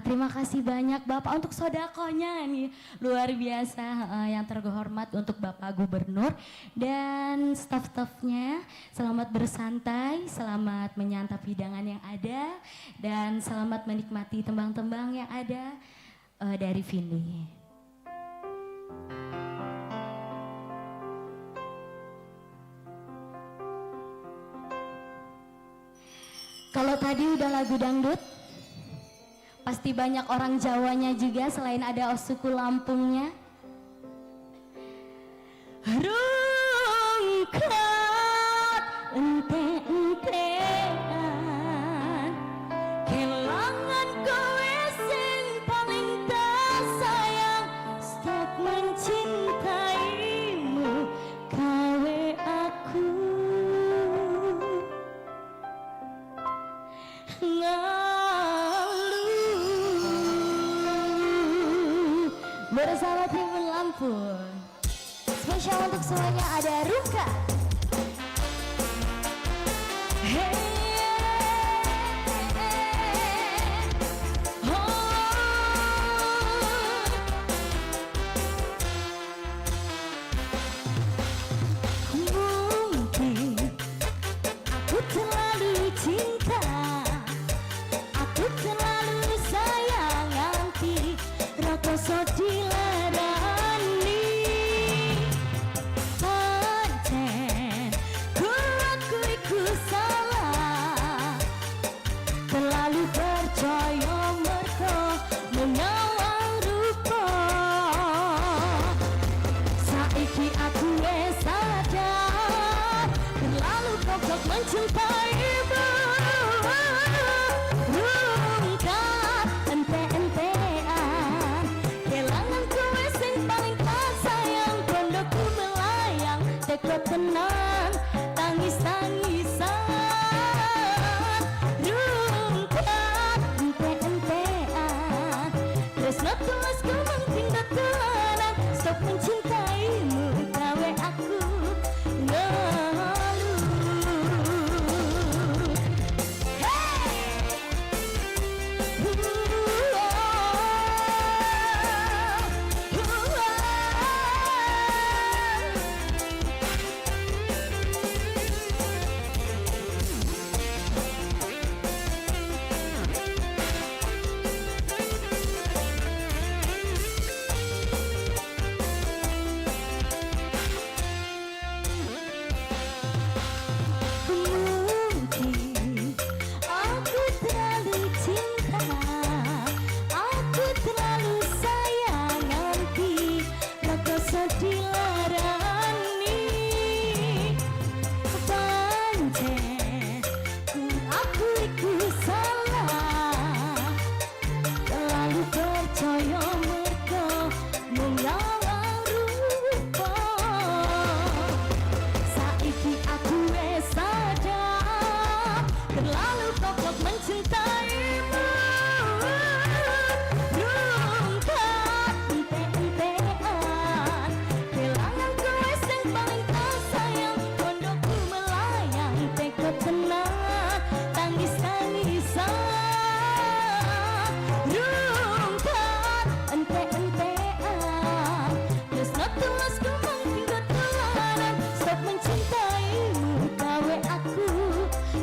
Terima kasih banyak Bapak untuk sodakonya nih, luar biasa. Yang terhormat untuk Bapak Gubernur dan staf-stafnya, selamat bersantai, selamat menyantap hidangan yang ada, dan selamat menikmati tembang-tembang yang ada dari Vindi. Kalau tadi udah lagu dangdut, pasti banyak orang Jawanya juga selain ada suku Lampungnya. Rungkat ente-entean, kelangan kowe sing paling tersayang, stop mencintaimu kawe aku. Bersama Tribun Lampung, spesial untuk semuanya ada Ruka. Mungkin aku terlalu cinta, aku terlalu sayang nanti rakoso dilarani. Pancen ku akui ku salah, terlalu percaya mergo menyawang rupa. Saiki aku wes sadar, terlalu goblok mencintaimu. Rungkat ente-entean, kelangan kowe sing paling tak sayang, kondoku melayang tekot tenang, tangis-tangisan. Rungkat ente-entean, tresno tulus ku mengtingkat tulanan, stop mencintaimu gawe aku ngeluh. Mungkin aku terlalu cinta, aku terlalu sayang nanti rakoso dilarani. Pancen ku akui ku salah, terlalu percaya mergo menyawang rupa. Saiki aku wes sadar, terlalu goblok mencintaimu. Rungkat ente-entean, kelangan kowe sing paling tak sayang, kondoku melayang tekot tenang, tangis-tangisan. Rungkat ente-entean, tresno tulus ku mengtingkat tulanan, stop mencintaimu gawe aku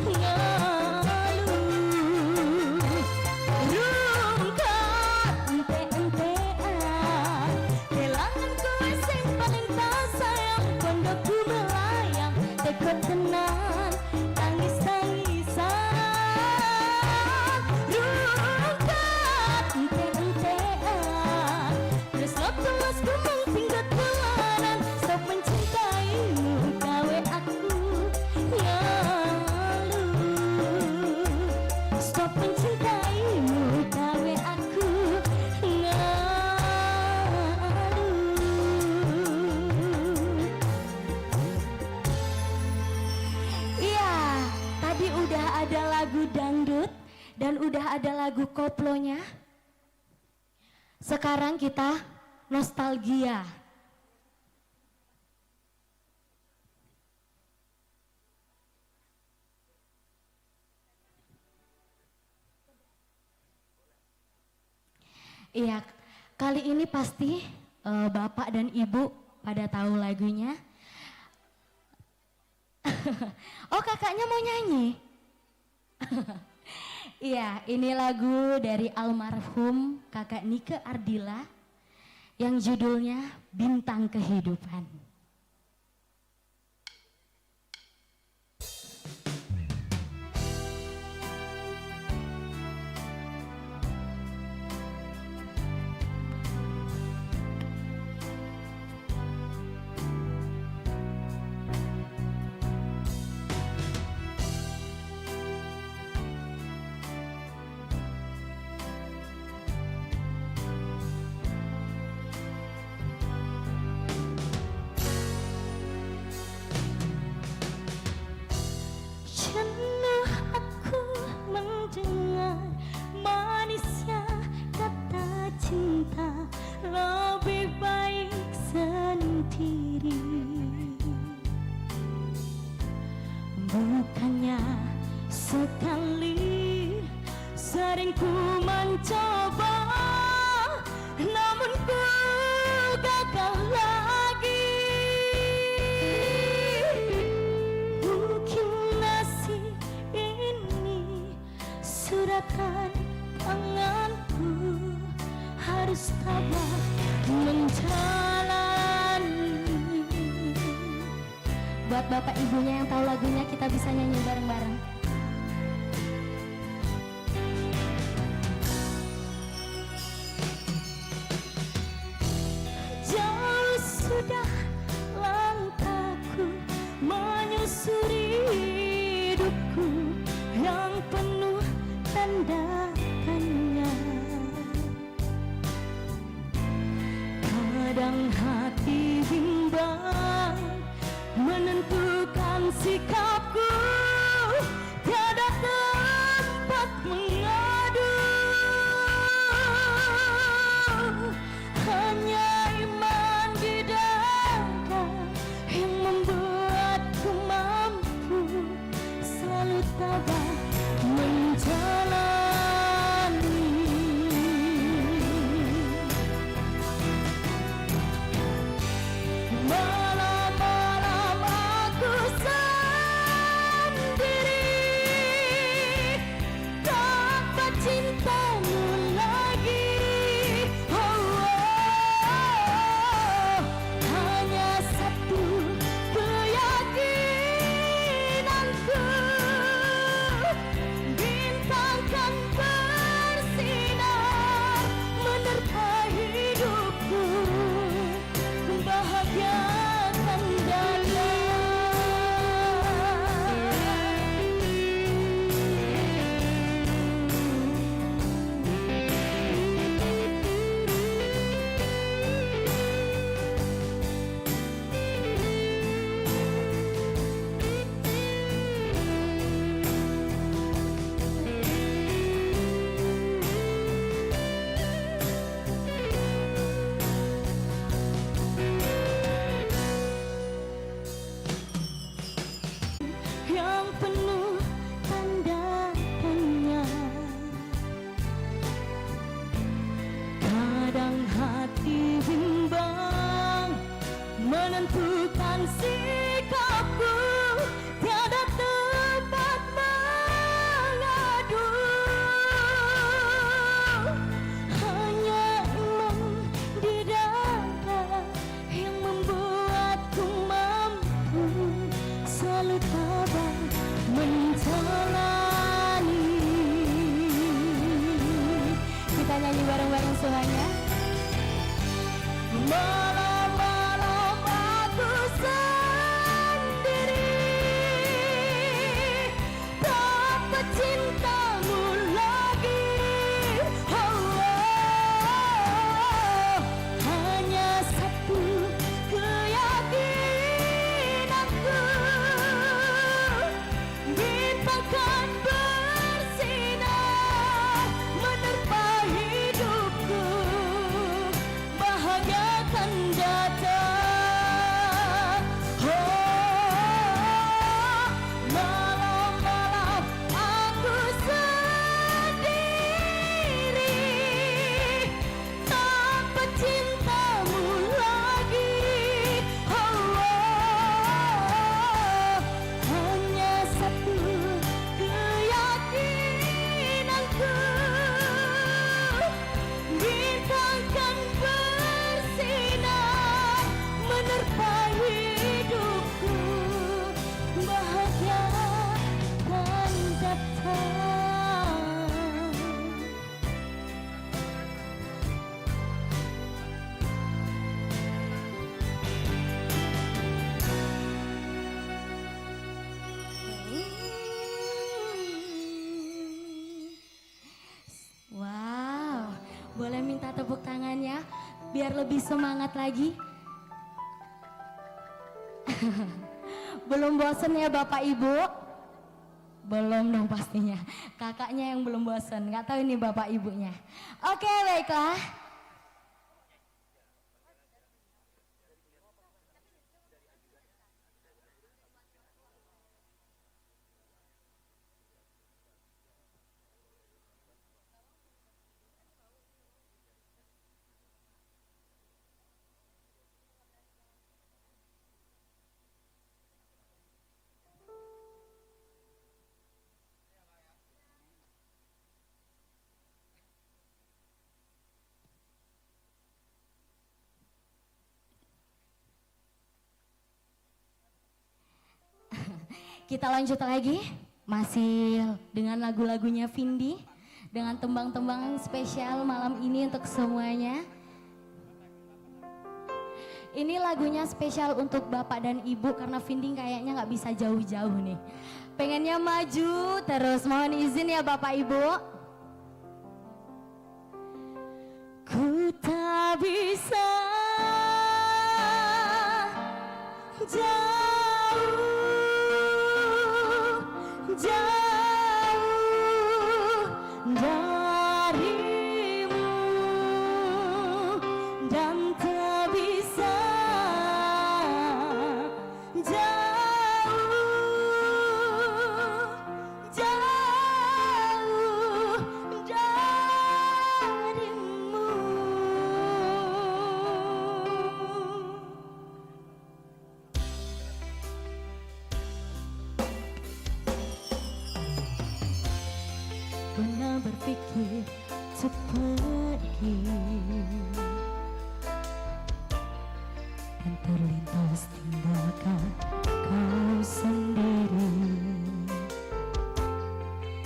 ngeluh. Rungkat ente-entean, kelangan kowe sing paling tak sayang, kondoku melayang tekot tenang, tangis-tangisan. Rungkat ente-entean, tresno tulus ku mengtingkat tulanan, stop mencintaimu gawe aku ngeluh. Stop mencintaimu gawe aku ngeluh. Iya, tadi udah ada lagu dangdut dan udah ada lagu koplonya. Sekarang kita nostalgia. Iya, kali ini pasti Bapak dan Ibu pada tahu lagunya. Oh, kakaknya mau nyanyi? Iya, ini lagu dari almarhum kakak Nike Ardila yang judulnya Bintang Kehidupan. Jenuh aku mendengar manisnya kata cinta, lebih baik sendiri. Bukannya sekali sering ku mencoba, namun ku gagal lagi. Mungkin nasib ini suratan tanganku, harus tabah menjalani. Buat bapak ibunya yang tahu lagunya, kita bisa nyanyi bareng-bareng. Jauh sudah langkahku menyusuri hidupku yang penuh tanda tanya. Kadang hati bimbang menentukan sikapku, tiada tempat mengadu. Hanya iman di dada yang membuatku mampu selalu tabah menjalani. Malam-malam aku sendiri tanpa cintamu lagi. Hanya satu keyakinanku, bintang kan bersinar menerpa hidupku, bahagiakan dada. Yang penuh tanda tanya. Kadang hati bimbang menentukan sikapku, tiada tempat mengadu. Hanya iman di dada yang membuatku mampu selalu tabah menjalani. Kita nyanyi bareng-bareng semuanya. Malam-malam aku sendiri tanpa cintamu lagi. Hanya satu keyakinanku, bintang kan bersinar menerpa hidupku, bahagiakan Boleh minta tepuk tangannya biar lebih semangat lagi. Belum bosen ya Bapak Ibu? Belum dong pastinya. Kakaknya yang belum bosen, nggak tahu ini Bapak Ibunya. Oke, baiklah. Kita lanjut lagi, masih dengan lagu-lagunya Vindi, dengan tembang-tembang spesial malam ini untuk semuanya. Ini lagunya spesial untuk Bapak dan Ibu karena Vindi kayaknya nggak bisa jauh-jauh nih. Pengennya maju terus, mohon izin ya Bapak Ibu. Ku tak bisa jauh darimu dan tak bisa jauh darimu. Pernah berpikir untuk pergi dan terlintas tinggalkan kau sendiri.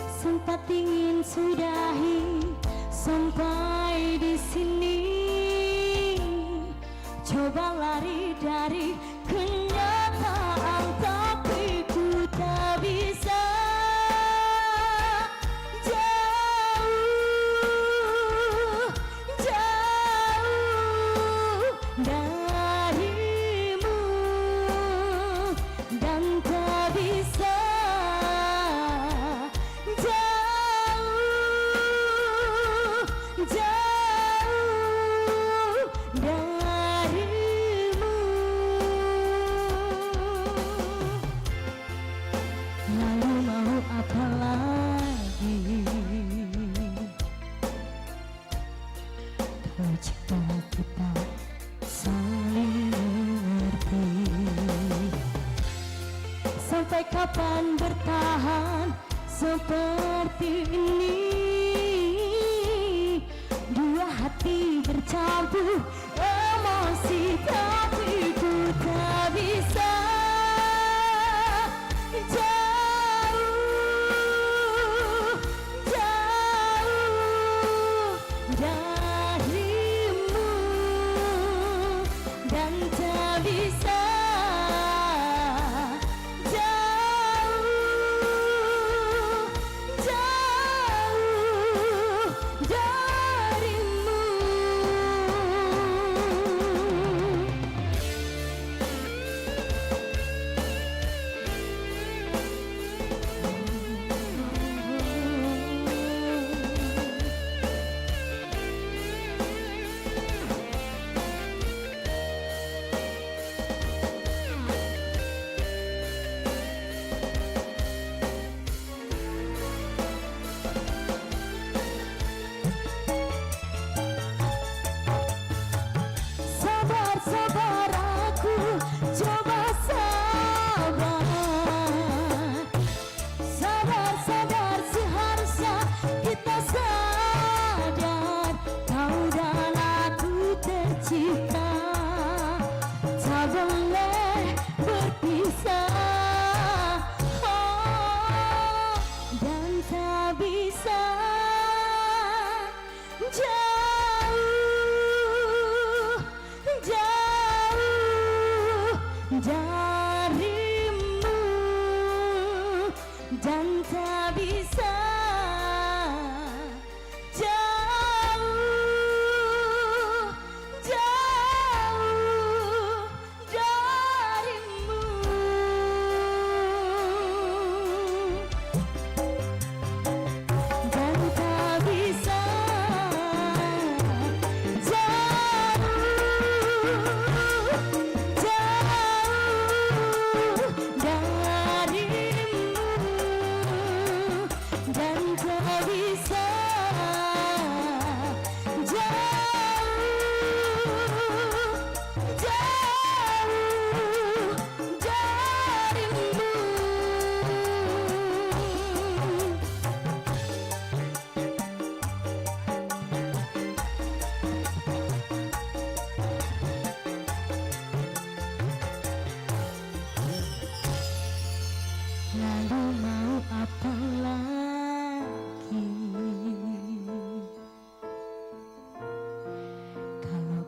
Sempat ingin sudahi sampai di sini, coba lari dari kenyataan tapi ku tak bisa. Lalu mau apa lagi? Tercipta kita saling mengerti. Sampai kapan bertahan seperti ini? Dua hati bercampur emosi tapi ku tak bisa darimu dan tak bisa jauh darimu. Sabar, sabar aku coba sabar. Sabar, sabar seharusnya kita sadar. Kau dan aku tercipta, tak boleh berpisah. Oh, dan tak bisa jauh darimu dan tak bisa jauh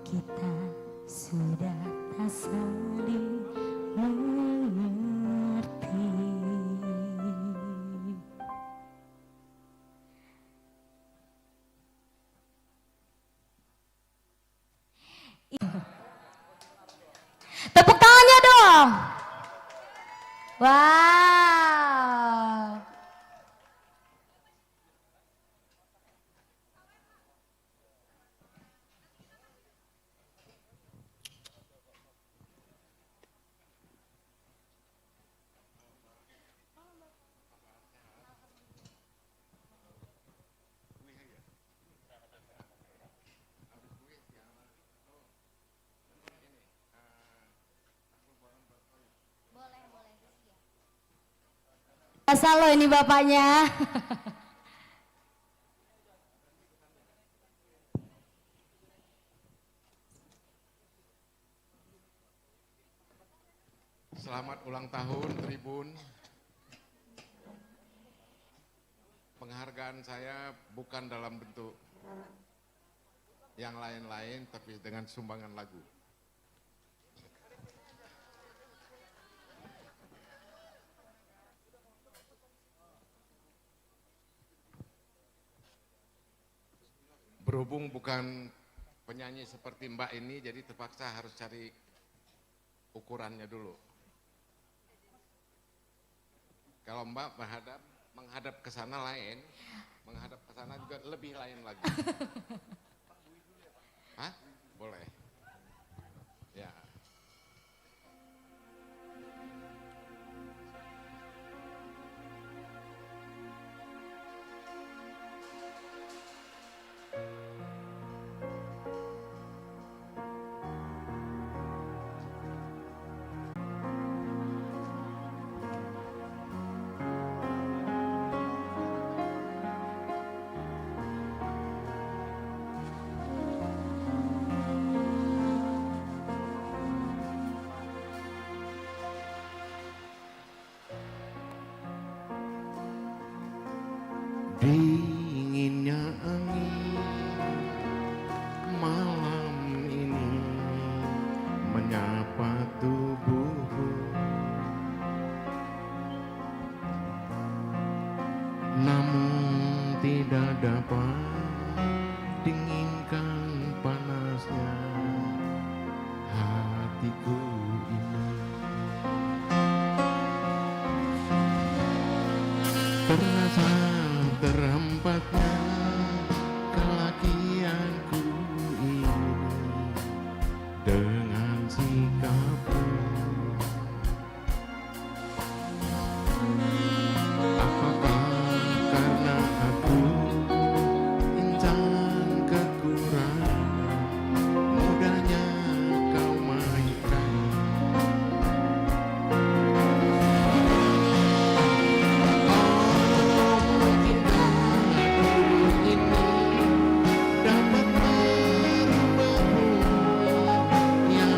kita sudah tak saling mengerti. Tepuk tangannya dong. Wow. Biasa loh ini bapaknya. Selamat ulang tahun Tribun. Penghargaan saya bukan dalam bentuk yang lain-lain, tapi dengan sumbangan lagu. Berhubung bukan penyanyi seperti Mbak ini, jadi terpaksa harus cari ukurannya dulu. Kalau Mbak menghadap ke sana lain, menghadap ke sana juga lebih lain lagi. Hah? Boleh. Ya. Dinginnya angin malam ini menyapa tubuhku, namun tidak dapat dinginkan panasnya hatiku ini. Terasa terhempatnya kelakianku ini dengan sikapku. Apakah karena aku insan kekurangan, mudahnya kau mainkan. Dapat merubahmu yang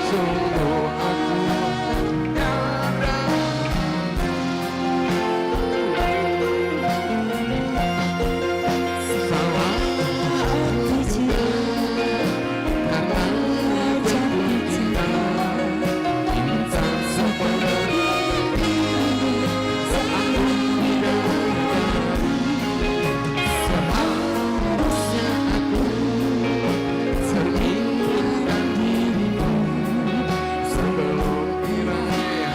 sungguh aku tiada salah aku karena jatuh cinta insan seperti seakan bidadari seharusnya aku serindukan dirimu sebelum berakhir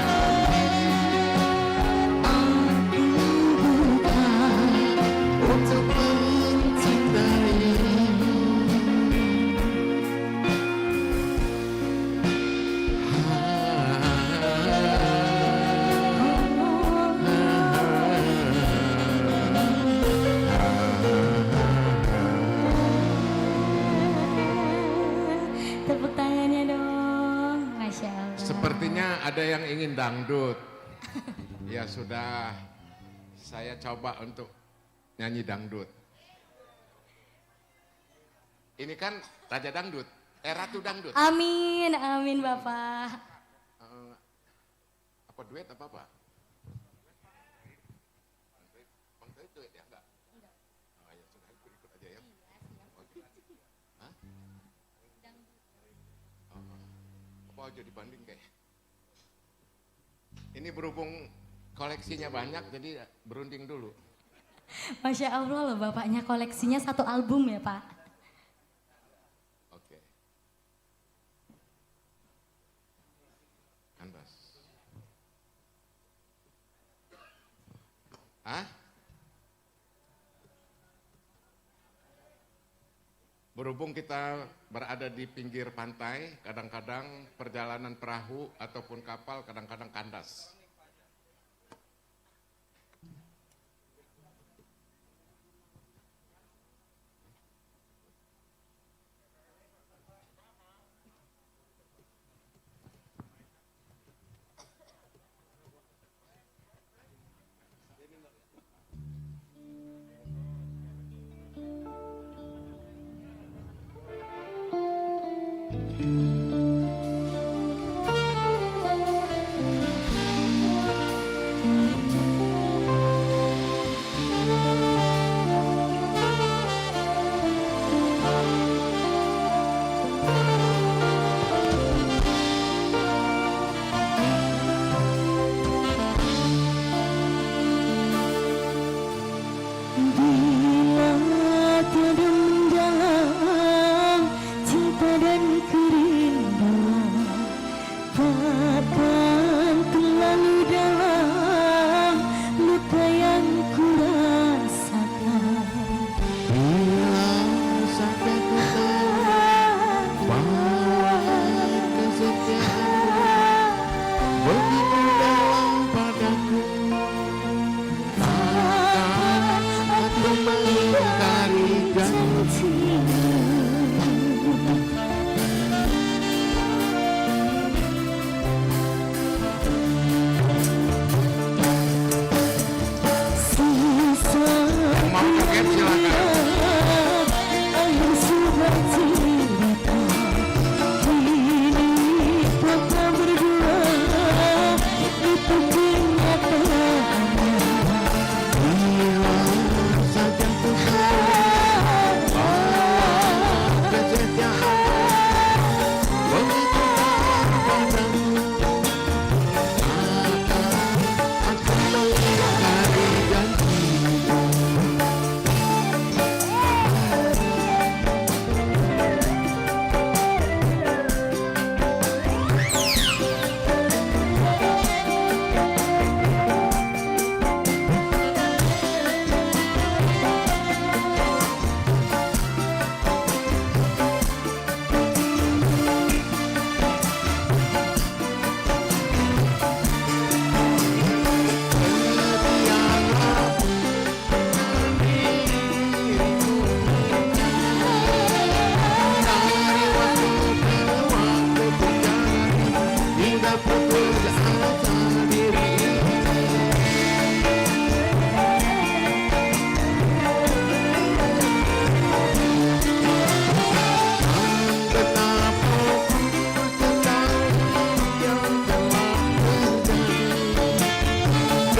aku bukan untuk mencintaimu. Tepuk tangannya dong, Masya Allah. Sepertinya ada yang ingin dangdut. Ya sudah, saya coba untuk nyanyi dangdut. Ini kan Raja Dangdut, Ratu Dangdut. Amin, amin Bapak. Apa duet apa? Duet ya enggak? Oh ya sudah, ikut aja ya. Oke. Hah? Apa aja dibanding kayak. Ini berhubung koleksinya banyak jadi berunding dulu. Masya Allah loh bapaknya koleksinya 1 album ya Pak. Oke. Kanvas. Hah? Berhubung kita berada di pinggir pantai, kadang-kadang perjalanan perahu ataupun kapal kadang-kadang kandas.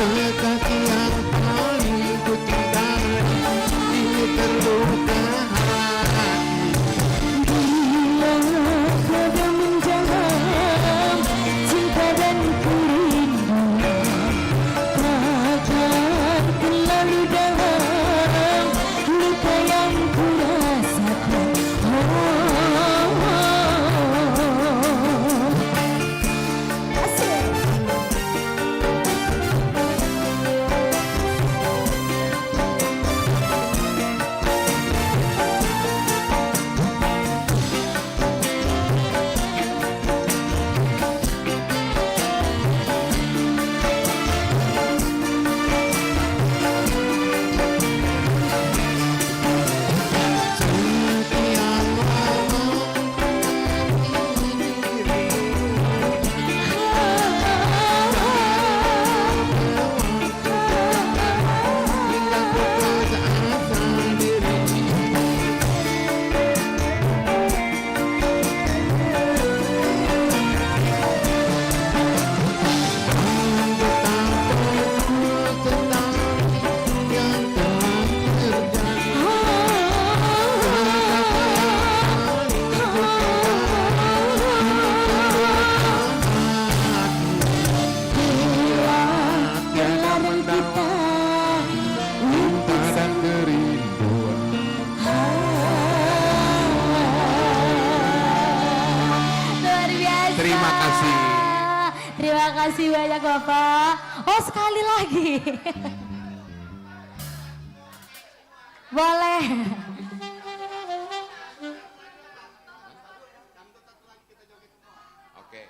kekasih yang paling ku cinta, ini terluka hati. Bila tiada menjaga cinta dan kerinduan, takkan terlalu dalam luka yang ku rasakan. Terima kasih. Terima kasih banyak Bapak. Oh sekali lagi. Boleh. Oke.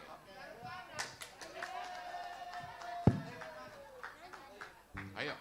Ayo.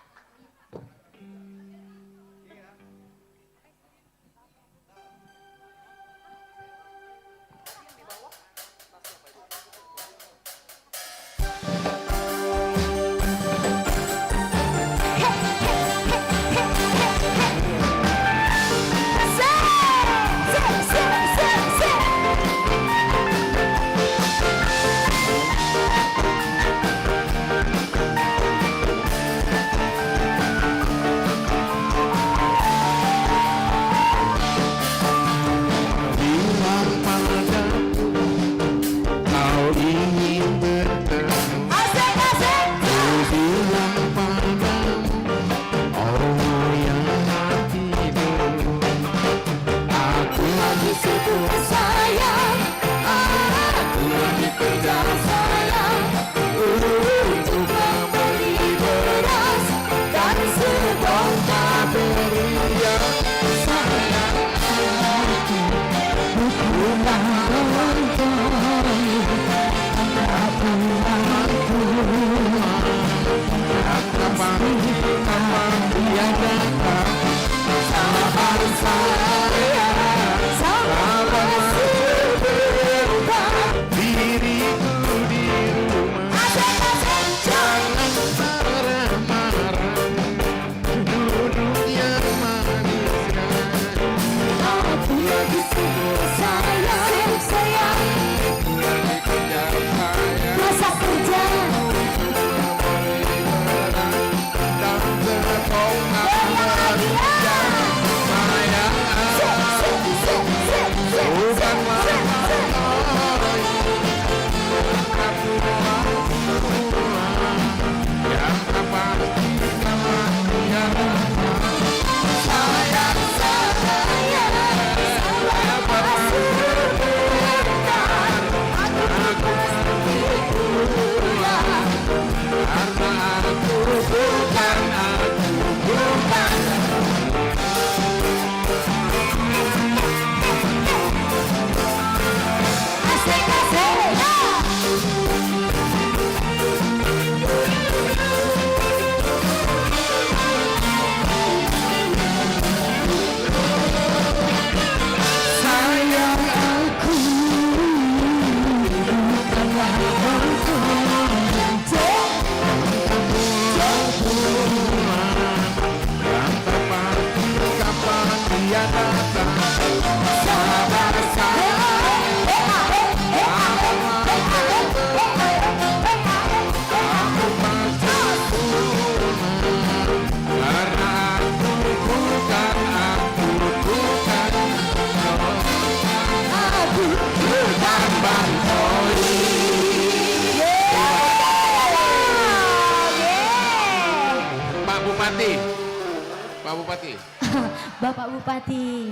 Bapak Bupati.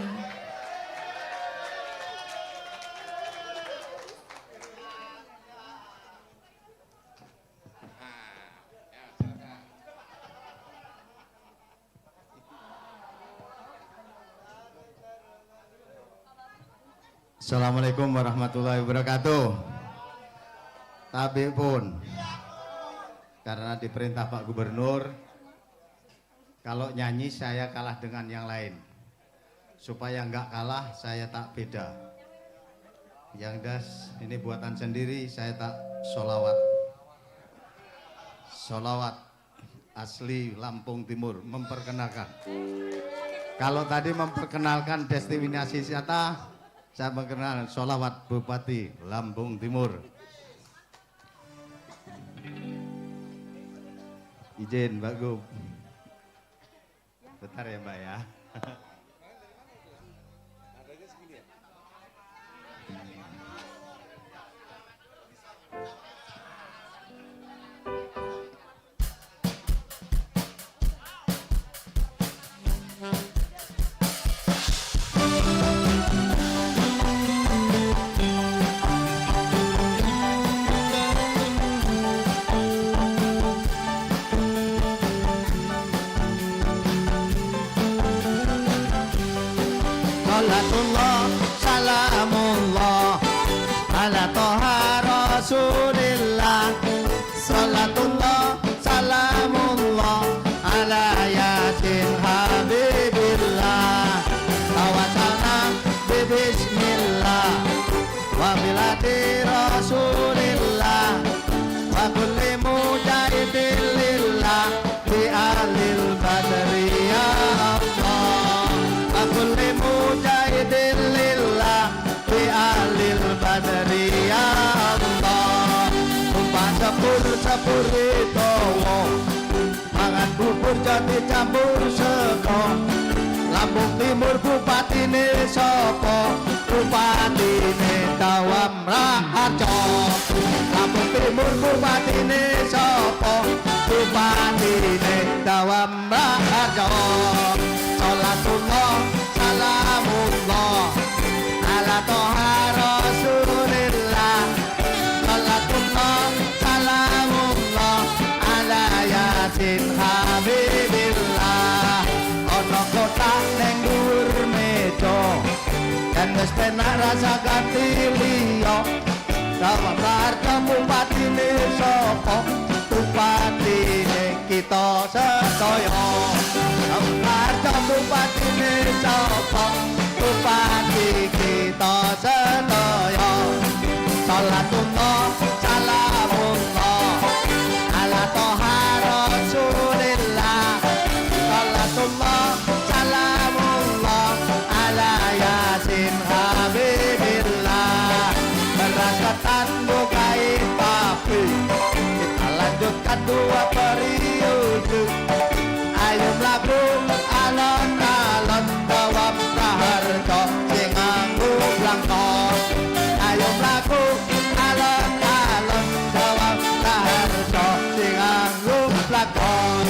Assalamualaikum warahmatullahi wabarakatuh. Tapi pun, karena diperintah Pak Gubernur, kalau nyanyi saya kalah dengan yang lain. Supaya nggak kalah, saya tak beda. Yang das, ini buatan sendiri, saya tak solawat. Solawat asli Lampung Timur, memperkenalkan. Kalau tadi memperkenalkan destinasi wisata, saya mengenal solawat Bupati Lampung Timur. Izin Mbak Gub. Bentar ya Mbak ya. Salatullah, salamullah ala toha rasulillah. Salatullah, salamullah ala yasin habibillah. Tawassalna bismillah wa bilati rasulillah wa kulli mujahidin lillah bi alil badri ya Allah. Wa kulli mujahidin lillah bi alil badri ya Allah. Tumpah sepur itowo mangan bubur jati campur sego. Lampung Timur bupatine sapa? Bupatine Dawam Raharjo. Lampung Timur bupatine sapa? Bupatine Dawam Raharjo. Salatullah, salamullah ala toha rasulillah. Salatullah, salamullah ala yasin habibillah. Ono kotak neng dhuwur meja kan wis penak rasa ganti liya. Dawam Raharjo bupatine sapa? Bupatine kita sedaya. Dawam Raharjo bupatine sapa? Bupati kita sedaya. Salatullah, salamullah ala toha rasulillah. Salatullah, salamullah ala yasin habibillah. Beras ketan bukai papi, kita lanjutkan 2 periode. Ayo lagu alon-alon Dawam Raharjo sing nganggo blangkon. Ayo lagu alon-alon Dawam Raharjo sing nganggo blangkon.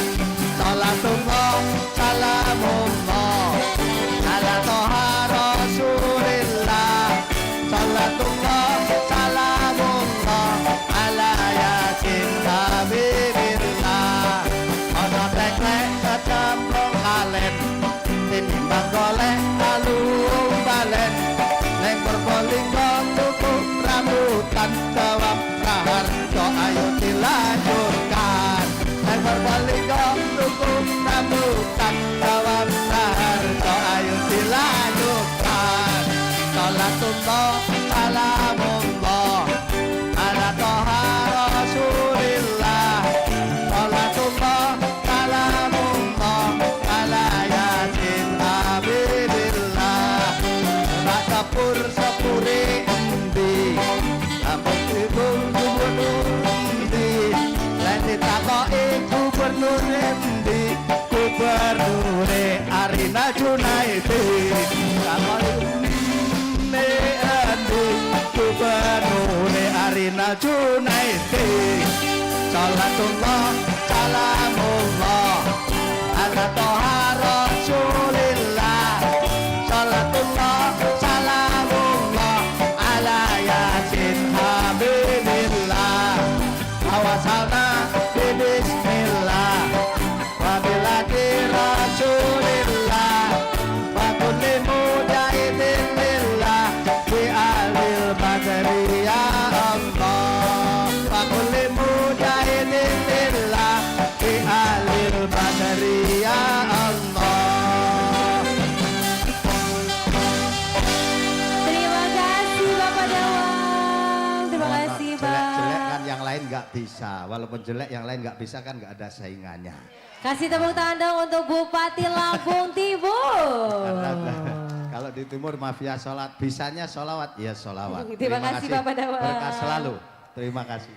Salatullah, salamullah ala toha rasulillah. Salatullah, salamullah ala yasin habibillah. Ono teklek kecemplung alen, tinimbang golek alung balen. Neng Purbalingga tuku rambutan Dawam Raharjo ayo dilanjutkan. Neng Purbalingga tuku rambutan Dawam Raharjo ayo dilanjutkan. Salatullah, salamullah ala toha rasulillah. Salatullah, salamullah ala yasin habibillah. Tak sepure endi Lampung Timur gubernur endi. Lan ditakoki gubernur endi? Gubernure Arina Junaidi. Takoki endi? Gubernure Arina Junaidi. Salatullah, salamullah ala toha rasulillah. lain nggak bisa. Walaupun jelek yang lain nggak bisa kan nggak ada saingannya. Kasih tepuk tangan dong untuk Bupati Lampung Timur. Kalau di timur mafia sholat, bisanya sholawat, ya sholawat. Terima kasih Bapak Dawam. Berkah selalu, terima kasih.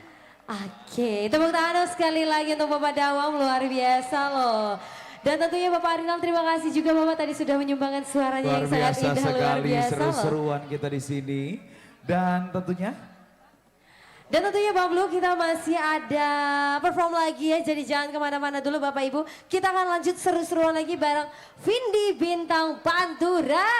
Oke, tepuk tangan dong sekali lagi untuk Bapak Dawam, luar biasa loh. Dan tentunya Bapak Arinal, terima kasih juga Bapak tadi sudah menyumbangkan suaranya yang sangat indah, luar biasa loh. Seru-seruan kita di sini. Dan tentunya Bang Blue, kita masih ada perform lagi ya, jadi jangan kemana-mana dulu Bapak Ibu. Kita akan lanjut seru-seruan lagi bareng Vindi Bintang Pantura.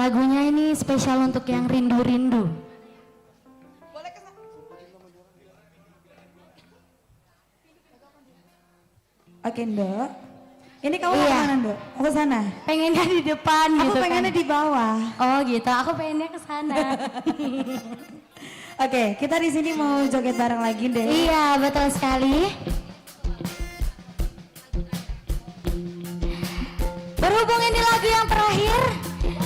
Lagunya ini spesial untuk yang rindu-rindu. Oke, Ndok. Ini kamu mau kemana, Ndok? Mau ke sana? Pengennya di depan gitu kan. Aku pengennya di bawah. Oh gitu, aku pengennya ke sana. Oke, kita di sini mau joget bareng lagi deh. Iya, betul sekali. Berhubung ini lagu yang terakhir,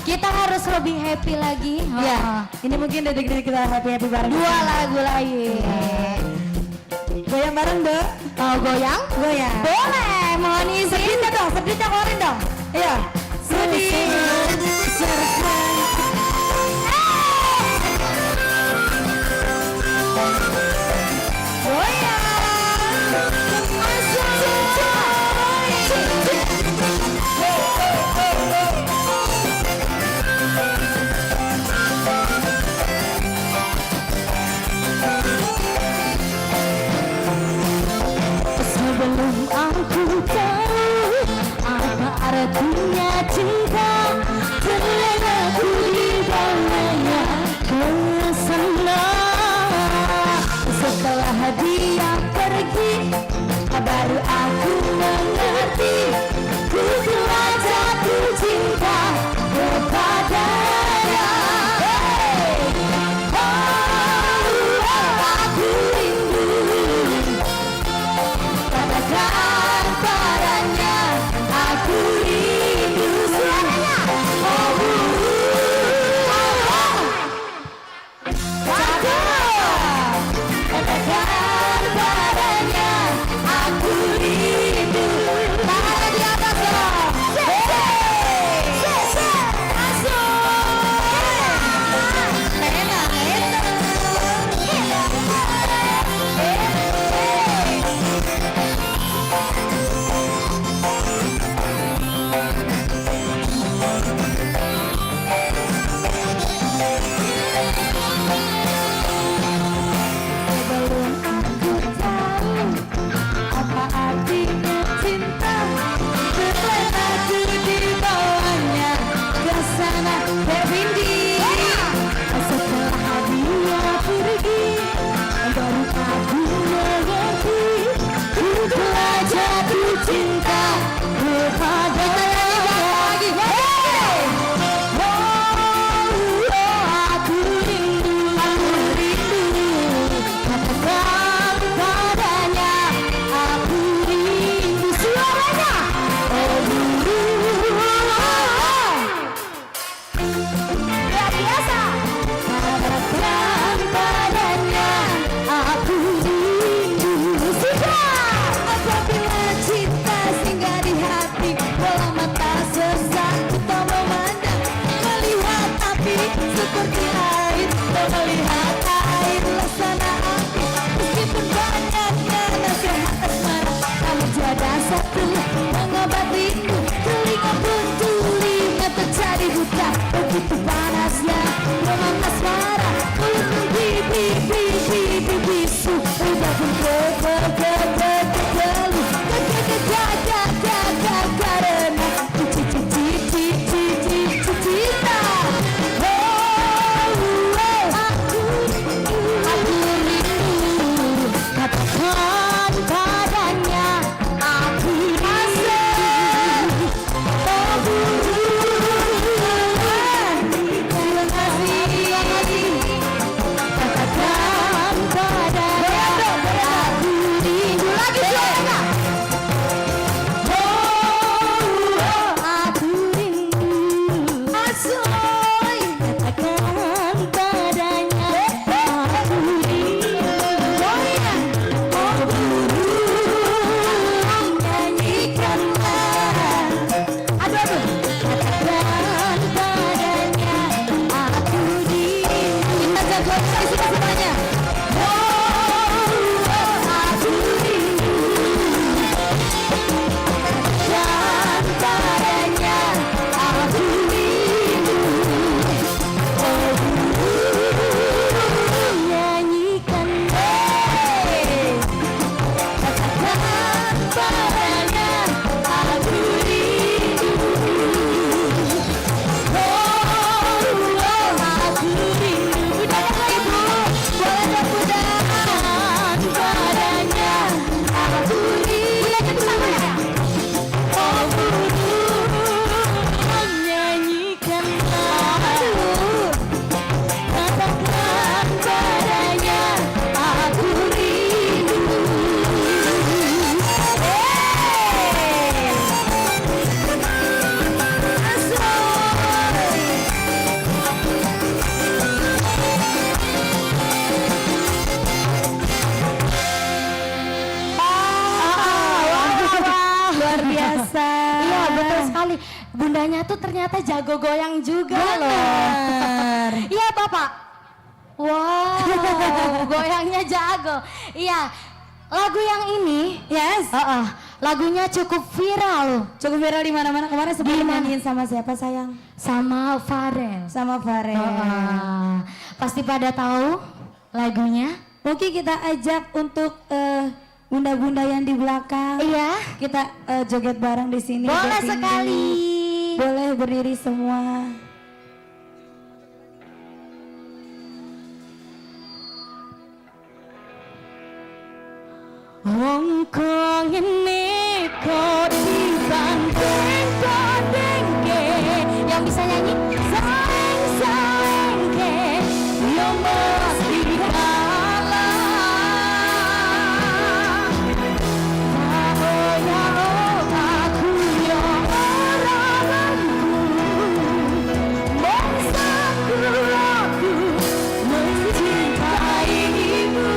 kita harus lebih happy lagi. Ya, ini mungkin detik-detik kita happy-happy bareng. Dua lagu lagi. Goyang bareng, Dok. Mau goyang? Goyang. Boleh, mohon izin. Sedihnya dong, sedihnya keluarin dong. Iya. Sedih. Sebelum aku tahu apa artinya cinta, terlena ku di bawahnya ke sana. Setelah dia pergi, baru aku mengerti, ku telah jatuh cinta kepadanya. Aku rindu katakan padanya, aku rindu suaranya. bundanya tuh ternyata jago goyang juga loh. Iya Bapak. Wow, goyangnya jago. Iya, lagu yang ini, yes, lagunya cukup viral loh. Cukup viral di mana-mana. Kemarin sebelum nyanyiin sama siapa sayang? Sama Farel. Sama Farel. Pasti pada tahu lagunya. Mungkin kita ajak untuk bunda-bunda yang di belakang. Iya. Kita joget bareng di sini. Boleh sekali. Boleh berdiri semua. Wong kong ini kok dibanding-bandingke. Yang bisa nyanyi sayang-sayangke yo mesti kalah. Aku yo orang bangsaku aku mencintaimu.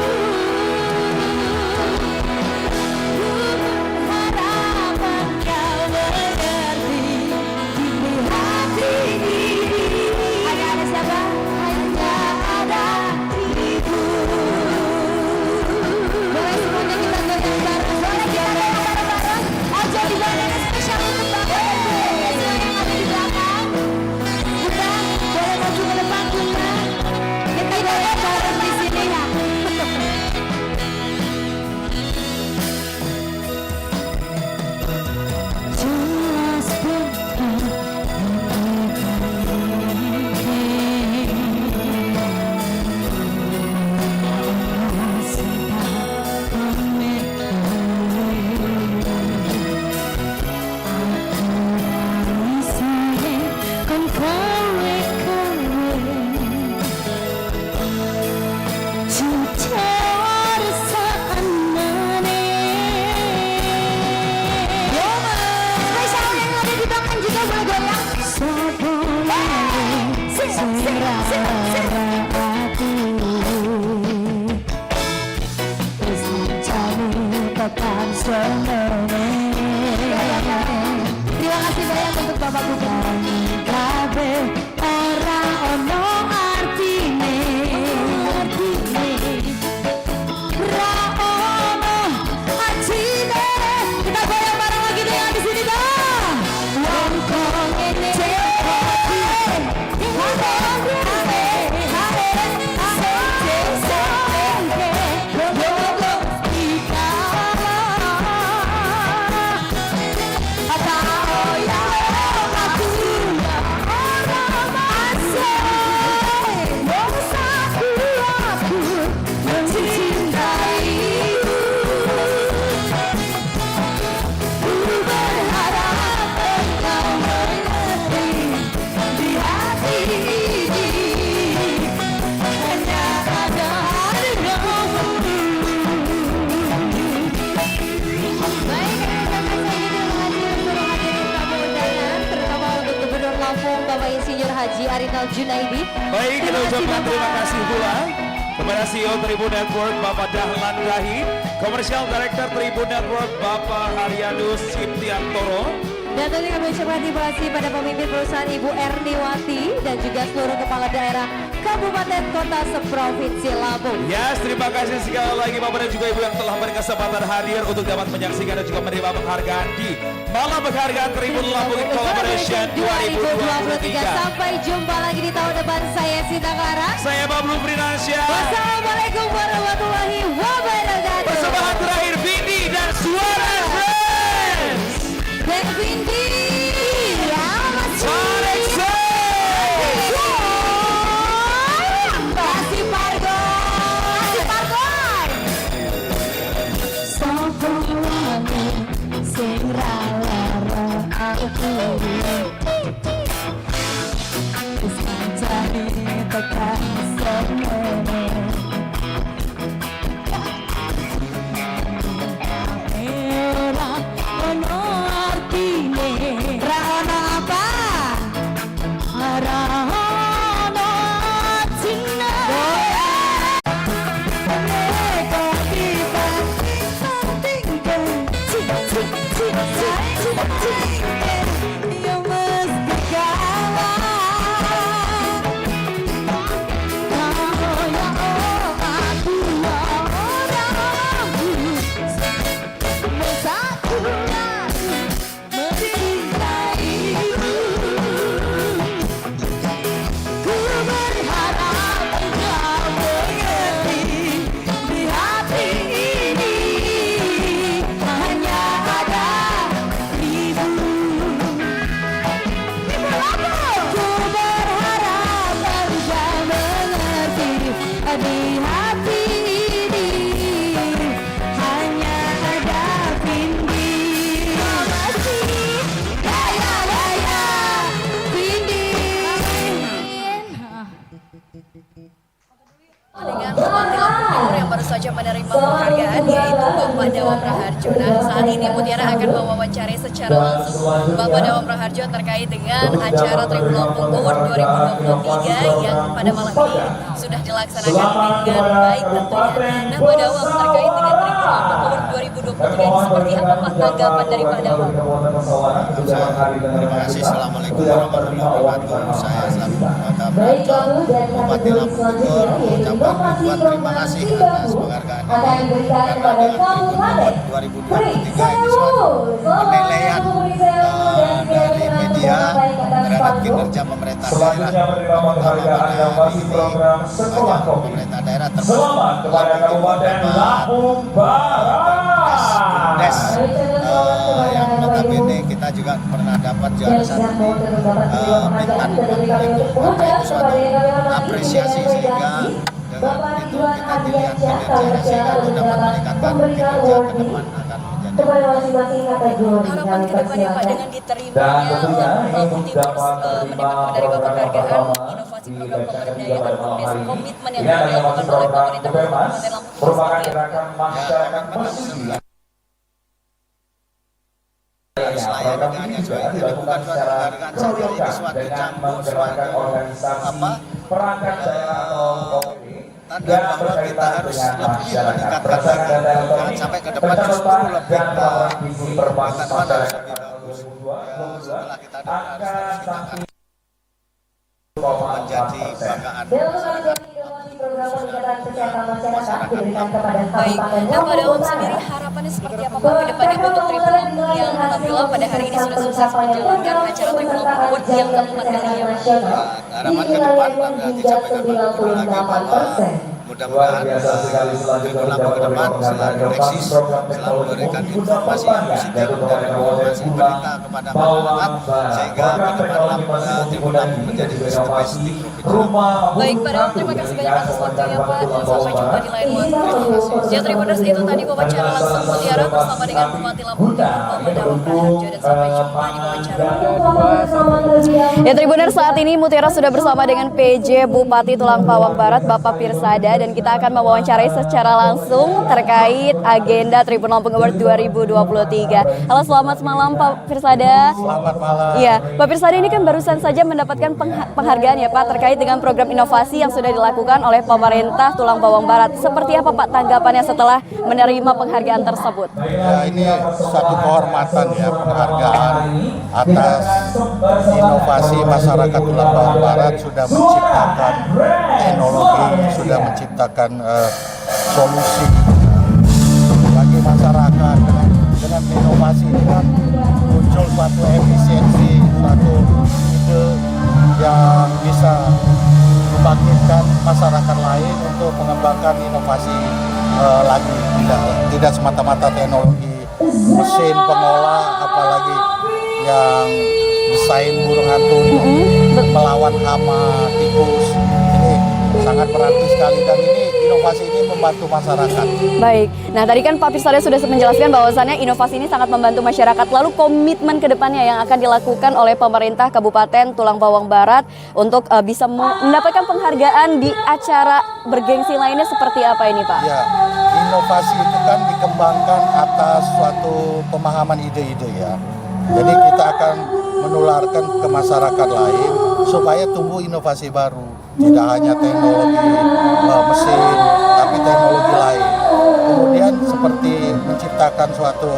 Terima kasih banyak untuk Bapak Gubernur. Kabeh ora ono artine. Ra ono artine. Kita goyang bareng lagi deh yang di sini dah. Wong kong ini Haji Arinal Junaidi. Baik, kita ucapkan terima kasih pula kepada CEO Tribun Network Bapak Dahlan Rahi, Commercial Director Tribun Network Bapak Haryanus Ciptiantoro. Dan tadi kami ucapkan terima kasih pada pemimpin perusahaan Ibu Erniwati dan juga seluruh kepala daerah Kabupaten Kota seprovinsi Lampung. Yes, terima kasih sekali lagi Bapak dan juga Ibu yang telah berkesempatan hadir untuk dapat menyaksikan dan juga menerima penghargaan di Malam Penghargaan Tribun Lampung Collaboration 2023. Sampai jumpa lagi di tahun depan. Saya Sinta Clara. Saya Bablu Prinansyah. Wassalamualaikum warahmatullahi wabarakatuh. Persembahan terakhir Vindi dan Suara Friends. Dan Vindi. Ya, Sonic Soul. Kasih Pargo. Kasih Pargo. Sopo wangi sing ra lara aku. Wis pancane tekan semene. Ora ono artine. penghargaan yaitu Bapak Dawam Raharjo. Nah, saat ini Mutiara akan mewawancarai secara langsung Bapak Dawam Raharjo terkait dengan acara Tribun Lampung Award 2023 yang pada malam ini sudah dilaksanakan dengan baik tentunya. Nah, Pak Dawam, terkait dengan Tribun Lampung Award 2023 ini seperti apa Pak tanggapan dari Pak Dawam? Terima kasih. Assalamualaikum warahmatullahi wabarakatuh. Saya selaku Raharjo, Bupati Lampung Timur, mengucapkan ribuan terima kasih atas penghargaan ini. Karena dengan Tribun Award 2023 ini suatu penilaian dari media terhadap kinerja pemerintah daerah, terutama pada hari ini banyak pemerintah daerah termasuk Lampung Des yang notabene kita juga pernah dapat juara satu di Bintan. Maka itu suatu apresiasi sehingga dengan itu kita dilihat kinerjanya sehingga itu dapat meningkatkan kinerja ke depan akan menjadi Harapan ke depannya Pak dengan diterimanya Lampung Timur mendapat dari Bapak penghargaan inovasi program pemberdayaan BUMDes, komitmen yang dilakukan oleh pemerintah Kabupaten Lampung Timur seperti apa? Selain hanya itu bukan suatu penghargaan saja, ini suatu campur, suatu tanda bahwa kita harus lebih meningkatkan lagi. Jangan sampai ke depan justru lebih pengetahuan harus lebih bagus. Setelah kita dengar harus kita akan menjadi banggaan masyarakat. Baik, nah Pak Dawam sendiri harapannya seperti apa Pak ke depannya untuk Tribun Lampung yang alhamdulillah pada hari ini sudah sukses menjalankan acara Tribun Lampung Award yang keempat kalinya? Harapan ke depan nanti disampaikan Pak Gubernur lagi bahwa mudah-mudahan Tribun Lampung ke depan selalu eksis, selalu memberikan informasi yang positif dan informasi berita kepada masyarakat sehingga ke depan Tribun Lampung menjadi best Baik Pak Dawam, terima kasih banyak atas waktunya Pak dan sampai jumpa di lain waktu. Ya Tribuners, itu tadi wawancara langsung Mutiara bersama dengan Bupati Lampung Timur Bapak Dawam Raharjo dan sampai jumpa di wawancara. Ya Tribuners, saat ini Mutiara sudah bersama dengan PJ Bupati Tulang Pawang Barat Bapak Pirsada dan kita akan mewawancarai secara langsung terkait agenda Tribun Lampung Award 2023. Halo, selamat malam Pak Pirsada. Selamat malam. Iya, Pak Pirsada ini kan barusan saja mendapatkan penghargaan ya Pak terkait dengan program inovasi yang sudah dilakukan oleh pemerintah Tulang Pawang Barat. Seperti apa Pak tanggapannya setelah menerima penghargaan tersebut? Ya, ini satu kehormatan ya, penghargaan atas inovasi masyarakat Tulang Pawang Barat sudah menciptakan teknologi, sudah menciptakan solusi bagi masyarakat dengan inovasi ini kan muncul suatu efisiensi, suatu ide yang bisa membangkitkan masyarakat lain untuk mengembangkan inovasi lagi, tidak semata-mata teknologi mesin pengolah, apalagi yang desain burung hantu melawan hama tikus. Ini sangat berarti sekali dan ini inovasi ini membantu masyarakat. Baik, nah tadi kan Pak Pirsada sudah menjelaskan bahwasannya inovasi ini sangat membantu masyarakat. Lalu komitmen ke depannya yang akan dilakukan oleh pemerintah Kabupaten Tulang Pawang Barat untuk bisa mendapatkan penghargaan di acara bergengsi lainnya seperti apa ini Pak? Ya, inovasi itu kan dikembangkan atas suatu pemahaman ide-ide ya. Jadi kita akan menularkan ke masyarakat lain supaya tumbuh inovasi baru. Tidak hanya teknologi mesin, tapi teknologi lain. Kemudian seperti menciptakan suatu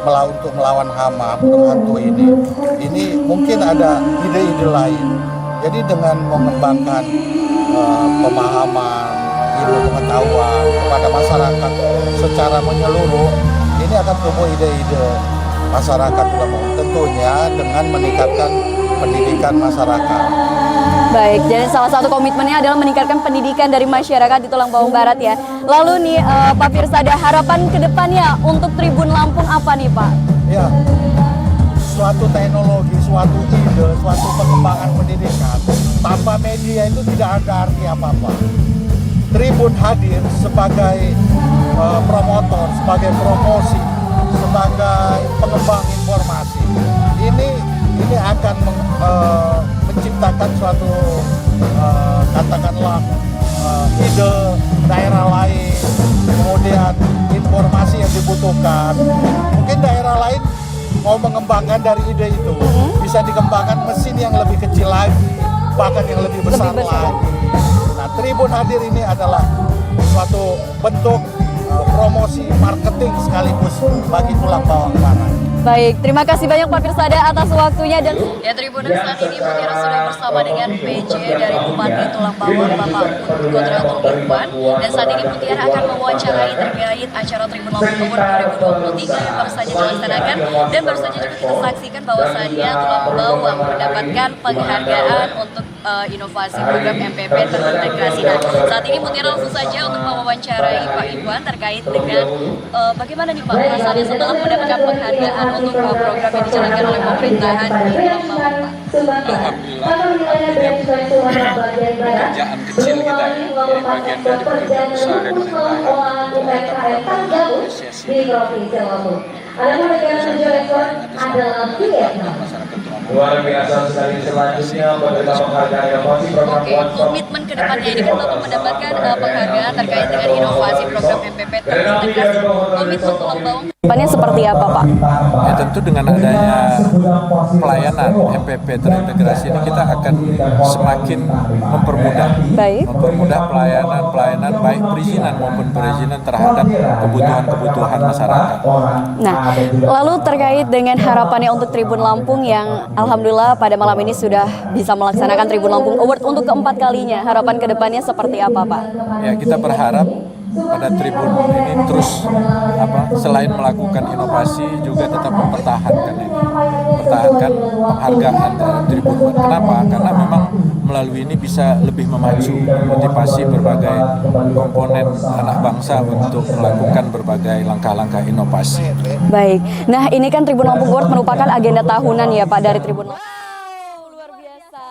untuk melawan hama, burung hantu ini mungkin ada ide-ide lain. Jadi dengan mengembangkan pemahaman, ilmu pengetahuan kepada masyarakat secara menyeluruh, ini akan tumbuh ide-ide masyarakat tentunya dengan meningkatkan pendidikan masyarakat. Baik, jadi salah satu komitmennya adalah meningkatkan pendidikan dari masyarakat di Tulang Pawang Barat ya. Lalu nih Pak Pirsada, harapan ke depannya untuk Tribun Lampung apa nih Pak? Ya, suatu teknologi, suatu ide, suatu pengembangan pendidikan tanpa media itu tidak ada arti apa-apa. Tribun hadir sebagai promotor, sebagai promosi, sebagai pengembang informasi. Ini akan menciptakan suatu katakanlah ide daerah lain, kemudian informasi yang dibutuhkan. Mungkin daerah lain mau mengembangkan dari ide itu, bisa dikembangkan mesin yang lebih kecil lagi, bahkan yang lebih besar lagi. Nah, Tribun hadir ini adalah suatu bentuk promosi marketing sekaligus bagi tulang bawang tanah. Baik, terima kasih banyak Pak Pirsada atas waktunya dan ya Tribuners saat ini Mutiara sudah bersama dengan PJ dari Bupati Tulang Bawang Bapak Kodratul Irwan dan saat ini Mutiara akan mewawancarai terkait acara Tribun Lampung Award 2023 yang baru saja dilaksanakan dan baru saja juga kita saksikan bahwasannya Tulang Bawang mendapatkan penghargaan untuk inovasi program MPP terintegrasi. Nah, saat ini Mutiara langsung saja untuk mewawancarai Pak Irwan terkait dengan bagaimana nih Pak rasanya setelah mendapatkan penghargaan untuk program yang dijalankan oleh pemerintahan di Tulang Bawang, Pak. Alhamdulillah, pekerjaan kecil kita ya, ini bagian dari pekerjaan besar dari pemerintahan. Kita apresiasi luar biasa sekali. Selanjutnya pada penghargaan inovasi program komitmen ke depannya ini kan untuk mendapatkan penghargaan terkait dengan inovasi program MPP terintegrasi. Komitmen Tulang Bawang depannya seperti apa Pak? Ya tentu dengan adanya pelayanan MPP terintegrasi ini kita akan semakin mempermudah pelayanan baik perizinan maupun perizinan terhadap kebutuhan masyarakat. Nah, lalu terkait dengan harapannya untuk Tribun Lampung yang alhamdulillah pada malam ini sudah bisa melaksanakan Tribun Lampung Award untuk keempat kalinya. Harapan kedepannya seperti apa Pak? Ya kita berharap pada Tribun ini terus selain melakukan inovasi juga tetap mempertahankan penghargaan terhadap Tribun. Kenapa? Karena memang melalui ini bisa lebih memacu motivasi berbagai komponen anak bangsa untuk melakukan berbagai langkah-langkah inovasi. Baik, nah ini kan Tribun Lampung Award merupakan agenda tahunan ya Pak dari Tribun Lampung. Luar biasa.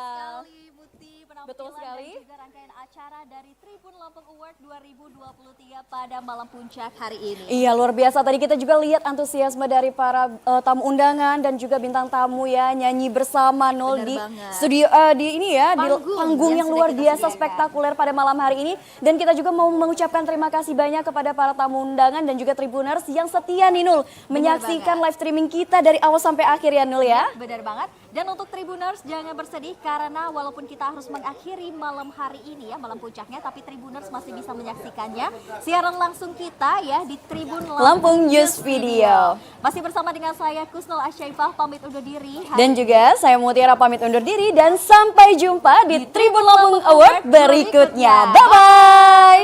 Betul sekali. Juga rangkaian acara dari Tribun Lampung Award 2023 pada malam puncak hari ini. Iya luar biasa. Tadi kita juga lihat antusiasme dari para tamu undangan dan juga bintang tamu ya nyanyi bersama Nol di studio di ini ya di panggung yang luar biasa spektakuler pada malam hari ini. Dan kita juga mau mengucapkan terima kasih banyak kepada para tamu undangan dan juga Tribuners yang setia nih Nul menyaksikan live streaming kita dari awal sampai akhir ya Nul ya. Benar banget. Dan untuk Tribuners jangan bersedih karena walaupun kita harus mengakhiri malam hari ini ya malam puncaknya, tapi Tribuners masih bisa menyaksikannya siaran langsung kita ya di Tribun Lampung News Video. Masih bersama dengan saya Kusnul Asyaifah pamit undur diri. Dan juga saya Mutiara pamit undur diri dan sampai jumpa di Tribun Lampung Award berikutnya. Bye bye.